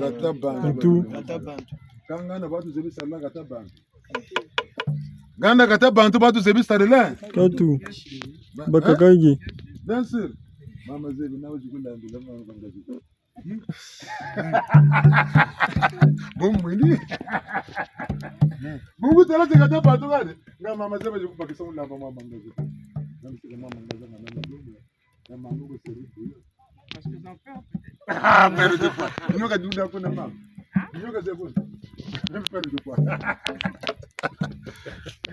gata bantu kangana batu zebi sala gata bantu Ganda kata bantu batu zebi starela katu bakakagi bien sûr mama zebi nawe jikunda ndila mama bangaji bomwini bungu tala kata bantu gade nga mama zebi jikubakisa ula mama bangaji namsika mama bangaji na mama ko seri parce que j'en perds perdre de poids nyoka duda kuna mama nyoka zebu perdre de poids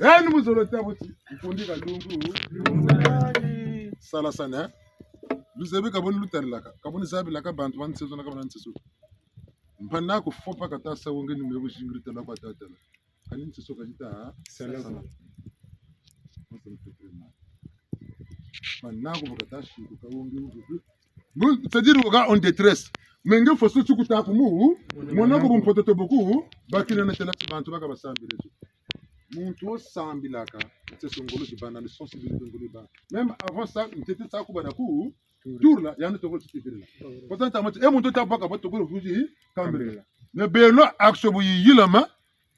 yani muzolo tabuti mfundika lungu sala sana luzebi kaboni lutalaka kaboni zabi laka bantu bansezo na kabona nsezo mpana ko fopa kata sawonge ni mego shingirita la kwata tala kani nsezo kajita sala mpana ko kata shiku kawonge c'est-à-dire ga on détresse menge fosu tukuta kumu monako bompototo boku bakina na tela bantu baka basambire Muntu sambilaka c'est son golo bana le sensibilité ngolo ba même avant ça n'était ça ko bana ku tour là yana to ko tifirila pourtant tamati e muntu ta baka bato ko fuji kambirela mais belo action bu yilama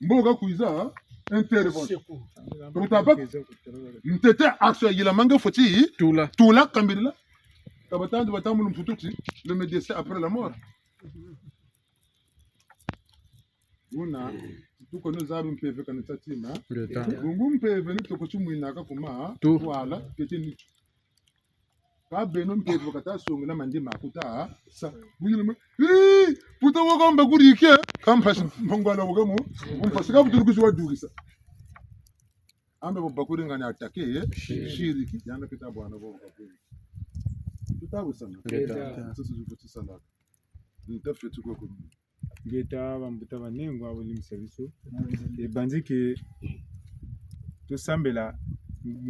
mboga kuiza intervention comme ta bak n'était action yilama nga foti tula kambirela tabata batamu mfututi le médecin après la mort una tuko no zabi mpeve kana tatima bungu mpeve ni toko chumwina ka kuma wala kete ni ka beno mpeve kata songa na mandi makuta sa buyilma puta wako mba kurike kampasi mbongwala wogamo umpasika buturu kushwa dugisa ambe bakuri ngani atake shiriki yana kitabu ana bo bakuri tutabu sana sasa zuko sana nitafe tuko ko Ngeta bambuta banengo abolimisa biso ebanzi ke tosambela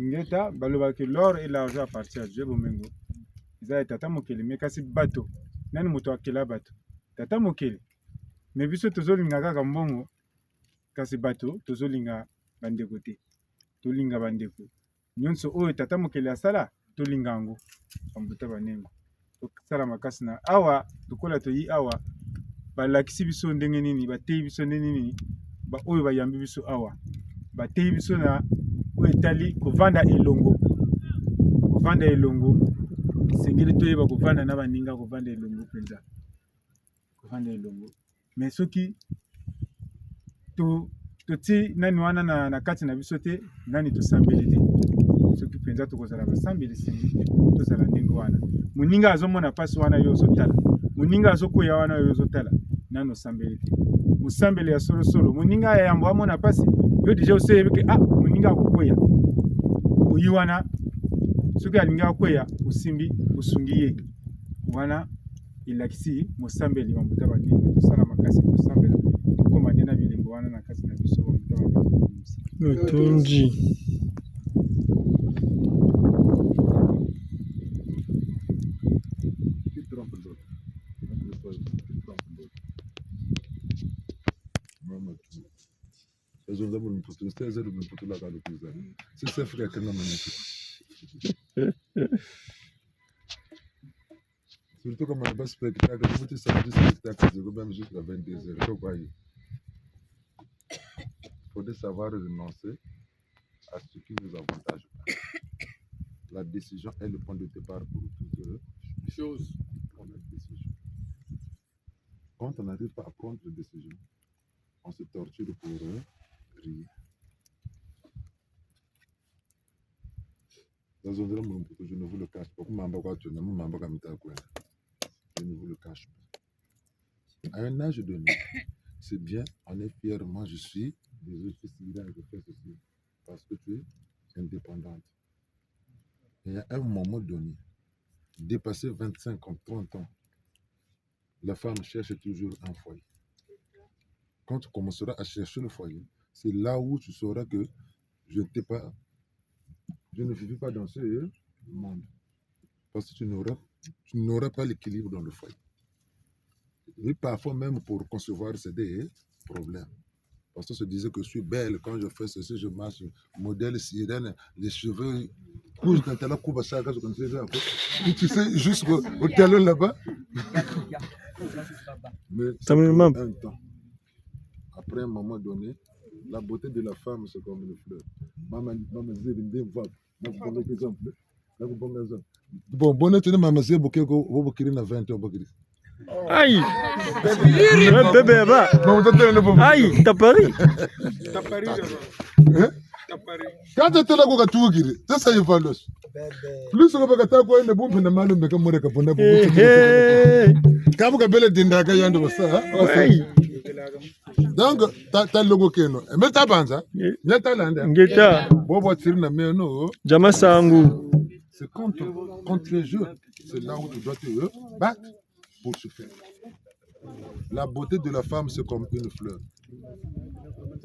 ngeta balobaki l'or et l'argent appartient à Dieu bomengo eza etata mokili me kasi bato nani moto akela bato tata mokele me biso tozolinga kaka mbongo kasi bato tozolinga bandeko te tolinga bandeko nyonso oyo tata mokele asala tolinga yango bambuta banengo tosala makasi na awa lokola toyi awa balakisi biso ndenge nini bateyi biso ndenge nini oyo bayambi biso awa bateyi biso na oyo etali kovanda elongo sengeli toyeba kovanda na baninga kovanda elongo mpenza kovanda elongo me soki toti nani wana na kati na biso te nani tosambeli te soki mpenza tokozala basambeli sengi tozala ndenge wana moninga azomona mpasi wana yo ozotala moninga azokwea wana yo ozotala nani osambeli te mosambeli ya solosolo moninga ya yambo amona mpasi yo deja oseyebi ke moninga akokwea oyi wana soki alingi akwea osimbi osungi ye wana elakisi mosambeli bambuta baninga tosala makasi tosambela tokoma nde na bilembo wana na kasi na biso bambuta baninga otunji Surtout comme on a spectacle, vous êtes samedi spectacle, c'est même jusqu'à 22h. Il faudrait savoir renoncer à ce qui nous avantage. La décision est le point de départ pour toutes les choses. Pour la décision. Quand on n'arrive pas à prendre une décision, on se torture pour rien. Je ne vous le cache pas. Je ne vous le cache pas. À un âge donné, c'est bien, on est fier. Moi, je suis désolé, je fais ceci parce que tu es indépendante. Et à un moment donné, dépasser 25 ans, 30 ans, la femme cherche toujours un foyer. Quand tu commenceras à chercher le foyer, c'est là où tu sauras que je ne vis pas dans ce monde. Parce que tu n'auras pas l'équilibre dans le foyer. Et parfois même pour concevoir, c'est des problèmes. Parce que se disait que je suis belle quand je fais ceci, je marche, modèle sirène, les cheveux courent quand elle a coupé ça, tu sais, jusqu'au talon là-bas. Mais ça prend un temps. Après un moment donné, la beauté de la femme, c'est comme une fleur. Maman disait, bon, bonne tu maman disait, vous na 20 ans, aïe bébé ba aïe t'as pari quand tu es là quoi tu veux ça ça y va plus on va gâter quoi une bombe na malu me comme ka bonda kabu ka bele dinda ka yando ça donc ta logo keno mais ta banza nyata landa ngeta bobo tirina meno jama sangu c'est contre les jeux c'est là où tu dois te battre pour se faire. La beauté de la femme, c'est comme une fleur.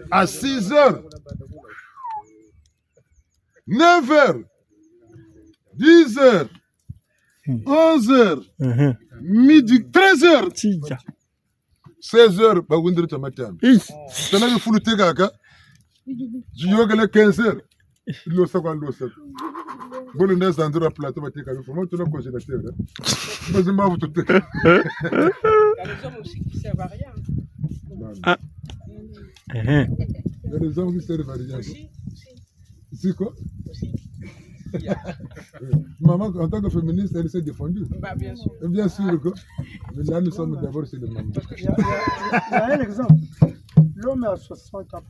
À 6 heures, 9 heures, 10 heures, 11 heures, midi, 13 heures, 16 heures, bah, vous n'êtes pas matin. C'est là que vous le kaka. Je veux que 15 heures. L'eau, ça va l'eau, ça. Bon, le nez dans le plateau, va te caler. Faut moi, tu l'as congélateur. Moi, je m'en vais tout. Il y a des hommes aussi qui servent à rien. Ah. Il y a des hommes qui servent à rien. C'est quoi? Maman, en tant que féministe, elle s'est défendue. Bah, bien sûr. Bien sûr, quoi. Mais là, nous sommes d'abord chez les mamans. Il y a un exemple. L'homme a 60 ans.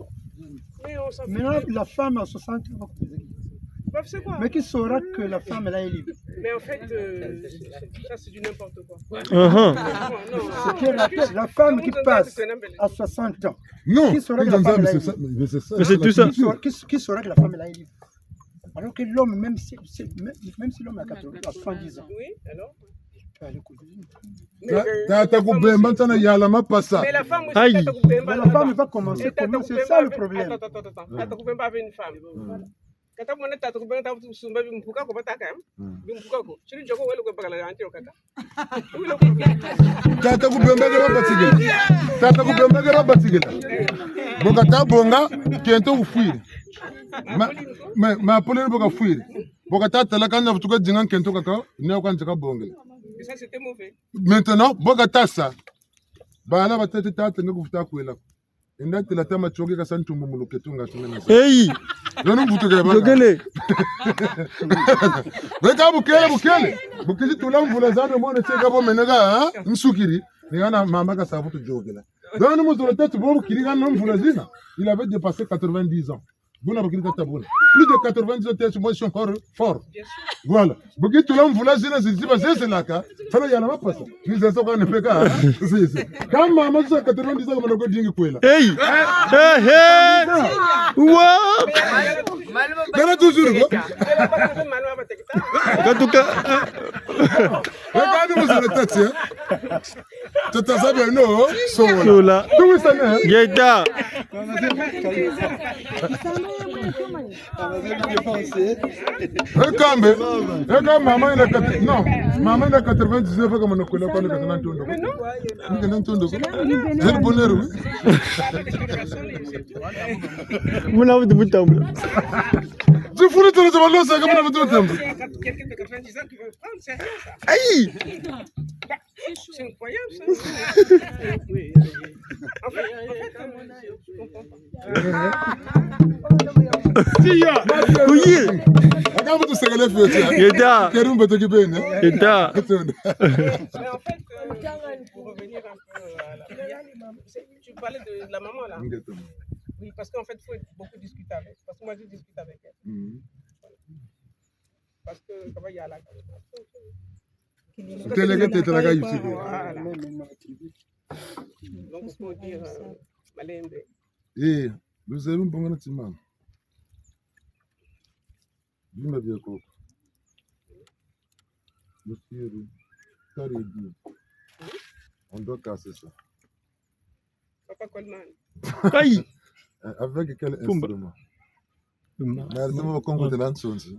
Maintenant, la femme a 60 ans. Mais qui saura que la femme elle est libre? Mais en fait, ça c'est du n'importe quoi. C'est la femme qui passe à 60 ans. Non, qui saura que la femme elle est libre? Mais c'est tout ça. Qui saura que la femme elle est libre? Alors que l'homme, même si l'homme a 70 ans. Oui, alors? Mais la femme aussi, la femme va commencer comment? C'est ça le problème. Attends, pas avec une femme. Kata mwana tatu kubanga tatu sumba bimpuka ko bataka bimpuka ko chiri joko wele ko bagala antiro kaka tata kubembegera batigela boka tabonga kento ufuire ma polele boka fuire boka tata la kanda futuka jinga kento kaka ne ko njaka bongela ça c'était mauvais maintenant boka tasa bana batete tata ngo futa kwela enda tela tama choge ka santu mumuluke tunga tumena Hey! Nonu butuke bana Bukele! Weka bukele tula mvula zano mone cheka bo menega nsukiri ngana mama ka savu tu jogela donc nous on tête bo bukiri ngana mvula zina il avait dépassé 90 ans bona bukiri tata bona plus de 90 ans tête moi je suis encore fort voilà bukiri tula mvula zina ziziba sese laka fana yana mapasa ni zeso kwa nepeka sisi kama mama za 90 ans mwana ko dingi kwela Hey! Hey! Wow! Dara toujours ko Katuka! Regarde vous la tête tu t'as ça bien non Sola! Comment ça ne Geta! Rekambe mama ina non mama ina 99 kama nakwela kwa nikana ntondo nikana ntondo zero bonheur Muna wuti butambula. zifuri tena zabalosa kama na mtoto quelqu'un de 90 ans qui veut prendre c'est rien ça Aïe! c'est incroyable ça en fait je comprends pas Kuyi! akaba tu segale fete Geta! kerumbe to kibene Geta! mais en fait pour revenir un peu à la tu parlais de la maman là oui parce qu'en fait il faut beaucoup discuter avec parce que moi je discute avec elle parce que comment il y a là voilà. Donc il faut dire Malembe eh nous avons bon petit man bimba bien ko monsieur Taredi on doit casser ça Papa Coleman Aïe! avec quel instrument mais on va congo de l'ansonzi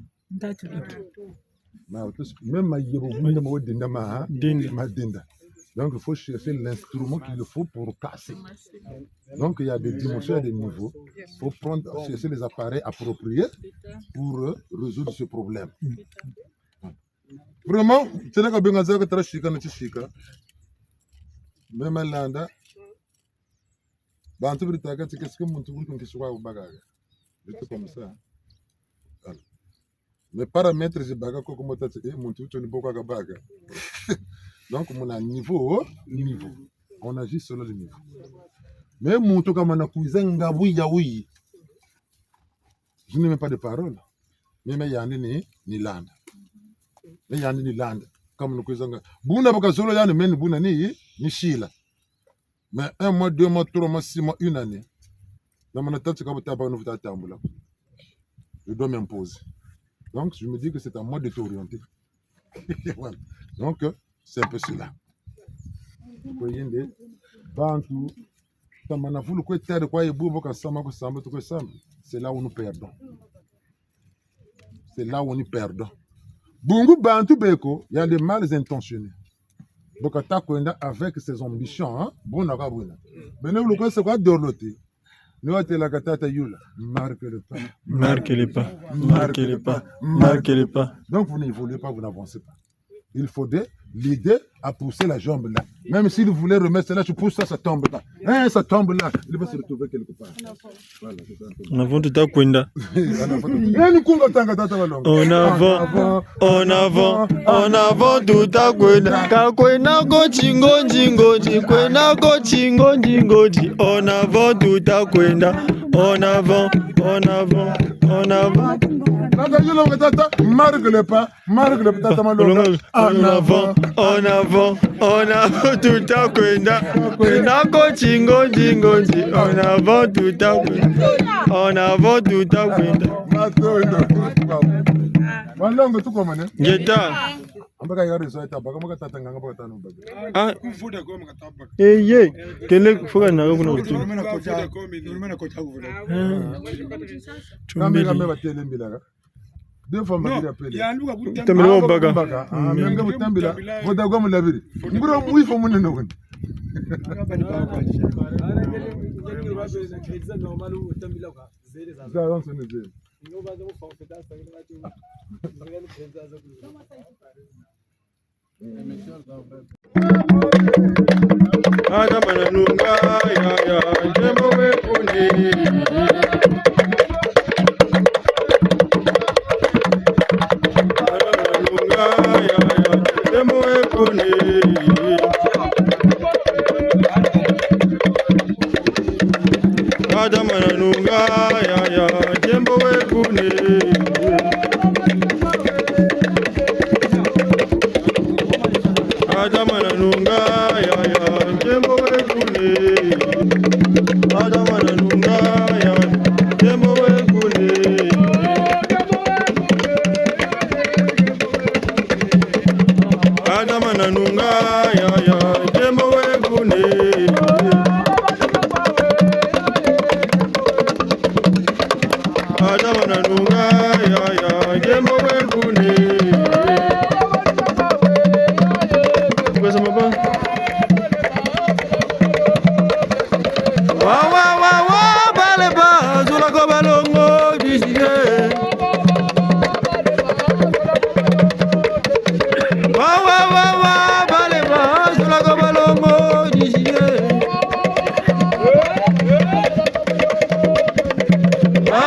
même ma yebo vunda mo dinda ma dinda donc il faut chercher l'instrument qu'il faut pour casser donc il y a des dimensions et des niveaux faut prendre chercher les appareils appropriés pour résoudre ce problème vraiment c'est là que benga zaka trashika na chishika même landa bantu britaka qu'est-ce que mon tout qui soit au bagage c'est comme ça. Les paramètres de baga comme tu as mon tout ne peut pas baga. Donc mon niveau on agit selon le niveau. Mais mon tout comme on a kuizenga oui. Je n'ai même pas de parole. Mais il y a ni land. Mais il y a ni land comme nous kuizenga. Buna baka solo ya men buna ni shila. Mais 1 mois, 2 mois, 3 mois, 6 mois, 1 année. Dans mon tête, c'est comme tu as pas nous faire tambula. Je dois m'imposer. Donc, je me dis que c'est à moi de t'orienter. Voilà. Donc, c'est un peu cela. C'est là où nous perdons. C'est là où nous perdons. Bungu Bantu Beko, il y a des mal intentionnés. Bokata Kwenda avec ses ambitions, hein? Bon, mais nous, le c'est quoi dorloter? Nous, la katata yula. Marquez-les pas. Donc, vous n'évoluez pas, vous n'avancez pas. Il faudrait l'aider à pousser la jambe là. Même s'il voulait remettre cela, tu pousses ça, ça tombe là. Hein, ça tombe là. Il va se retrouver quelque part. Voilà, c'est ça. On avant tout à Kwenda. En avant tout à Kwenda. Kakwena go chingo. Kwena go chingo. En avant tout à Kwenda. En avant. Marque le pas, tata malonga. En avant tout à Kwenda. Kwena go chingo. En avant tout à Kwenda. En avant tout à Kwenda. Malonga tu komane. Geta. Ambaka yari so ita baka maka tatanga ngaba tanu baka. Ah, Kufuda kwa mkataba. ye, kele fuga na kuna utu. Numena kocha kufuda. Kame kame batele mbila. Deux fois mbila pele. Ya luga Tambila wambaga. Menga mutambila. Voda gwa mulabiri. Ngura muifo munene ngoni. Ça on se dit. Ada manunga ya jembo we kuni. Ada manunga ya jembo we kuni. Ada manunga ya jembo we kuni. Ada manunga ya jembo we kuni. Ada manunga ya jembo we kuni. Ada manunga ya jembo we kuni. Ada manunga ya jembo we kuni. Pesa mapa? Wa bale ba zula ko balongo disige. Wa bale ba zula ko balongo disige. Wa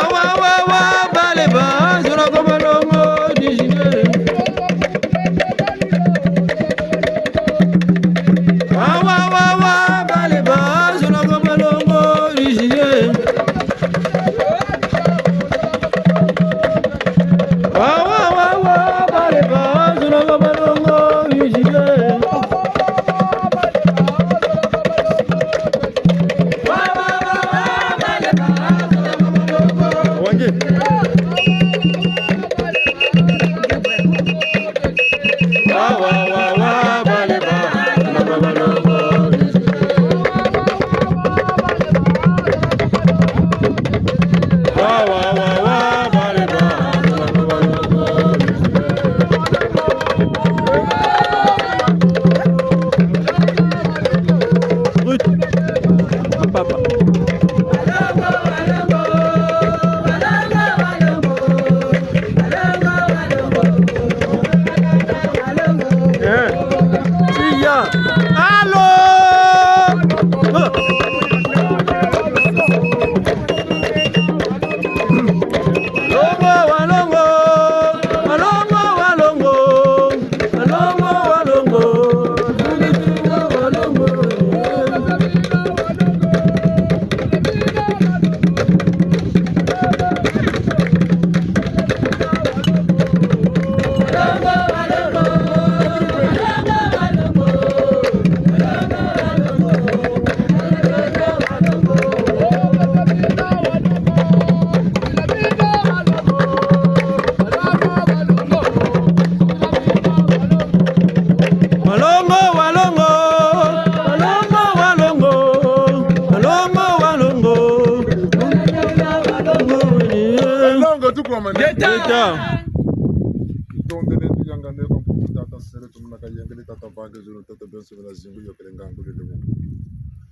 bale ba zula ko balongo disige.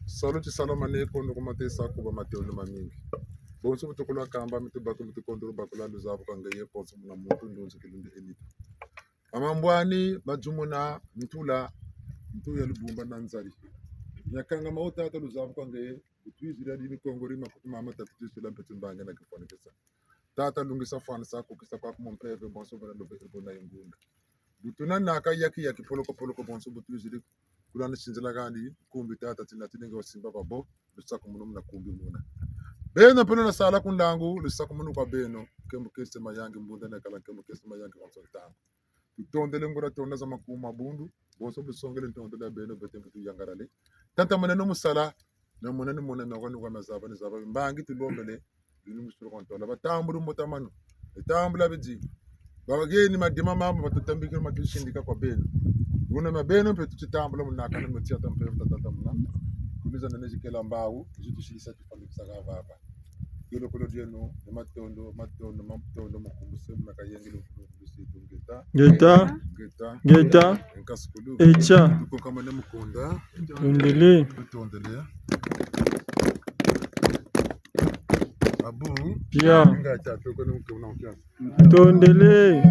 Saluti salama ne kondo ko mate sa ko ba mateo no mamingi. Bon so to kula kamba mitu bakulu mitu kondo bakula luzabu kanga ye ponso na mutu ndonzo kilunde elite. Amambwani majumuna mtula mtu ya lubumba na nzari. Nyakanga mauta ata luzabu kanga ye utwizira dini kongori makuma mata tutwisila mpetumbanga na kifani kesa. Tata lungisa fana sa ko kisa kwa kumpeve bonso bana lobe ebona yengunda. Butuna naka yaki poloko bonso butwizira kulana sinzila kandi kumbi tata tinatinenge wasimba babo lusaka muno na kumbi muna beno peno na sala kundangu lusaka muno kwa beno kembo kese mayange mbunda na kala kembo kese mayange konsultant tutondele ngora tonda za makuma bundu boso busongele ntondele beno betembe tu yangarale tanta maneno musala na munene muna na kwa mazaba ni zaba mbangi tulombele binu musuru kontola batamburu motamano etambula biji Bageni madima mama batutambikira makishindika kwa beno. Una mabeno pe tutambula munaka na mutia tampe tata muna. Kuliza nene jikela mbau, jitushilisa tufambisa gavava. Yolo kolo dieno, matondo mukumbuse munaka yengelo kumbuse tungeta. Geta. Enkasukulu. Echa. Tukokamane mukunda. Tondele. Tondele. Abu. Pia. Ngata tukone mukuna mukya. Tondele.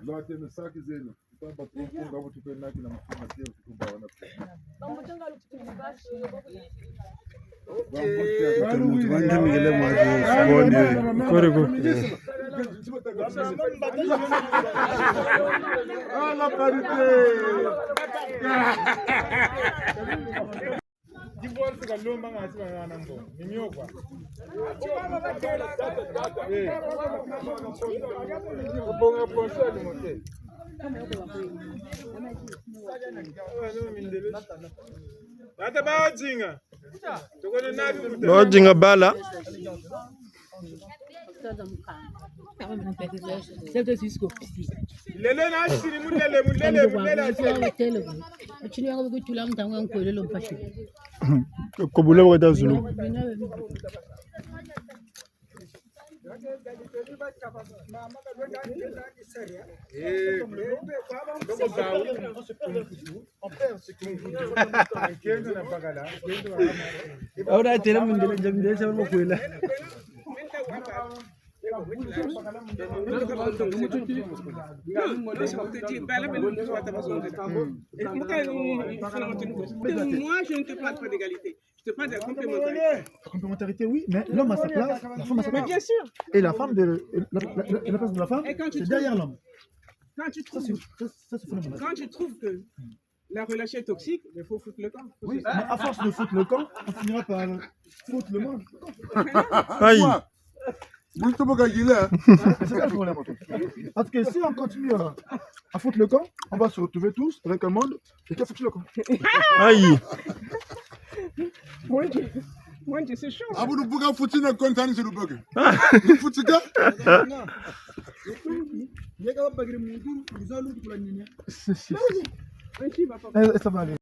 Lote mesaki zenu. Tamba tukunga butu penaki na mukuna tio tukumba wana. La parité. Bajinga bala. Kobule wada Zulu. Ahora tenemos Moi, je ne te parle pas d'égalité. Je te parle de la complémentarité. La complémentarité, oui, mais l'homme a sa place, la femme a sa Mais place. bien sûr. Et la femme, la place de la femme, Et quand tu c'est derrière l'homme. Quand tu Ça, trouves, c'est phénoménal. quand tu trouves que la relation est toxique, il faut foutre le camp. Oui, mais à force de foutre le camp, on finira par foutre le monde. Aïe. C'est ça le problème. Parce que si on continue à foutre le camp, on va se retrouver tous avec un monde qui a foutu le camp. Aïe. Moi, c'est chaud. Abu buga futi na kontani se luboge. Futi ka? Ça va aller.